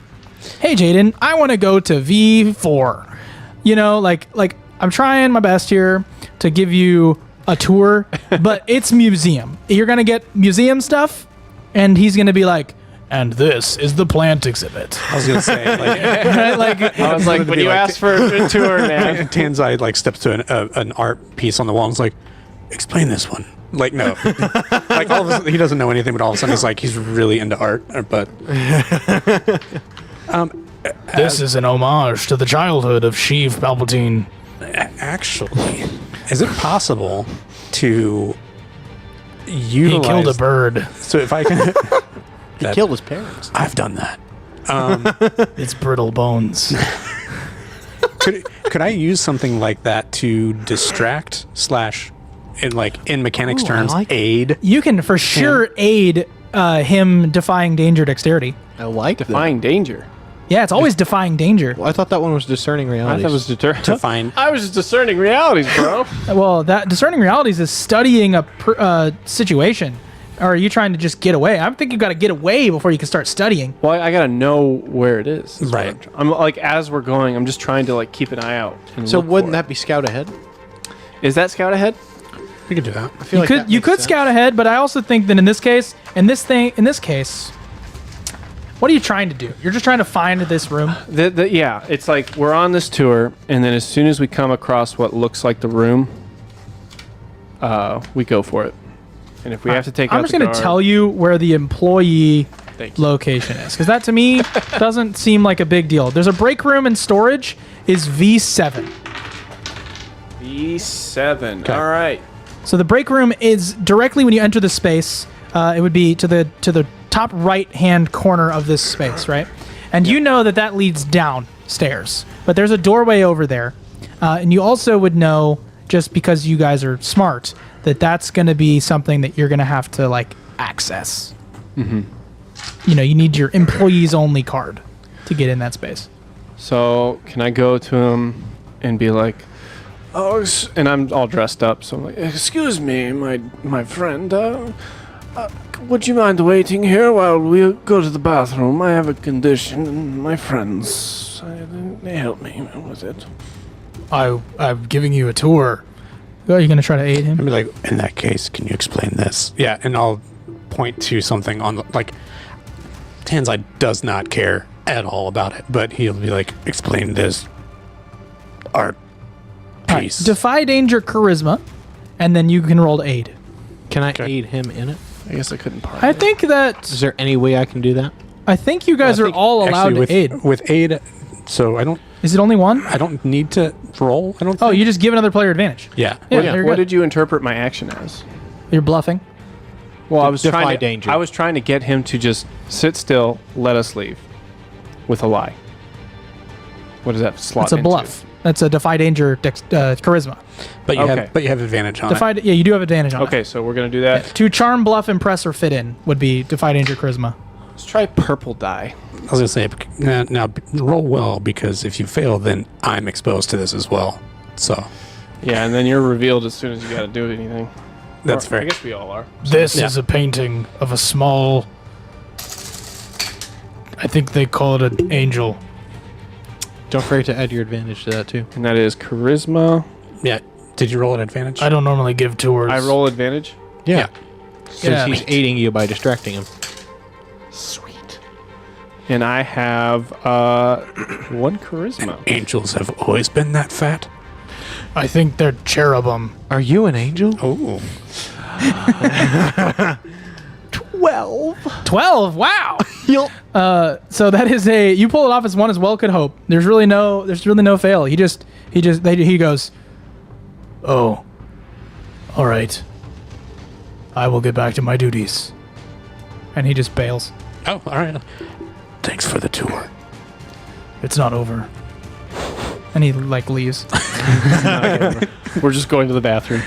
Hey, Jaden, I want to go to V4. You know, like I'm trying my best here to give you a tour, but it's museum. You're going to get museum stuff, and he's going to be like, "And this is the plant exhibit."
I was gonna say, like,
Right? Like,
I was like, when you asked for a tour, man.
Tanzai like steps to an art piece on the wall and is like, "Explain this one." Like, no, like all of a sudden, he doesn't know anything, but all of a sudden he's like, he's really into art. But
this is an homage to the childhood of Sheev Palpatine.
actually, is it possible to
He
utilize?
killed a bird.
So if I can,
He killed his parents.
I've done that.
It's brittle bones.
Could I use something like that to distract / in mechanics
Ooh, I
terms,
like it.
aid?
You can for sure aid him defying danger dexterity.
I like
Defying danger.
Yeah, it's always defying danger.
Well, I thought that one was discerning
I
realities.
thought it was
To find
I was just discerning realities, bro.
Well, that discerning realities is studying a situation. Or are you trying to just get away? I think you've got to get away before you can start studying.
Well, I gotta know where it is. That's what
Right.
I'm like, as we're going, I'm just trying to like keep an eye out. And
So
look
wouldn't
for it.
that be scout ahead?
Is that scout ahead?
we could do that.
I feel
You could
makes sense.
scout ahead, but I also think that in this case, what are you trying to do? You're just trying to find this room.
Yeah, it's like we're on this tour, and then as soon as we come across what looks like the room, we go for it. And if we have to take out
I'm just
the
going to
guard-
tell you where the employee
Thank you.
location is, because that to me doesn't seem like a big deal. There's a break room and storage is V7.
E7. All right.
So the break room is directly when you enter the space. It would be to the top right hand corner of this space, right? And you know that leads downstairs, but there's a doorway over there, and you also would know, just because you guys are smart, that that's going to be something that you're going to have to like access. Mm-hmm. You know, you need your employees only card to get in that space.
So can I go to him and be like, "Oh," and I'm all dressed up, so I'm like, "Excuse me, my friend. Would you mind waiting here while we go to the bathroom? I have a condition, and my friends, they help me with it."
I'm giving you a tour. Oh, you're going to try to aid him?
I'd be like, in that case, can you explain this? Yeah, and I'll point to something on the, like, Tanzai does not care at all about it, but he'll be like, explain this art piece.
Defy danger charisma, and then you can roll to aid.
Can I
Okay.
aid him in it?
I guess I couldn't part.
I think that
Is there any way I can do that?
you guys
I
are
think
all allowed
actually
to aid.
with aid, so I
Is it only one?
don't need to roll. I don't.
Oh,
think.
you just give another player advantage.
Yeah.
Yeah,
Yeah.
you're
What
good.
did you interpret my action as?
You're bluffing.
Well, I was
Defy
trying to,
danger.
I was trying to get him to just sit still, let us leave, with a lie. What does that slot?
That's a
into?
bluff. That's a defy danger charisma.
But you
Okay.
have advantage on
Defy. Yeah, you do have advantage on it.
Okay, so we're gonna do that.
To charm, bluff, impress, or fit in would be defy danger charisma.
Let's try purple die.
I was gonna say now roll well, because if you fail, then I'm exposed to this as well. So
Yeah, and then you're revealed as soon as you got to do anything.
that's
Or,
fair.
I guess we all are.
This
Yeah.
is a painting of a small. I think they call it an angel.
Don't forget to add your advantage to that too.
And that is charisma.
Yeah. Did you roll an advantage?
I don't normally give tours.
I roll advantage.
Yeah. Since
Yeah.
he's aiding you by distracting him.
Sweet. And I have 1 charisma.
Angels have always been that fat.
I think they're cherubim.
Are you an angel?
Oh.
12. Wow. So that is you pull it off as one as well could hope. There's really no fail. He goes, "Oh. All right. I will get back to my duties." And he just bails.
Oh, all right. Thanks for the tour.
It's not over. And he leaves.
We're just going to the bathroom.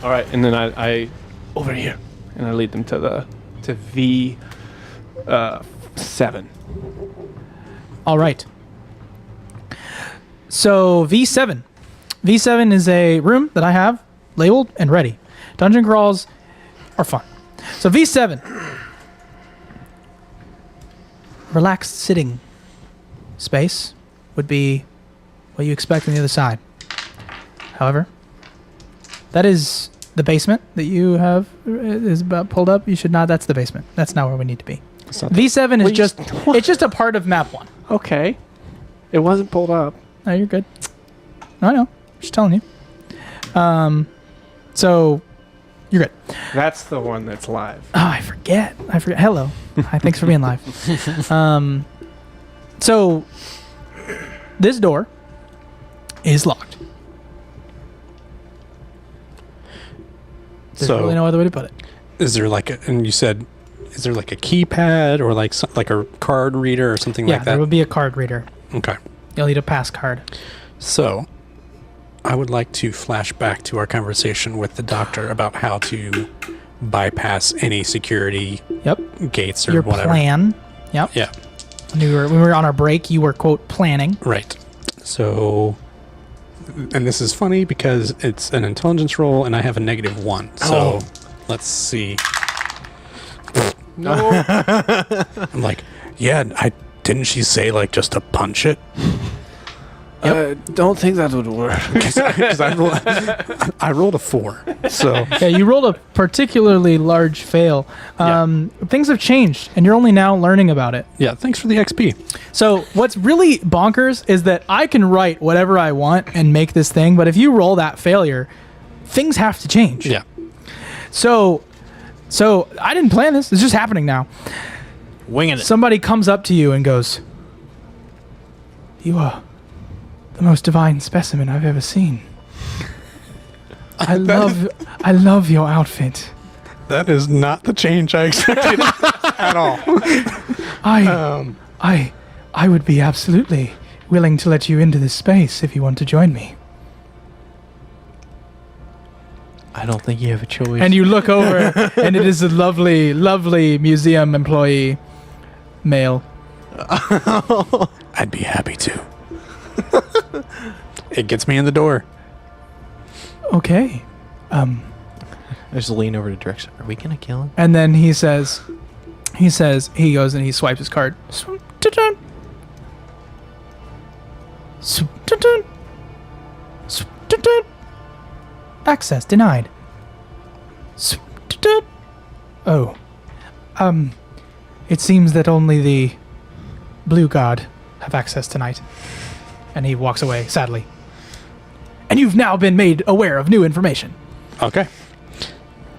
All right, and then I over here, and I lead them to V7.
All right. So V7. V7 is a room that I have labeled and ready. Dungeon crawls are fun. So V7. Relaxed sitting space would be what you expect on the other side. However, that is the basement that you have is about pulled up. You should not. That's the basement. That's not where we need to be. V7 is it's just a part of map 1.
Okay. It wasn't pulled up.
No, you're good. I know. Just telling you. So you're good.
That's the one that's live.
Oh, I forget. Hello. Hi, thanks for being live. So this door is locked. There's really no other way to put it.
Is there and you said, is there like a keypad or like a card reader or something like that?
Yeah, there would be a card reader.
Okay.
You'll need a pass card.
So, I would like to flash back to our conversation with the doctor about how to bypass any security gates or
Your
whatever.
plan. Yep.
Yeah.
When we were on our break, you were, quote, planning.
Right. So, and this is funny because it's an intelligence roll and I have a -1. So, let's see.
No.
I'm like, yeah, didn't she say just to punch it?
Don't think that would work.
Because I rolled a 4. So
Yeah, you rolled a particularly large fail. Things have changed, and you're only now learning about it.
yeah, thanks for the XP.
So what's really bonkers is that I can write whatever I want and make this thing, but if you roll that failure, things have to change.
Yeah.
So I didn't plan this. It's just happening now.
Winging it.
Somebody comes up to you and goes, "You are the most divine specimen I've ever seen. I love your outfit.
That is not the change I expected at all.
I would be absolutely willing to let you into this space if you want to join me."
I don't think you have a choice.
And you look over, and it is a lovely, lovely museum employee, male.
I'd be happy to. It gets me in the door.
Okay.
I just lean over to Drex. Are we gonna kill him?
And then he goes and he swipes his card. Swoop-da-dun. Swoop-da-dun. Swoop-da-dun. Access denied. Swoop-da-dun. Oh. It seems that only the Blue God have access tonight. And he walks away, sadly. And you've now been made aware of new information.
Okay.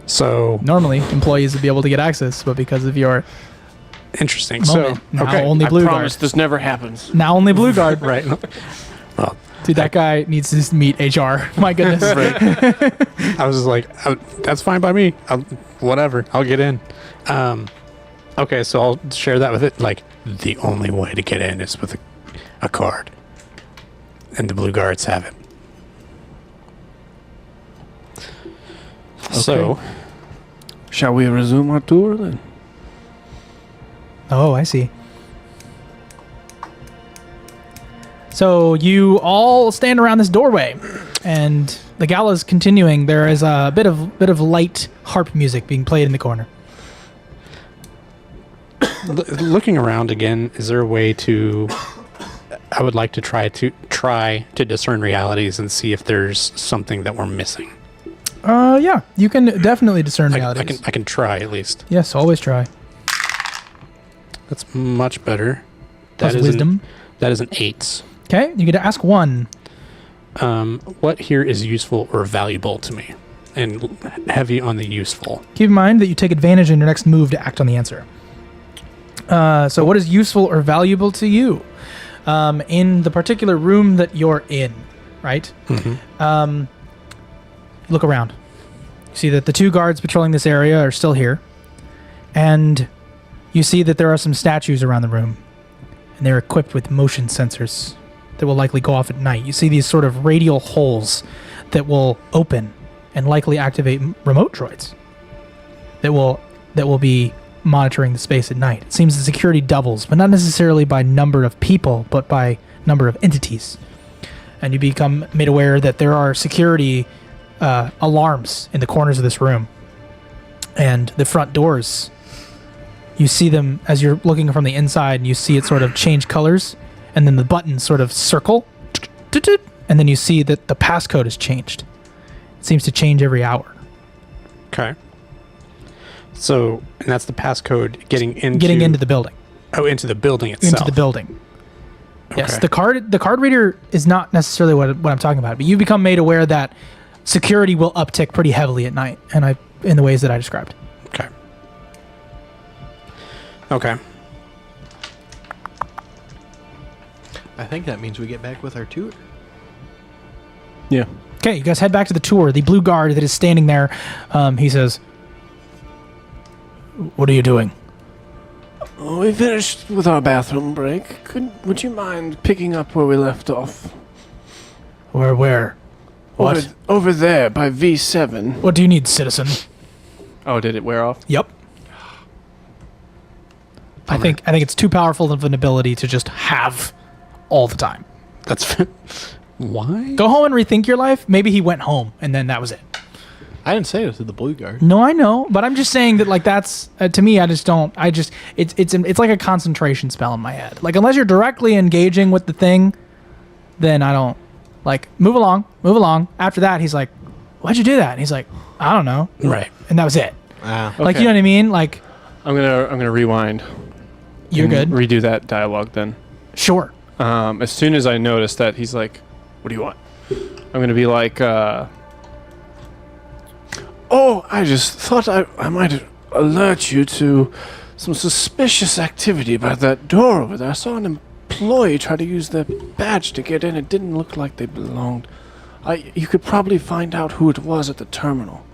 So
Normally, employees would be able to get access, but because of your
interesting.
moment,
So
now
okay.
only
I
Blue
promise
Guard.
this never happens.
Now only Blue Guard.
Right. Well,
Dude, that guy needs to meet HR. My goodness.
I was just like, that's fine by me. Whatever. I'll get in. Okay, so I'll share that with it. The only way to get in is with a card. And the Blue Guards have it. So,
Shall we resume our tour then?
Oh, I see. So you all stand around this doorway, and the gala is continuing. There is a bit of light harp music being played in the corner.
looking around again, is there a way to... I would like to try to discern realities and see if there's something that we're missing.
Yeah, you can definitely discern realities.
I can try at least.
Yes, always try.
That's much better.
Plus
That is
wisdom.
That is an 8.
Okay, you get to ask one.
What here is useful or valuable to me? And heavy on the useful.
Keep in mind that you take advantage in your next move to act on the answer. So what is useful or valuable to you? In the particular room that you're in, right?
Mm-hmm.
Look around. You see that the 2 guards patrolling this area are still here. And you see that there are some statues around the room. And they're equipped with motion sensors that will likely go off at night. You see these sort of radial holes that will open and likely activate remote droids that will be monitoring the space at night. It seems the security doubles, but not necessarily by number of people, but by number of entities. And you become made aware that there are security alarms in the corners of this room. And the front doors, you see them as you're looking from the inside, and you see it sort of change colors, and then the buttons sort of circle, and then you see that the passcode has changed. It seems to change every hour.
Okay. So, and that's the passcode getting
into the building.
Oh, into the building itself.
Into the building. Yes,
Okay.
the card reader is not necessarily what I'm talking about, but you become made aware that security will uptick pretty heavily at night, and in the ways that I described.
Okay. Okay.
I think that means we get back with our tour.
Yeah.
Okay, you guys head back to the tour. The blue guard that is standing there, he says, "What are you doing?"
Oh, we finished with our bathroom break. Would you mind picking up where we left off?
Where? What?
Over there by V7.
What do you need, citizen?
Oh, did it wear off?
Yep. I think it's too powerful of an ability to just have all the time.
That's why?
Go home and rethink your life. Maybe he went home and then that was it.
I didn't say it to the blue guard.
No, I know, but I'm just saying that like that's to me. I just don't. I just it's like a concentration spell in my head. Like unless you're directly engaging with the thing, then I don't like move along. After that, he's like, "Why'd you do that?" And he's like, "I don't know."
Right.
And that was it.
Ah.
Like you know what I mean? Like
I'm gonna rewind.
you're good.
And redo that dialogue then.
Sure.
As soon as I notice that he's like, "What do you want?" I'm gonna be like, "Oh, I just thought I might alert you to some suspicious activity by that door over there. I saw an employee try to use their badge to get in. It didn't look like they belonged. You could probably find out who it was at the terminal."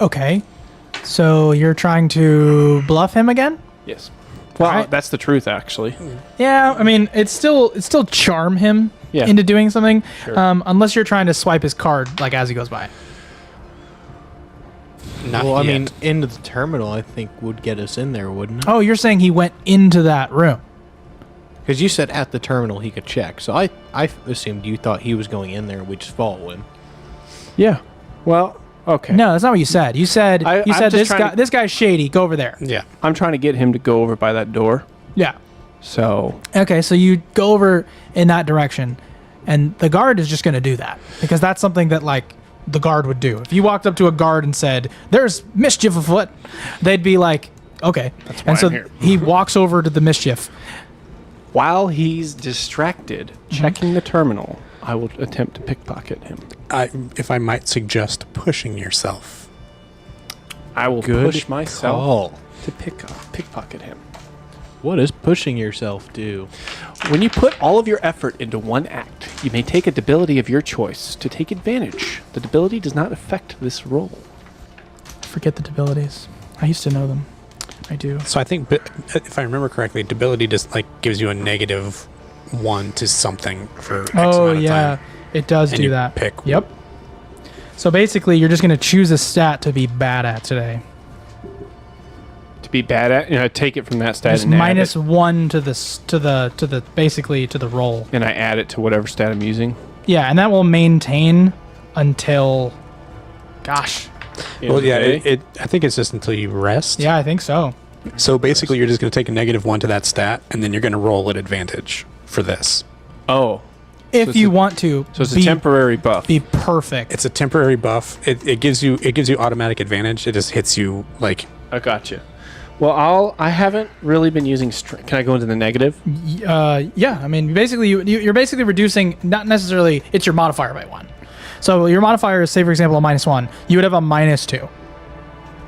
Okay. So you're trying to bluff him again?
Yes. Well,
Alright.
that's the truth, actually.
Yeah, I mean, it's still charm him
Yeah.
into doing something,
Sure.
Unless you're trying to swipe his card like as he goes by.
Not
Well, I
yet.
mean, into the terminal, I think would get us in there, wouldn't it?
Oh, you're saying he went into that room?
Because you said at the terminal he could check, so I assumed you thought he was going in there and we just follow him.
Yeah. Well, okay.
No, that's not what you said. You said
I'm just
this
trying
guy
to-
this guy's shady. Go over there.
Yeah.
I'm trying to get him to go over by that door.
Yeah.
So
Okay, so you go over in that direction, and the guard is just going to do that because that's something that like the guard would do. If you walked up to a guard and said, "There's mischief afoot," they'd be like, "Okay."
why
And so
I'm here.
he walks over to the mischief.
while he's distracted checking the terminal, I will attempt to pickpocket him.
If I might suggest pushing yourself.
I will
Good
push myself
call.
to pickpocket him.
What does pushing yourself do?
When you put all of your effort into one act, you may take a debility of your choice to take advantage. The debility does not affect this roll.
Forget the abilities. I used to know them. I do.
So I think, if I remember correctly, debility just like gives you a -1 to something for X
Oh
amount of
yeah,
time.
it does
And
do
you
that.
pick-
Yep. So basically, you're just going to choose a stat to be bad at today.
To be bad at, take it from that stat
Just
and add
minus
it,
1 to the basically to the roll.
and I add it to whatever stat I'm using.
Yeah, and that will maintain until, gosh.
Well, yeah,
Okay.
I think it's just until you rest.
Yeah, I think so.
So basically, you're just going to take a -1 to that stat, and then you're going to roll at advantage for this.
Oh,
if you want to.
So it's a temporary buff.
Be perfect.
It's a temporary buff. It gives you automatic advantage. It just hits you like.
I gotcha. Well, I haven't really been using strength. Can I go into the negative?
Yeah. I mean, basically, you're basically reducing, not necessarily, it's your modifier by 1. So your modifier is, say, for example, a -1. You would have a -2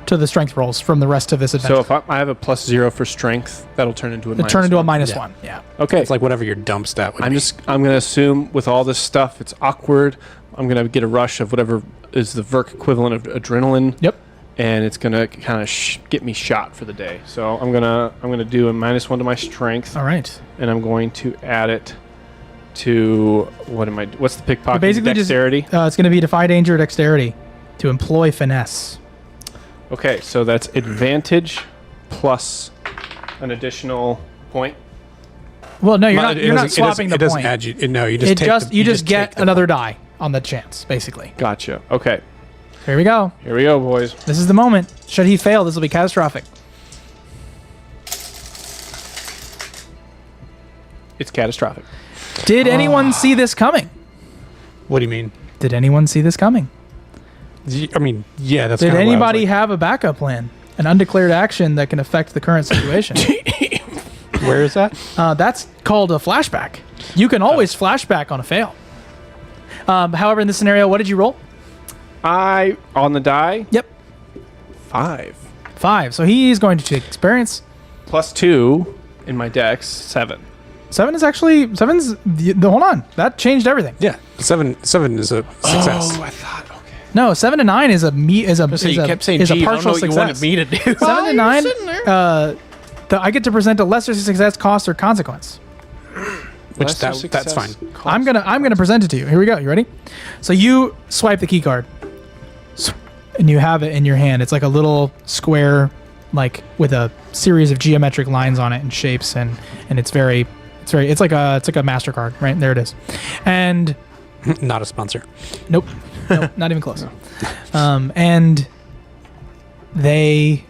to the strength rolls from the rest of this adventure.
So if I have a +0 for strength, that'll turn into a
It'll turn into a -1. Yeah.
Okay.
It's like whatever your dump stat would be.
I'm going to assume with all this stuff, it's awkward. I'm going to get a rush of whatever is the Verk equivalent of adrenaline.
Yep.
And it's going to kind of get me shot for the day. So I'm going to do a -1 to my strength.
All right.
And I'm going to add it to what's the pickpocket?
Basically
dexterity?
It's going to be defy danger, dexterity, to employ finesse.
Okay, so that's advantage plus an additional point.
Well, no, you're not swapping the
point. It doesn't
point.
add you. No, you just
You just get another die on the chance, basically.
Gotcha. Okay.
Here we go.
Here we go, boys.
This is the moment. Should he fail, this will be catastrophic.
It's catastrophic.
Did anyone see this coming?
What do you mean?
Did anyone see this coming?
I mean, yeah, that's.
Did anybody have a backup plan? An undeclared action that can affect the current situation?
Where is that?
That's called a flashback. You can always flashback on a fail. However, in this scenario, what did you roll?
On the die?
Yep.
5.
5. So he's going to experience.
+2 in my dex, 7.
7 is actually... 7's... Hold on. That changed everything.
Yeah. 7 is a success.
Oh, I thought... Okay.
No, 7 to 9 is a
kept saying,
is a
"Gee, I don't know
partial
what you
success.
wanted me to do."
7 to 9, I get to present a lesser success, cost, or consequence.
Which that's fine.
I'm gonna present it to you. Here we go. You ready? So you swipe the key card, and you have it in your hand. It's like a little square, like with a series of geometric lines on it and shapes, and it's like a MasterCard, right? There it is. And
Not a sponsor.
nope, not even close. And they,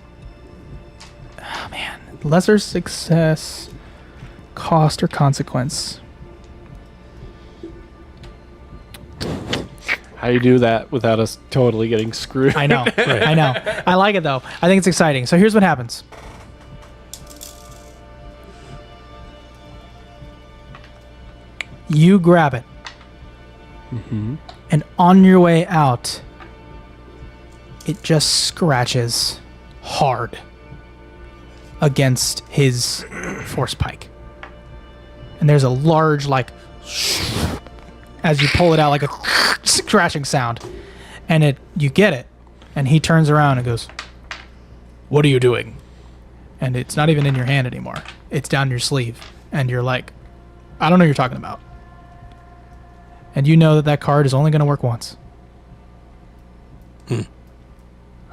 oh man, lesser success, cost or consequence.
How do you do that without us totally getting screwed?
I know. I know. I like it though. I think it's exciting. So here's what happens. You grab it.
Mm-hmm.
And on your way out, it just scratches hard against his force pike. And there's a large, like, as you pull it out, like a scratching sound. And you get it. And he turns around and goes, "What are you doing?" And it's not even in your hand anymore. It's down your sleeve. And you're like, "I don't know what you're talking about." And you know that card is only going to work once.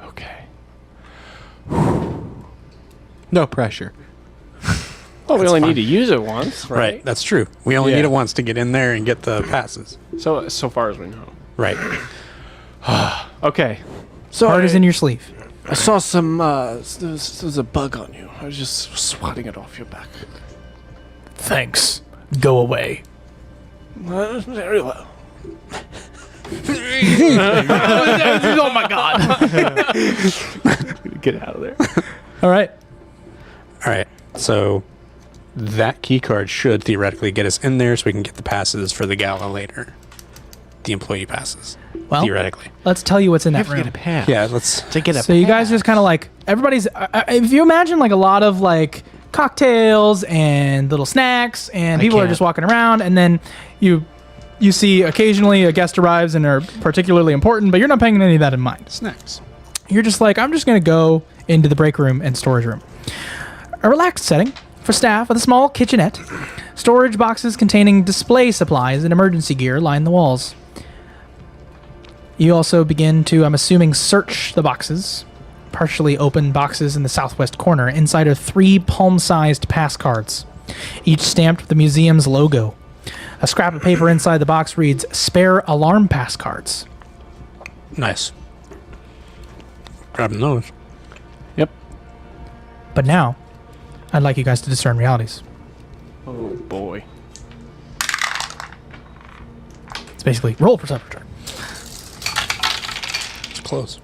Okay.
No pressure.
Well, we
That's
only
fine.
need to use it once, right?
That's true. We only
Yeah.
need it once to get in there and get the passes.
So far as we know.
Right.
Okay.
Card is in your sleeve.
I saw some. There's a bug on you. I was just swatting it off your back.
Thanks. Go away.
Very well.
Oh my god.
Get out of there.
All right.
All right. So that key card should theoretically get us in there so we can get the passes for the gala later. The employee passes.
Well,
Theoretically.
let's tell you what's in
You
that
have to
room.
get a pass.
Yeah, let's.
To get a
So you guys just kind of like, everybody's, if you imagine like a lot of like cocktails and little snacks and people are
can't.
just walking around, and then you see occasionally a guest arrives and are particularly important, but you're not paying any of that in mind.
Snacks.
You're just like, I'm just going to go into the break room and storage room. A relaxed setting for staff with a small kitchenette. Storage boxes containing display supplies and emergency gear line the walls. You also begin to, I'm assuming, search the boxes. Partially open boxes in the southwest corner. Inside are 3 palm-sized pass cards, each stamped with the museum's logo. A scrap of paper inside the box reads, "Spare alarm pass cards."
Nice. Grabbing those.
Yep.
But now, I'd like you guys to discern realities.
Oh boy.
It's basically roll perception check.
It's close.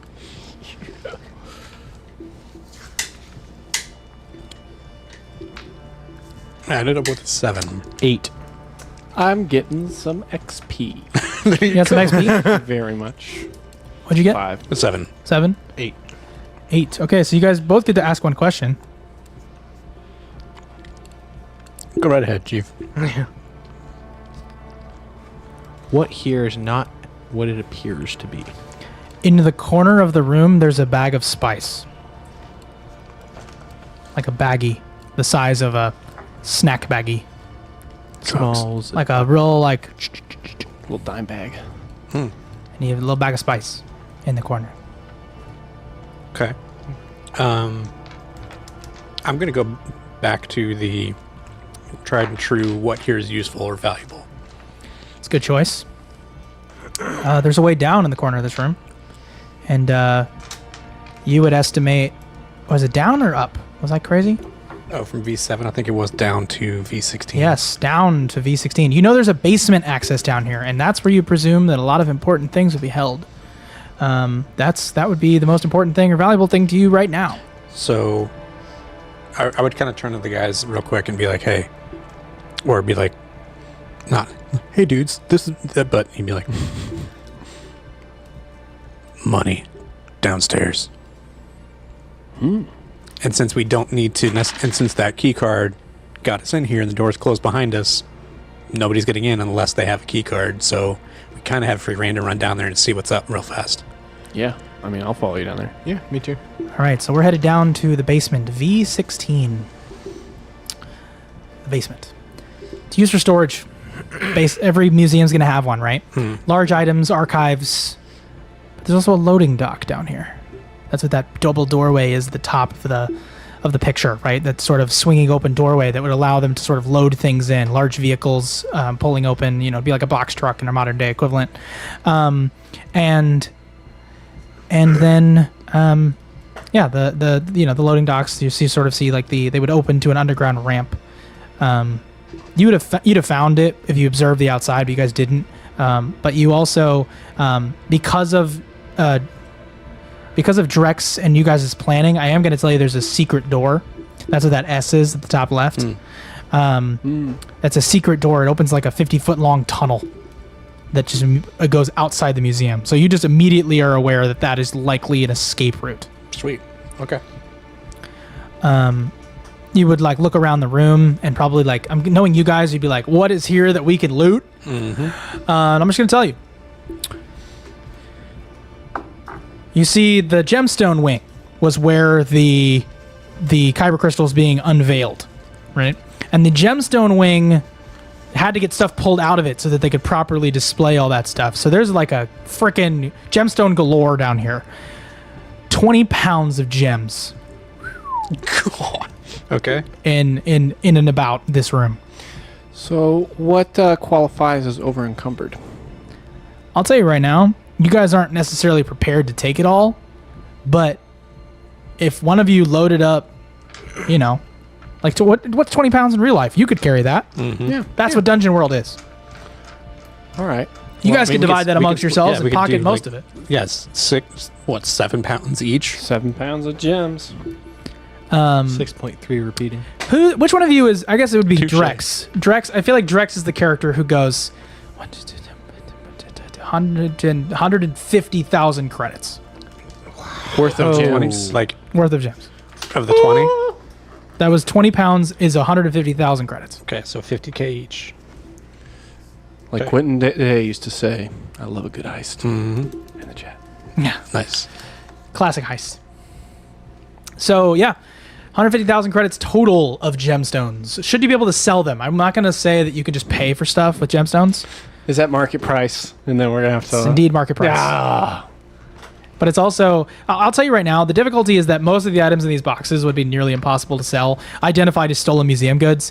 I ended up with a 7.
8.
I'm getting some XP.
You got some XP?
Very much.
What'd you get?
5.
A 7.
7?
8.
8. Okay, so you guys both get to ask one question.
Go right ahead, Chief.
What here is not what it appears to be?
In the corner of the room, there's a bag of spice. Like a baggie. The size of a snack baggie.
Small.
Like a real, like...
Little dime bag.
And you have a little bag of spice in the corner.
Okay. I'm going to go back to the tried and true what here is useful or valuable.
It's a good choice. There's a way down in the corner of this room. And you would estimate... Was it down or up? Was I crazy?
Oh, from V7, I think it was down to V16.
Yes, down to V16. You know there's a basement access down here, and that's where you presume that a lot of important things would be held. That would be the most important thing or valuable thing to you right now.
So I would kind of turn to the guys real quick and be like, hey, or be like, not, hey dudes, this is, but he'd be like, money downstairs. And since we don't need to, and since that key card got us in here and the door's closed behind us, nobody's getting in unless they have a key card. So we kind of have free rein to run down there and see what's up real fast.
Yeah. I mean, I'll follow you down there.
Yeah, me too.
All right, so we're headed down to the basement, V16. The basement. It's used for storage. Every museum's going to have one, right? Large items, archives. But there's also a loading dock down here. That's what that double doorway is, the top of the picture, right? That sort of swinging open doorway that would allow them to sort of load things in, large vehicles pulling open, it'd be like a box truck in our modern day equivalent. And then the loading docks you sort of see like they would open to an underground ramp. You'd have found it if you observed the outside, but you guys didn't. But you also because of Drex and you guys' planning, I am going to tell you there's a secret door. That's what that S is at the top left. That's a secret door. It opens like a 50-foot long tunnel that just goes outside the museum. So you just immediately are aware that that is likely an escape route.
Sweet. Okay.
You would like look around the room and probably like, knowing you guys, you'd be like, what is here that we can loot? And I'm just going to tell you. You see, the gemstone wing was where the kyber crystal is being unveiled, right? And the gemstone wing had to get stuff pulled out of it so that they could properly display all that stuff. So there's like a frickin' gemstone galore down here. 20 pounds of gems.
God. Okay.
In and about this room.
So what qualifies as over encumbered?
I'll tell you right now, you guys aren't necessarily prepared to take it all, but if one of you loaded up, like to what's 20 pounds in real life? You could carry that.
Yeah.
That's what Dungeon World is.
All right.
You guys can divide that amongst yourselves and pocket most
like,
of it.
Yes, 7 pounds each?
7 pounds of gems.
6.3 repeating.
Which one of you is? I guess it would be
Touché.
Drex. Drex. I feel like Drex is the character who goes 150,000 credits
Worth of gems.
20s, like
worth of gems.
of the 20?
That was 20 pounds is 150,000 credits.
Okay, so 50K each.
Like
Okay.
Quentin Day used to say, I love a good heist. In the chat.
Yeah,
Nice.
classic heist. So yeah, 150,000 credits total of gemstones. Should you be able to sell them? I'm not going to say that you could just pay for stuff with gemstones.
Is that market price? And then we're going to have to...
It's indeed market price.
Ah.
But it's also, I'll tell you right now, the difficulty is that most of the items in these boxes would be nearly impossible to sell, identified as stolen museum goods.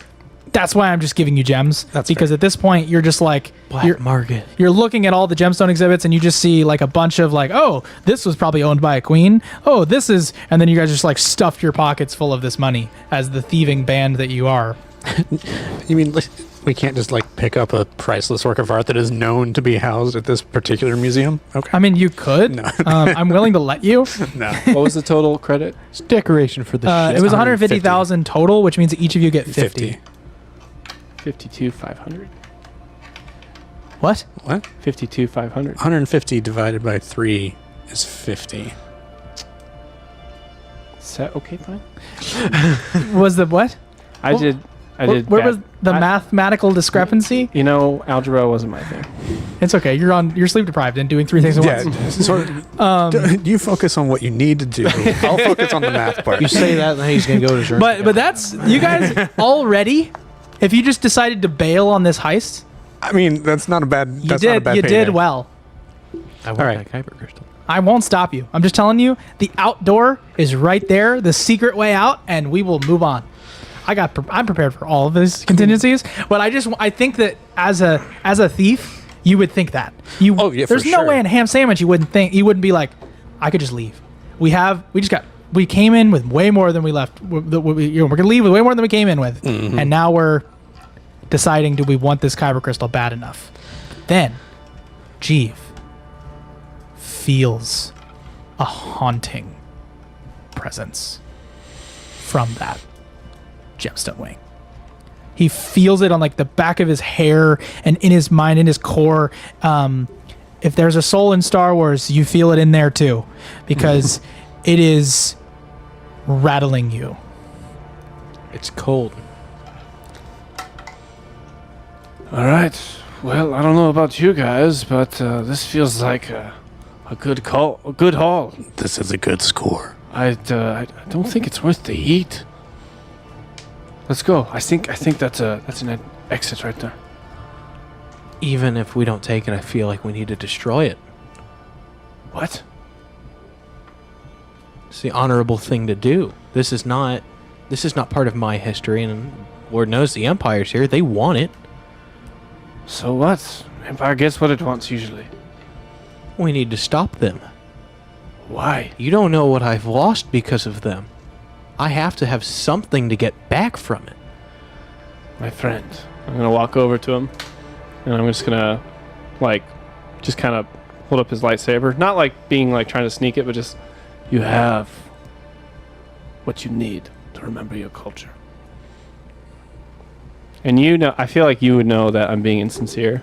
That's why I'm just giving you gems.
That's
because
fair.
at this point, you're just like,
Black market.
you're looking at all the gemstone exhibits and you just see like a bunch of like, oh, this was probably owned by a queen. Oh, this is, and then you guys just like stuffed your pockets full of this money as the thieving band that you are.
You mean We can't just like pick up a priceless work of art that is known to be housed at this particular museum. Okay.
I mean, you could.
No.
I'm willing to let you.
No.
What was the total credit?
It's decoration for the ship.
It was 150,000 total, which means each of you get 50.
52,500.
What?
What?
52,500.
150 divided by 3 is 50.
Okay, fine.
Was the what?
I did.
Where was the mathematical discrepancy?
You know, algebra wasn't my thing.
It's okay. You're sleep deprived and doing 3 things at once.
Sort of, you focus on what you need to do. I'll focus on the math part.
You say that, and then he's going to go to Germany.
But that's you guys already. If you just decided to bail on this heist,
I mean, that's not a bad.
you
That's not a
did.
bad
You
payday.
did well.
I want
All right.
that Kyber crystal.
I won't stop you. I'm just telling you, the outdoor is right there, the secret way out, and we will move on. I'm prepared for all of these contingencies, but I think that as a thief, you would think that.
Oh, yeah, for
There's no
sure.
way in a ham sandwich you wouldn't be like, I could just leave. We came in with way more than we left. We're gonna leave with way more than we came in with, and now we're deciding, do we want this Kyber crystal bad enough? Then, Jeeve feels a haunting presence from that gemstone wing. He feels it on like the back of his hair and in his mind, in his core. If there's a soul in Star Wars, you feel it in there too, because it is rattling you.
It's cold.
All right. Well, I don't know about you guys, but this feels like a good call, a good haul.
This is a good score.
I don't think it's worth the heat. Let's go. I think that's an exit right there.
Even if we don't take it, I feel like we need to destroy it.
What?
It's the honorable thing to do. This is not part of my history, and Lord knows the Empire's here. They want it.
So what? Empire gets what it wants usually.
We need to stop them.
Why?
You don't know what I've lost because of them. I have to have something to get back from it.
My friend. I'm gonna walk over to him, and I'm just gonna, just kind of hold up his lightsaber. Not like being like trying to sneak it, but just, you have what you need to remember your culture. And you know, I feel like you would know that I'm being insincere,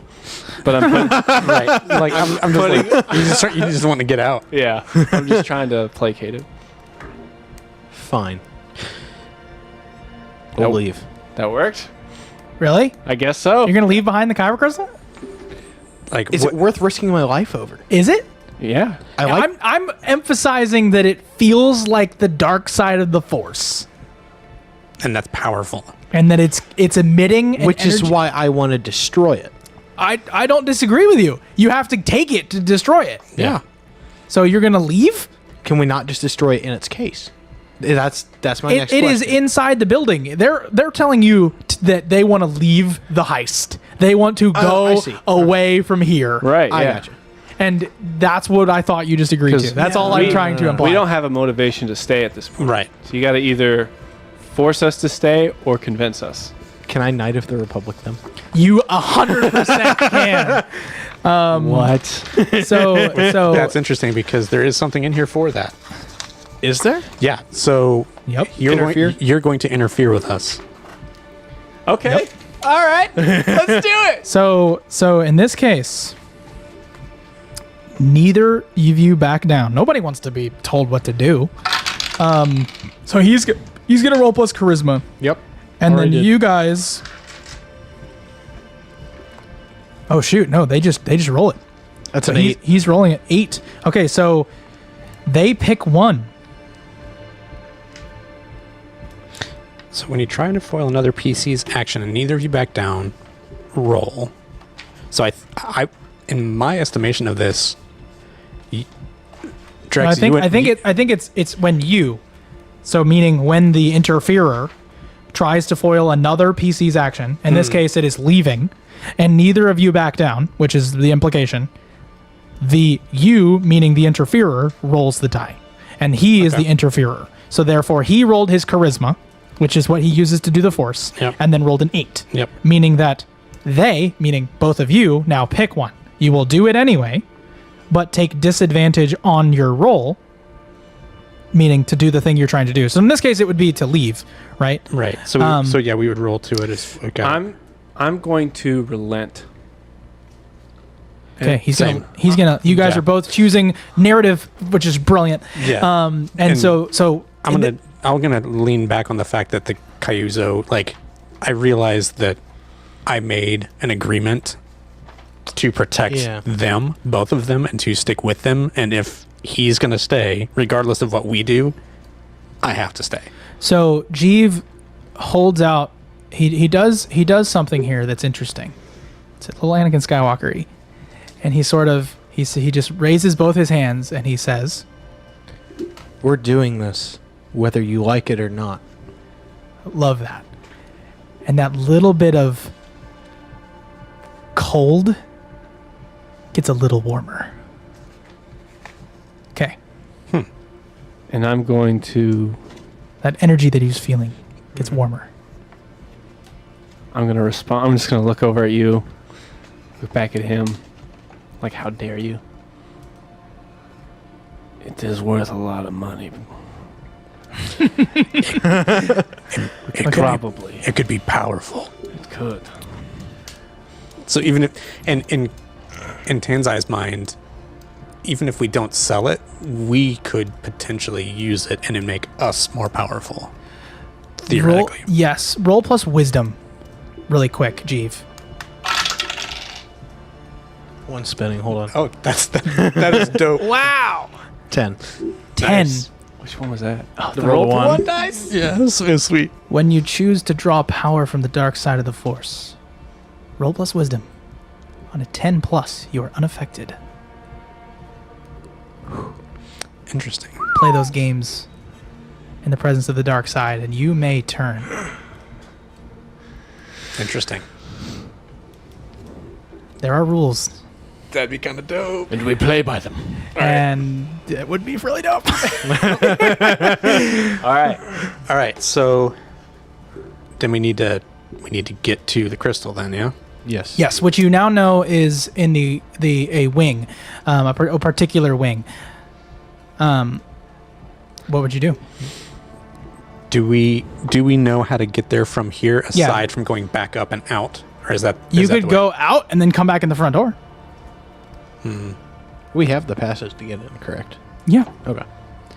but I'm putting,
Right. Like I'm just like you just want to get out.
yeah, I'm just trying to placate it.
Fine. We'll
That-
leave.
That worked?
Really?
I guess so.
You're gonna leave behind the Kyber crystal?
Like
Is it worth risking my life over?
Is it?
Yeah.
I'm emphasizing that it feels like the dark side of the Force,
and that's powerful.
and that it's emitting an
Which is
energy-
why I want to destroy it.
I don't disagree with you. You have to take it to destroy it.
Yeah.
So you're gonna leave?
Can we not just destroy it in its case? That's my next
It
question.
is inside the building. They're telling you that they want to leave the heist. They want to
I
go
see.
away from here.
Right.
I
yeah.
gotcha.
And that's what I thought you just agreed
'Cause
to. That's all I'm trying to imply.
We don't have a motivation to stay at this point.
Right.
So you got to either force us to stay or convince us.
Can I Knight of the Republic them?
You 100% can.
What?
So
That's interesting because there is something in here for that.
Is there?
Yeah. So
Yep.
you're going to interfere with us.
Okay. All right. Let's do it.
So in this case, neither of you back down. Nobody wants to be told what to do. So he's gonna roll plus charisma,
Yep.
and
Already
then
did.
you guys. Oh shoot! No, they just roll it.
That's
So
an 8.
he's rolling at 8. Okay, so they pick 1.
So when you try to foil another PC's action and neither of you back down, roll. So I in my estimation of this, Drex,
I think it's when you, so meaning when the interferer tries to foil another PC's action. In this case, it is leaving, and neither of you back down, which is the implication. The you, meaning the interferer, rolls the die, and he is the interferer. So therefore, he rolled his charisma, which is what he uses to do the force,
Yep.
and then rolled an 8.
Yep.
Meaning that They, meaning both of you, now pick one. You will do it anyway, but take disadvantage on your roll, meaning to do the thing you're trying to do. So in this case, it would be to leave, right?
Right. So, we would roll to it as okay.
I'm going to relent.
Okay, he's
Same.
gonna. You guys
Yeah.
are both choosing narrative, which is brilliant.
Yeah.
And so
I'm gonna lean back on the fact that the Kyuzo, like, I realized that I made an agreement to protect them, both of them, and to stick with them. And if he's gonna stay, regardless of what we do, I have to stay.
So Jeev holds out. He does something here that's interesting. It's a little Anakin Skywalker-y. And he just raises both his hands and he says,
We're doing this, whether you like it or not.
love that. And that little bit of cold gets a little warmer. Okay.
And I'm going to...
That energy that he's feeling gets warmer.
I'm going to respond. I'm just going to look over at you, look back at him, like, how dare you? It is worth a lot of money. Probably.
It could be powerful.
It could.
So even if, and in Tanzai's mind, even if we don't sell it, we could potentially use it and it make us more powerful. Theoretically.
Roll plus wisdom really quick, Jeev.
One spinning, hold on.
Oh, that is dope.
Wow.
10.
10.
Nice.
Which one was that? Oh,
The roll one.
dice?
Yeah, it was sweet.
When you choose to draw power from the dark side of the Force, roll plus wisdom. On a 10 plus, you are unaffected.
Interesting.
Play those games in the presence of the dark side, and you may turn.
Interesting.
There are rules,
That'd be kind of dope.
And we play by them.
and it would be really dope.
All right.
All right. So then we need to get to the crystal then, yeah?
Yes.
Yes, which you now know is in a wing, a particular wing. What would you do?
Do we know how to get there from here aside from going back up and out? Or is that
You
is that
could
the way?
go out and then come back in the front door.
We have the passage to get in, correct?
Yeah.
Okay.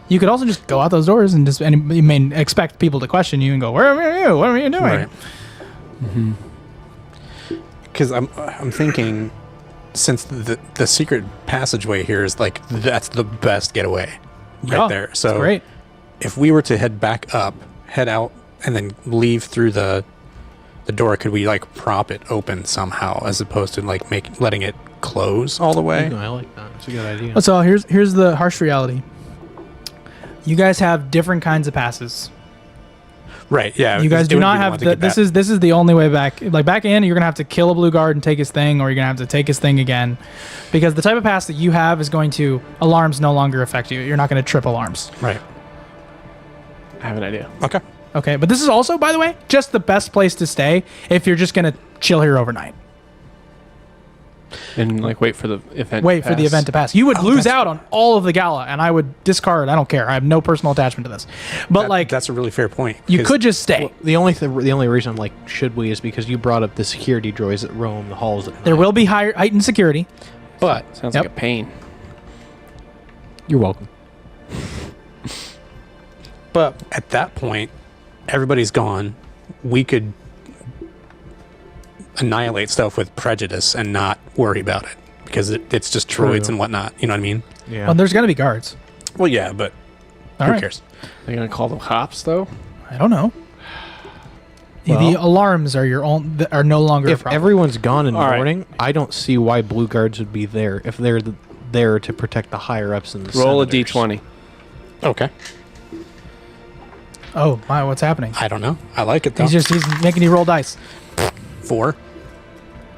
You could also just go out those doors and you may expect people to question you and go, "Where are you? What are you doing?"
Right. Because I'm thinking, since the secret passageway here is like that's the best getaway right there. So
it's great.
if we were to head back up, head out, and then leave through the door, could we like prop it open somehow as opposed to like letting it close all the way?
I like that. It's a good idea.
So here's the harsh reality. You guys have different kinds of passes.
Right. Yeah.
You guys
it
do
would
not
be the
have
one to
the,
get
this
back.
is the only way back. Like back in, you're gonna have to kill a blue guard and take his thing, or you're gonna have to take his thing again, because the type of pass that you have is going to alarms no longer affect you. You're not gonna trip alarms.
Right.
I have an idea.
Okay.
Okay, but this is also, by the way, just the best place to stay if you're just gonna chill here overnight.
And like wait for the event.
Wait for the event to pass. You would lose out on all of the gala, and I would discard. I don't care. I have no personal attachment to this. But
That's a really fair point.
you
'cause-
could just stay.
The only reason I'm like, should we, is because you brought up the security droids that roam the halls at night.
There will be heightened security.
But
Sounds
Yep.
like a pain.
you're welcome.
But at that point, everybody's gone. We could annihilate stuff with prejudice and not worry about it because it's just droids
True.
and whatnot. You know what I mean?
Yeah.
Well, there's gonna be guards.
Well, yeah, but
All
who
right.
cares?
They're gonna call the cops though.
I don't know. The
Well-
alarms are are no longer. a
if
problem.
everyone's gone in the
All right.
morning, I don't see why blue guards would be there if they're there to protect the higher ups and the
Roll a
senators.
d20.
Okay.
Oh my, what's happening?
I don't know. I like it though.
He's making you roll dice.
4.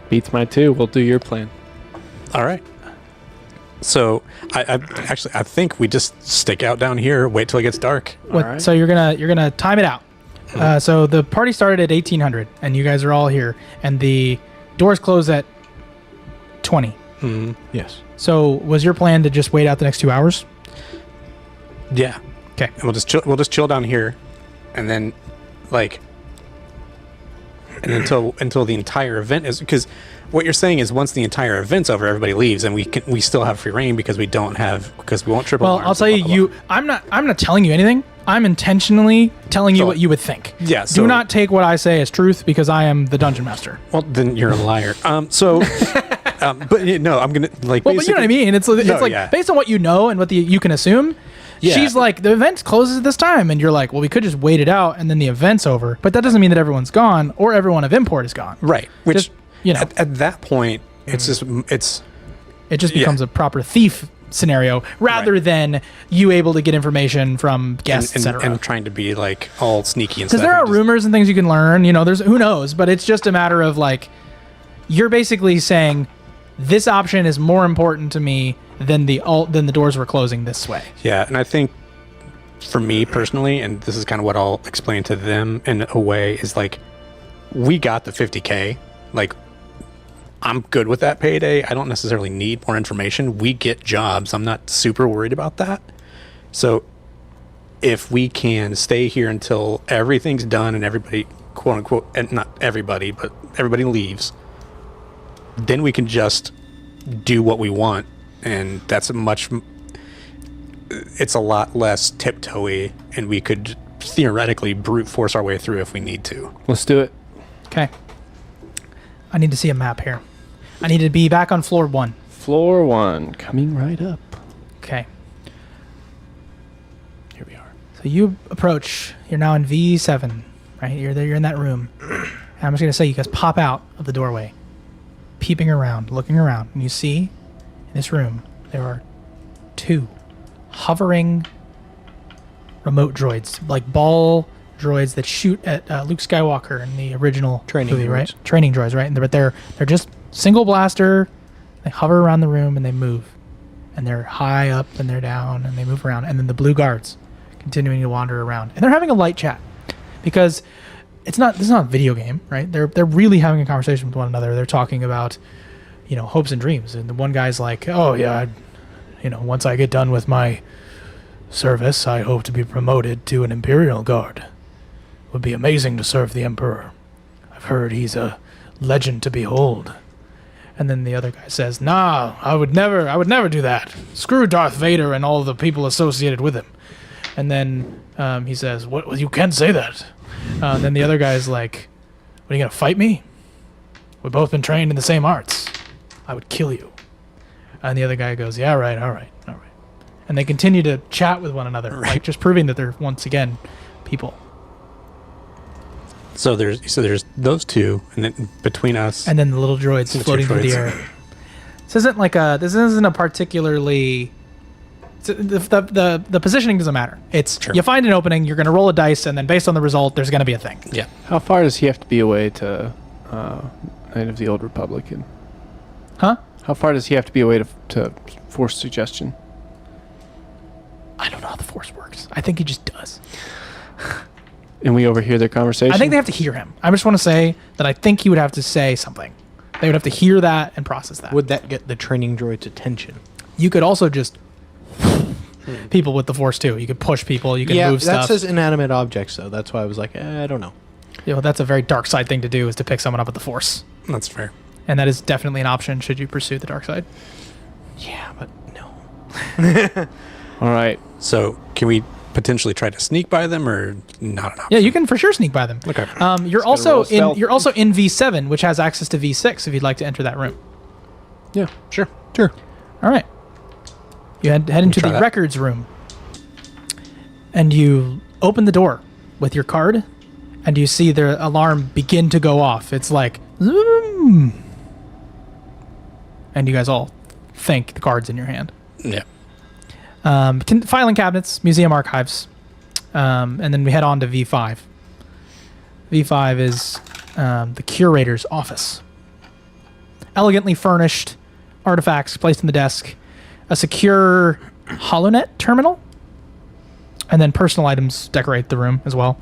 Beats my 2. We'll do your plan.
All right. So I think we just stick out down here, wait till it gets dark.
What,
right.
So you're gonna time it out. So the party started at 1800, and you guys are all here, and the Doors close at 20.
Yes.
So was your plan to just wait out the next 2 hours?
Yeah.
Okay.
And we'll just chill down here, and then like, and until the entire event is, because what you're saying is once the entire event's over, everybody leaves, and we still have free reign because we won't triple.
Well, I'll tell you, I'm not telling you anything. I'm intentionally telling you what you would think.
Yeah. So,
do not take what I say as truth because I am the dungeon master.
Well, then you're a liar. But no, I'm gonna like.
Well, but you know what I mean. It's like
yeah.
based on what you know and what you can assume.
Yeah.
She's like, the event closes at this time, and you're like, well, we could just wait it out, and then the event's over. But that doesn't mean that everyone's gone or everyone of import is gone.
Right. Which
Just, you know,
at that point, it's just
it just becomes a proper thief scenario rather than you able to get information from guests, etc.
and trying to be like all sneaky and stuff.
Because there are rumors and things you can learn. You know, there's who knows, but it's just a matter of like, you're basically saying this option is more important to me than the doors were closing this way.
Yeah, and I think for me personally, and this is kind of what I'll explain to them in a way, is like, we got the 50K. Like, I'm good with that payday. I don't necessarily need more information. We get jobs. I'm not super worried about that. So if we can stay here until everything's done and everybody, quote unquote, and not everybody, but everybody leaves, then we can just do what we want. And that's it's a lot less tiptoey, and we could theoretically brute force our way through if we need to.
Let's do it.
Okay. I need to see a map here. I need to be back on floor 1.
Floor 1, coming right up.
Okay.
Here we are.
So you approach. You're now in V7, right? You're there. You're in that room. And I'm just gonna say, you guys pop out of the doorway, peeping around, looking around, and you see in this room there are 2 hovering remote droids, like ball droids that shoot at Luke Skywalker in the original
Training
movie,
droids.
right? Training droids, right? But they're just single blaster. They hover around the room and they move, and they're high up and they're down and they move around. And then the blue guards continuing to wander around, and they're having a light chat because this is not a video game, right? They're really having a conversation with one another. They're talking about, hopes and dreams. And the one guy's like, oh yeah, once I get done with my service, I hope to be promoted to an Imperial Guard. It would be amazing to serve the Emperor. I've heard he's a legend to behold. And then the other guy says, nah, I would never do that. Screw Darth Vader and all the people associated with him. And then he says, what? Well, you can't say that. Then the other guy's like, what, are you going to fight me? We've both been trained in the same arts. I would kill you. And the other guy goes, yeah, right, all right. And they continue to chat with one another, like just proving that they're, once again, people.
So there's those 2, and then between us,
And then the little droids
The 2
floating through the
droids.
air. This isn't a particularly... The positioning doesn't matter. It's
Sure.
You find an opening, you're going to roll a dice, and then based on the result, there's going to be a thing.
yeah,
How far does he have to be away to Night of the Old Republic?
Huh?
How far does he have to be away to force suggestion?
I don't know how the Force works. I think he just does.
And we overhear their conversation?
I think they have to hear him. I just want to say that I think he would have to say something. They would have to hear that and process that.
Would that get the training droid's attention?
You could also just... people with the Force, too. You could push people. You could move
that
stuff.
says inanimate objects, though. That's why I was like, I don't know.
That's a very dark side thing to do, is to pick someone up with the Force.
that's fair.
And that is definitely an option should you pursue the dark side.
Yeah, but no.
All right.
So can we potentially try to sneak by them, or not enough?
Yeah, you can for sure sneak by them.
Okay.
You're
roll
also
stealth.
you're also in V7, which has access to V6 if you'd like to enter that room.
Yeah.
Sure.
All right. You head into
try
the
that.
records room, and you open the door with your card, and you see the alarm begin to go off. It's like, zoom. And you guys all think the card's in your hand.
Yeah.
Filing cabinets, museum archives, and then we head on to V5. V5 is the curator's office. Elegantly furnished, artifacts placed in the desk, a secure HoloNet terminal, and then personal items decorate the room as well.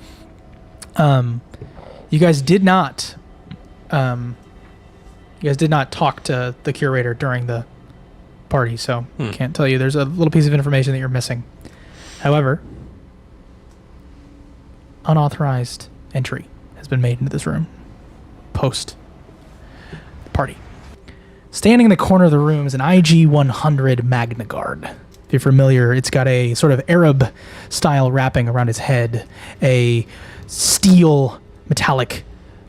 You guys did not You guys did not talk to the curator during the party, so can't tell you. There's a little piece of information that you're missing. However, unauthorized entry has been made into this room post the party. Standing in the corner of the room is an IG-100 Magna Guard. If you're familiar, it's got a sort of Arab-style wrapping around its head, a steel metallic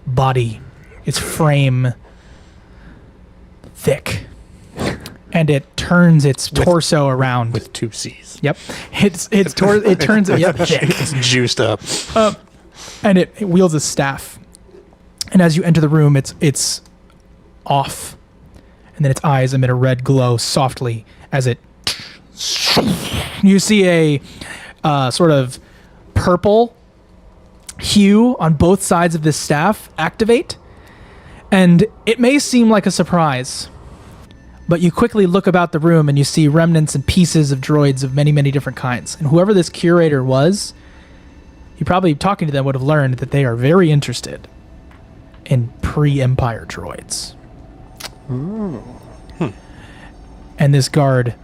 body, its frame thick, and it turns its torso around
with 2 C's.
Yep, it turns it thick.
It's juiced up.
And it wields a staff. And as you enter the room, it's off, and then its eyes emit a red glow softly as it. You see a sort of purple hue on both sides of this staff activate, and it may seem like a surprise, but you quickly look about the room and you see remnants and pieces of droids of many, many different kinds. And whoever this curator was, you probably talking to them would have learned that they are very interested in pre-Empire droids. And this guard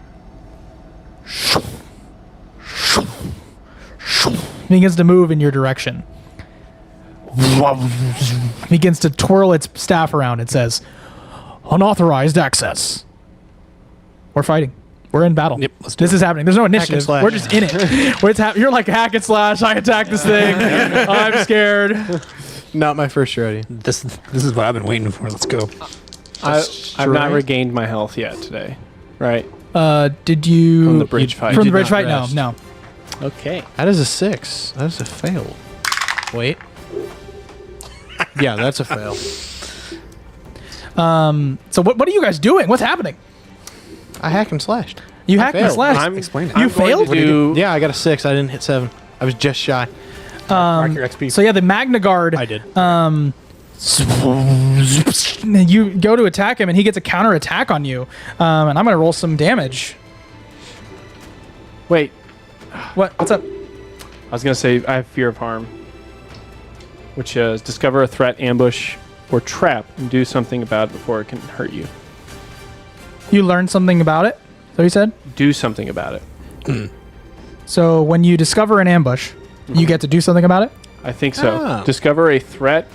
begins to move in your direction. Begins to twirl its staff around and says, "Unauthorized access." We're fighting. We're in battle.
Yep, let's do
This
it.
is happening. There's no initiative.
slash.
We're just in it. You're like hack and slash. I attack this thing. I'm scared.
Not my first rodeo.
This is what I've been waiting for. Let's go.
I've not regained my health yet today, right?
Did you
From the bridge fight.
From the
did
bridge
not
fight? No,
rest.
no.
Okay.
That is a 6. That is a fail. Wait. Yeah, that's a fail.
So what are you guys doing? What's happening?
I hack and slashed.
You hacked and
failed.
slashed.
Explain it.
You
I'm going
failed?
to do-
Yeah, I got a 6. I didn't hit 7. I was just shy.
Mark your XP.
So yeah, the Magna Guard.
I did.
You go to attack him, and he gets a counter attack on you. And I'm gonna roll some damage.
Wait,
What's up?
I was gonna say I have fear of harm, which is discover a threat, ambush, or trap, and do something about it before it can hurt you.
You learned something about it. So you said.
Do something about it.
So when you discover an ambush, you get to do something about it.
I think so.
Oh.
Discover a threat,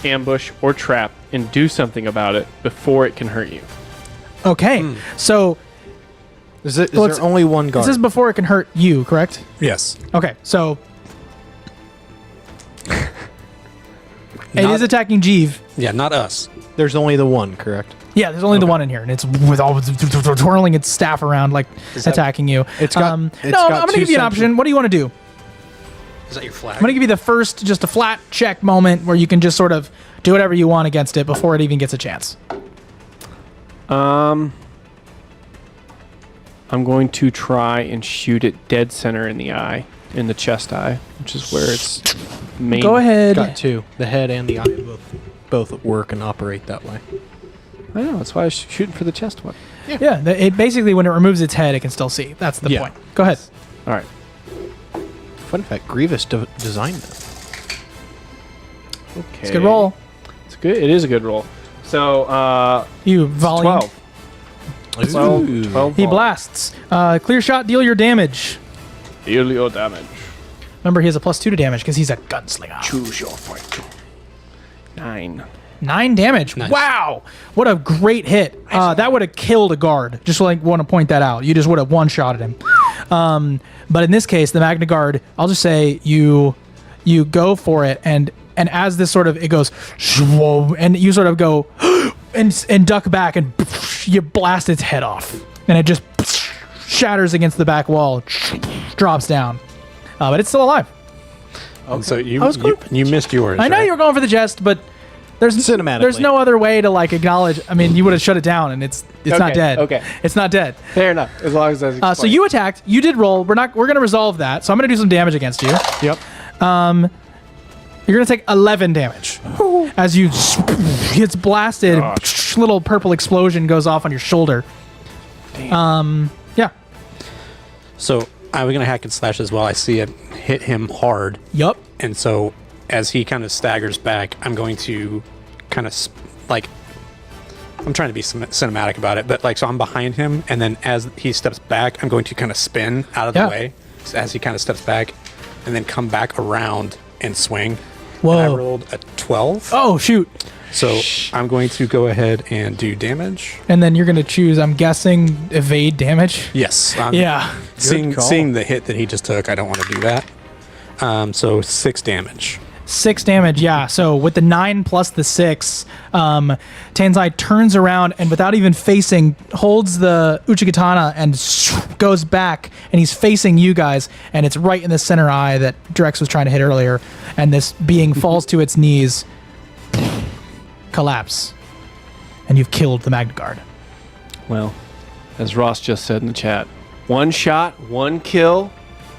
ambush, or trap, and do something about it before it can hurt you.
Okay. So
Is there
it's-
only one guard?
this is before it can hurt you, correct?
Yes.
Okay. So it
Not-
is attacking Jeeve.
Yeah, not us.
There's only the one, correct?
Yeah, there's only the one in here, and it's with all twirling its staff around, like
Is that-
attacking you.
It's got-
no,
it's
I'm
got
gonna
two
give you an
central-
option. What do you want to do?
Is that your flag?
I'm gonna give you the first, just a flat check moment where you can just sort of do whatever you want against it before it even gets a chance.
I'm going to try and shoot it dead center in the eye, in the chest eye, which is where it's main.
Go ahead.
Got 2. The head and the eye both work and operate that way.
I know, that's why I was shooting for the chest one.
Yeah, it basically when it removes its head, it can still see. That's the
Yeah.
point. Go ahead.
All right.
Fun fact, Grievous designed that.
Okay.
It's a good roll.
It's good. It is a good roll. So,
You volume.
12. 12.
Ooh.
12
He
ball.
blasts. Clear shot. Deal your damage.
Deal your damage.
Remember, he has a +2 to damage because he's a gunslinger.
Choose your fight. 9.
9 damage.
Nice.
Wow. What a great hit. That would have killed a guard. Just like want to point that out. You just would have one-shotted him. But in this case, the Magna Guard, I'll just say you go for it, and as this sort of, it goes, and you sort of go and duck back, and you blast its head off. And it just shatters against the back wall, drops down. But it's still alive.
And so you
I was going-
you missed yours.
I know
right?
you were going for the chest, but there's
Cinematically.
there's no other way to like acknowledge. I mean, you would have shut it down, and it's not
Okay,
dead.
okay.
It's not dead.
Fair enough. As long as that's
So you attacked. You did roll. We're gonna resolve that. So I'm gonna do some damage against you.
Yep.
You're gonna take 11 damage as you it's blasted. Little purple explosion goes off on your shoulder. Yeah.
So I was gonna hack and slash as well. I see it hit him hard,
Yup.
and so as he kind of staggers back, I'm going to kind of like I'm trying to be cinematic about it, but like, so I'm behind him, and then as he steps back, I'm going to kind of spin out of the way as he kind of steps back, and then come back around and swing.
Whoa.
And I rolled a 12.
Oh, shoot.
So I'm going to go ahead and do damage.
And then you're going to choose, I'm guessing, evade damage.
Yes.
Yeah.
Seeing the hit that he just took, I don't want to do that. So 6 damage.
6 damage, yeah. So with the 9 plus the 6, Tanzai turns around and without even facing, holds the Uchikatana and goes back, and he's facing you guys, and it's right in the center eye that Drex was trying to hit earlier, and this being falls to its knees, collapse, and you've killed the Magna Guard.
Well, as Ross just said in the chat, 1 shot, 1 kill,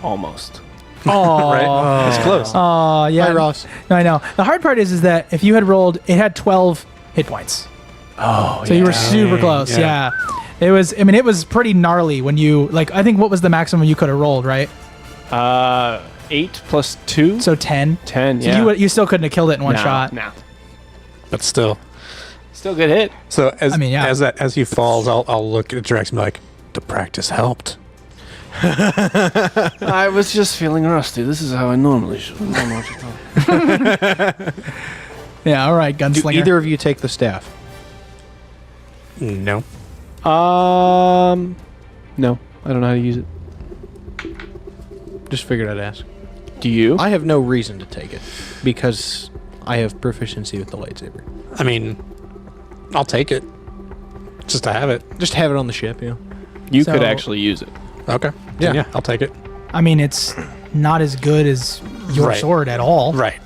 almost.
Oh,
Right? It's close.
Oh, yeah.
Hi, Ross.
No, I know. The hard part is that if you had rolled, it had 12 hit points.
Oh,
So you were super close. Yeah. It was, I mean, it was pretty gnarly when you, like, I think what was the maximum you could have rolled, right?
8 plus 2?
So 10.
10,
So
yeah.
you still couldn't have killed it in one shot.
Nah.
But still.
Still good hit.
So as he falls, I'll look at Drex and be like, the practice helped.
I was just feeling rusty. This is how I normally should. I don't know what you're talking.
Yeah, all right,
Do
gunslinger.
either of you take the staff?
No.
No, I don't know how to use it.
Just figured I'd ask.
Do you?
I have no reason to take it because I have proficiency with the lightsaber.
I mean, I'll take it. Just to have it.
Just have it on the ship, yeah.
You
So-
could actually use it.
Okay.
Yeah.
Yeah, I'll take it.
I mean, it's not as good as your
Right.
sword at all.
Right.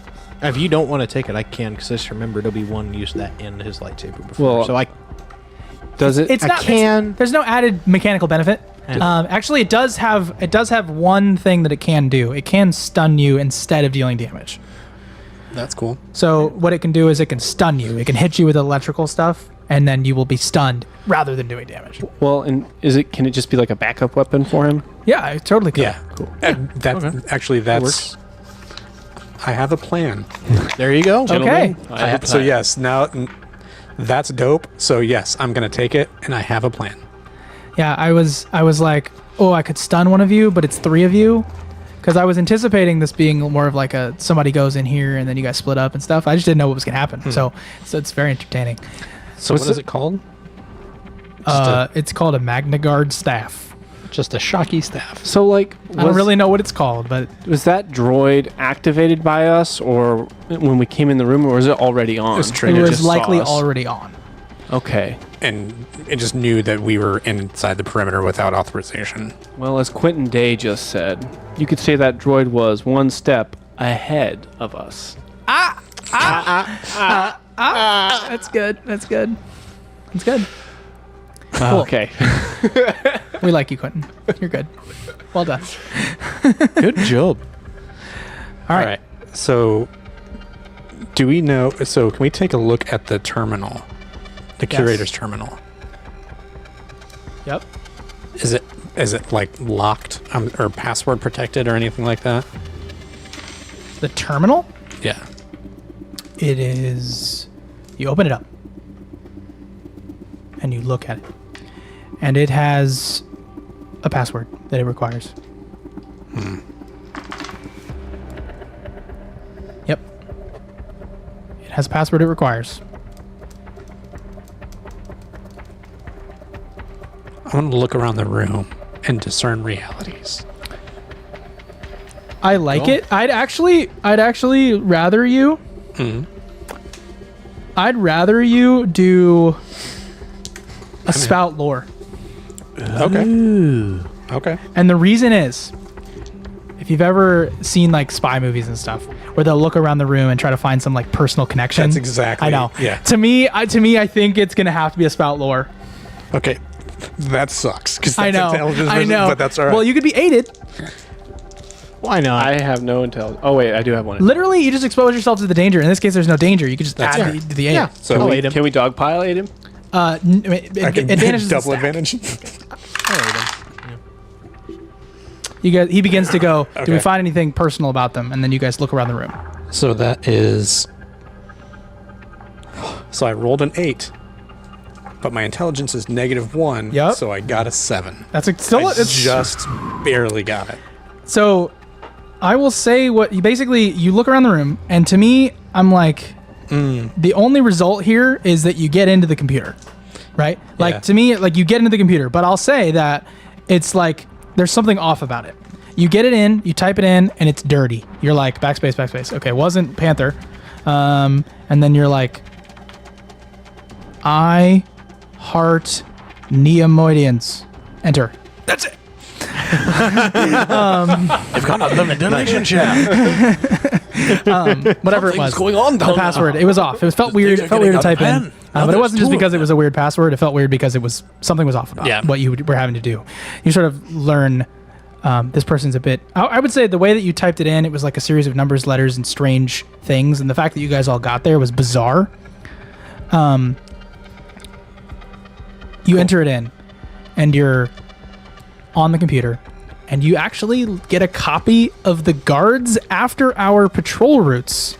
If you don't want to take it, I can, because I just remembered Obi-Wan used that in his lightsaber before.
Well,
so I
Does it?
It's
I
not.
can.
There's no added mechanical benefit. Actually, it does have one thing that it can do. It can stun you instead of dealing damage.
That's cool.
So what it can do is it can stun you. It can hit you with electrical stuff, and then you will be stunned rather than doing damage.
Well, and can it just be like a backup weapon for him?
Yeah, it totally could.
Yeah. Cool. That's. I have a plan.
There you go.
Okay.
So yes, now that's dope. So yes, I'm gonna take it, and I have a plan.
Yeah, I was like, oh, I could stun one of you, but it's 3 of you. Because I was anticipating this being more of like somebody goes in here and then you guys split up and stuff. I just didn't know what was going to happen. So it's very entertaining.
So what is it called?
It's called a Magna Guard staff.
Just a shocky staff.
So like,
I don't really know what it's called, but
was that droid activated by us, or when we came in the room, or was it already on?
it was likely already on.
Okay.
And it just knew that we were inside the perimeter without authorization.
Well, as Quentin Day just said, you could say that droid was 1 step ahead of us.
That's good. That's good. That's good. Cool.
Okay.
We like you, Quentin. You're good. Well done.
Good job.
All right.
So, do we know? So, can we take a look at the terminal, the curator's terminal?
Yep.
Is it like locked or password protected or anything like that?
The terminal?
Yeah.
It is. You open it up and you look at it, and it has a password that it requires. Yep. It has a password it requires.
I want to look around the room and discern realities.
I like it. I'd actually rather you. I'd rather you do a spout lore.
Okay. Okay.
And the reason is, if you've ever seen like spy movies and stuff, where they'll look around the room and try to find some like personal connection.
That's exactly.
I know.
Yeah.
To me, I think it's gonna have to be a spout lore.
Okay. That sucks. Because
I know. I know.
But that's all right.
Well, you could be aided.
Why not?
I have no intel. Oh wait, I do have one.
Literally, you just expose yourself to the danger. In this case, there's no danger. You could just add the aid.
Yeah.
So
I'll
we-
aid him.
Can we dogpile aid him?
Advantage is the
double
stack.
advantage.
I'll aid him.
He begins to go. Do we
Okay.
find anything personal about them? And then you guys look around the room.
So that is. So I rolled an 8. but my intelligence is -1.
Yep.
So I got a 7.
That's still
I
it's
just barely got it.
So I will say what you basically you look around the room, and to me, I'm like, the only result here is that you get into the computer, right? Like
Yeah.
to me, like you get into the computer, but I'll say that it's like there's something off about it. You get it in, you type it in, and it's dirty. You're like backspace. Okay, it wasn't Panther, and then you're like, I heart Neomoidians. Enter. That's it.
I've got unlimited relationship.
Whatever it was.
going on
The
down
password. It was off. It felt weird. It felt weird to type in. But it wasn't just because it was a weird password. It felt weird because it was something was off about what you were having to do. You sort of learn this person's a bit. I would say the way that you typed it in, it was like a series of numbers, letters, and strange things. And the fact that you guys all got there was bizarre. You enter it in, and you're on the computer, and you actually get a copy of the guards after hour patrol routes.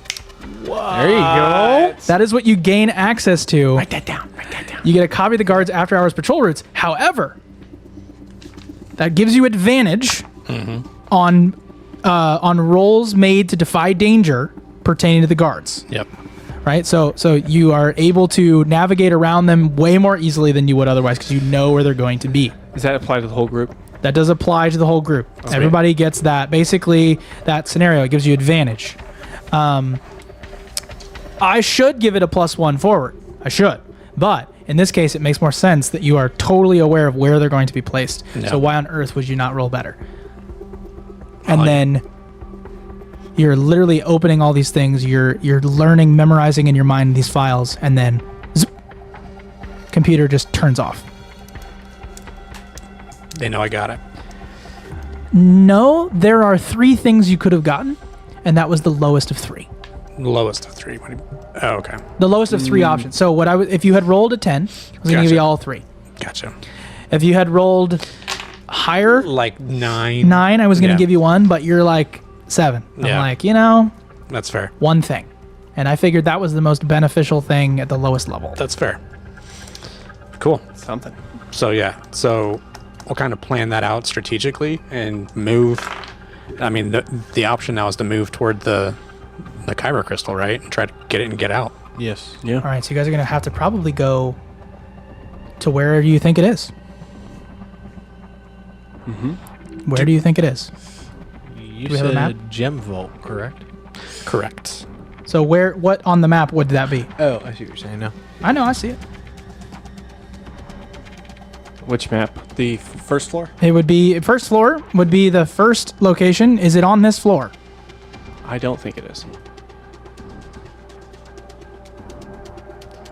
There you go.
That is what you gain access to.
Write that down.
You get a copy of the guards after hours patrol routes. However, that gives you advantage on rolls made to defy danger pertaining to the guards.
Yep.
Right? So you are able to navigate around them way more easily than you would otherwise because you know where they're going to be.
Does that apply to the whole group?
That does apply to the whole group. Everybody gets that. Basically, that scenario, it gives you advantage. I should give it a +1 forward. I should. But in this case, it makes more sense that you are totally aware of where they're going to be placed.
No.
So why on earth would you not roll better? And then you're literally opening all these things. You're learning, memorizing in your mind these files, and then zip, computer just turns off.
They know I got it.
No, there are 3 things you could have gotten, and that was the lowest of 3.
Lowest of 3. What do you, oh, okay.
The lowest of 3 options. So what if you had rolled a 10, I was going to give
Gotcha.
you all 3.
Gotcha.
If you had rolled higher,
Like 9.
9, I was going to
Yeah.
give you 1, but you're like 7. I'm
Yeah.
like,
That's fair.
one thing. And I figured that was the most beneficial thing at the lowest level.
That's fair. Cool.
Something.
So yeah. So we'll kind of plan that out strategically and move. I mean, the option now is to move toward the Kyber crystal, right? And try to get it and get out.
Yes.
Yeah.
All right, so you guys are going to have to probably go to wherever you think it is. Where do you think it is?
You
we have a map?
said Gem Vault, correct?
Correct.
So what on the map would that be?
Oh, I see what you're saying now.
I know, I see it.
Which map? The first floor?
It would be, first floor would be the first location. Is it on this floor?
I don't think it is.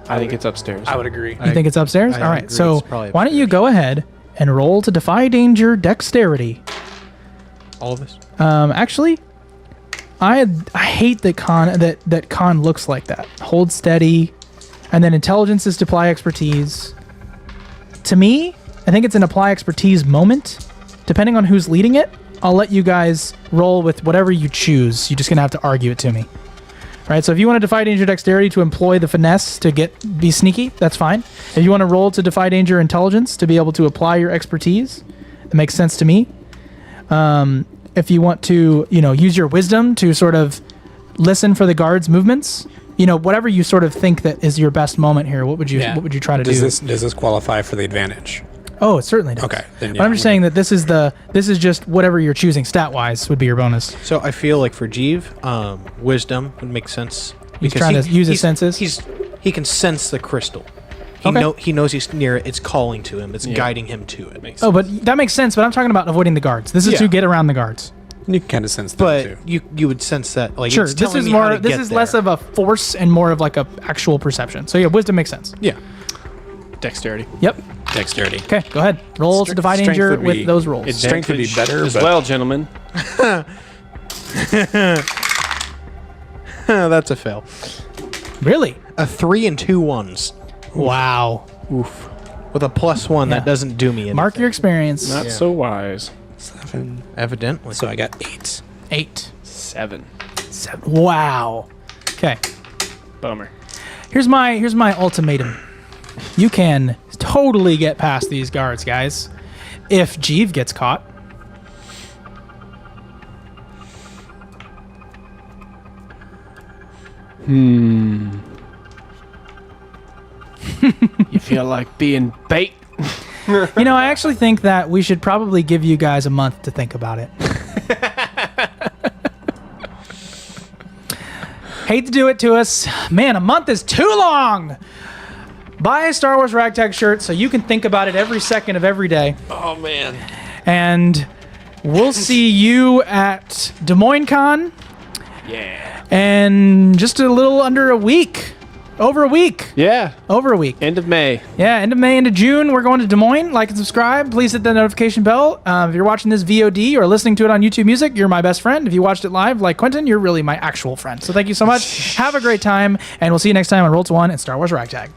I think it's upstairs.
I would agree.
You think it's upstairs?
I
All right,
agree,
so
it's probably
why don't you go ahead and roll to defy danger dexterity.
All of us?
Actually, I hate that con looks like that. Hold steady, and then intelligence is to apply expertise. To me, I think it's an apply expertise moment. Depending on who's leading it, I'll let you guys roll with whatever you choose. You're just gonna have to argue it to me. Right, so if you want to defy danger dexterity to employ the finesse to be sneaky, that's fine. If you want to roll to defy danger intelligence to be able to apply your expertise, it makes sense to me. If you want to, use your wisdom to sort of listen for the guards' movements, whatever you sort of think that is your best moment here, what would you try to do?
Does this qualify for the advantage?
Oh, it certainly does.
Okay, then
But I'm just saying that this is just whatever you're choosing stat-wise would be your bonus.
So I feel like for Jeev, wisdom would make sense.
He's trying to use his senses?
He can sense the crystal. He knows he's near it. It's calling to him. It's guiding him to it.
Makes
Oh, but that makes sense. But I'm talking about avoiding the guards. This is to get around the guards.
You can kind of sense that
But
too.
you would sense that. Like,
Sure.
it's
This
telling
is
me how
more.
to
This
get
is
there.
less of a force and more of like a actual perception. So yeah, wisdom makes sense.
Yeah.
Dexterity.
Yep.
Dexterity.
Okay. Go ahead. Roll to defy
Strength
danger
would
with
be-
those rolls.
Strength would be better,
as
but-
well, gentlemen.
That's a fail.
Really?
A 3 and 2 1s
Wow.
Oof. With a +1,
Yeah.
that doesn't do me anything.
Mark your experience.
Not so wise.
7.
Evidently.
So I got 8.
8.
7.
7. Wow. Okay.
Bummer.
Here's my ultimatum. You can totally get past these guards, guys. If Jeeve gets caught.
You feel like being bait?
You know, I actually think that we should probably give you guys a month to think about it. Hate to do it to us. Man, a month is too long. Buy a Star Wars Ragtag shirt so you can think about it every second of every day.
Oh, man.
And we'll see you at Des Moines Con.
Yeah.
And just a little under a week. Over a week.
Yeah.
Over a week.
End of May.
Yeah, end of May into June, we're going to Des Moines. Like and subscribe. Please hit the notification bell. If you're watching this VOD or listening to it on YouTube Music, you're my best friend. If you watched it live, like Quentin, you're really my actual friend. So thank you so much. Have a great time, and we'll see you next time on Roll to One and Star Wars Ragtag.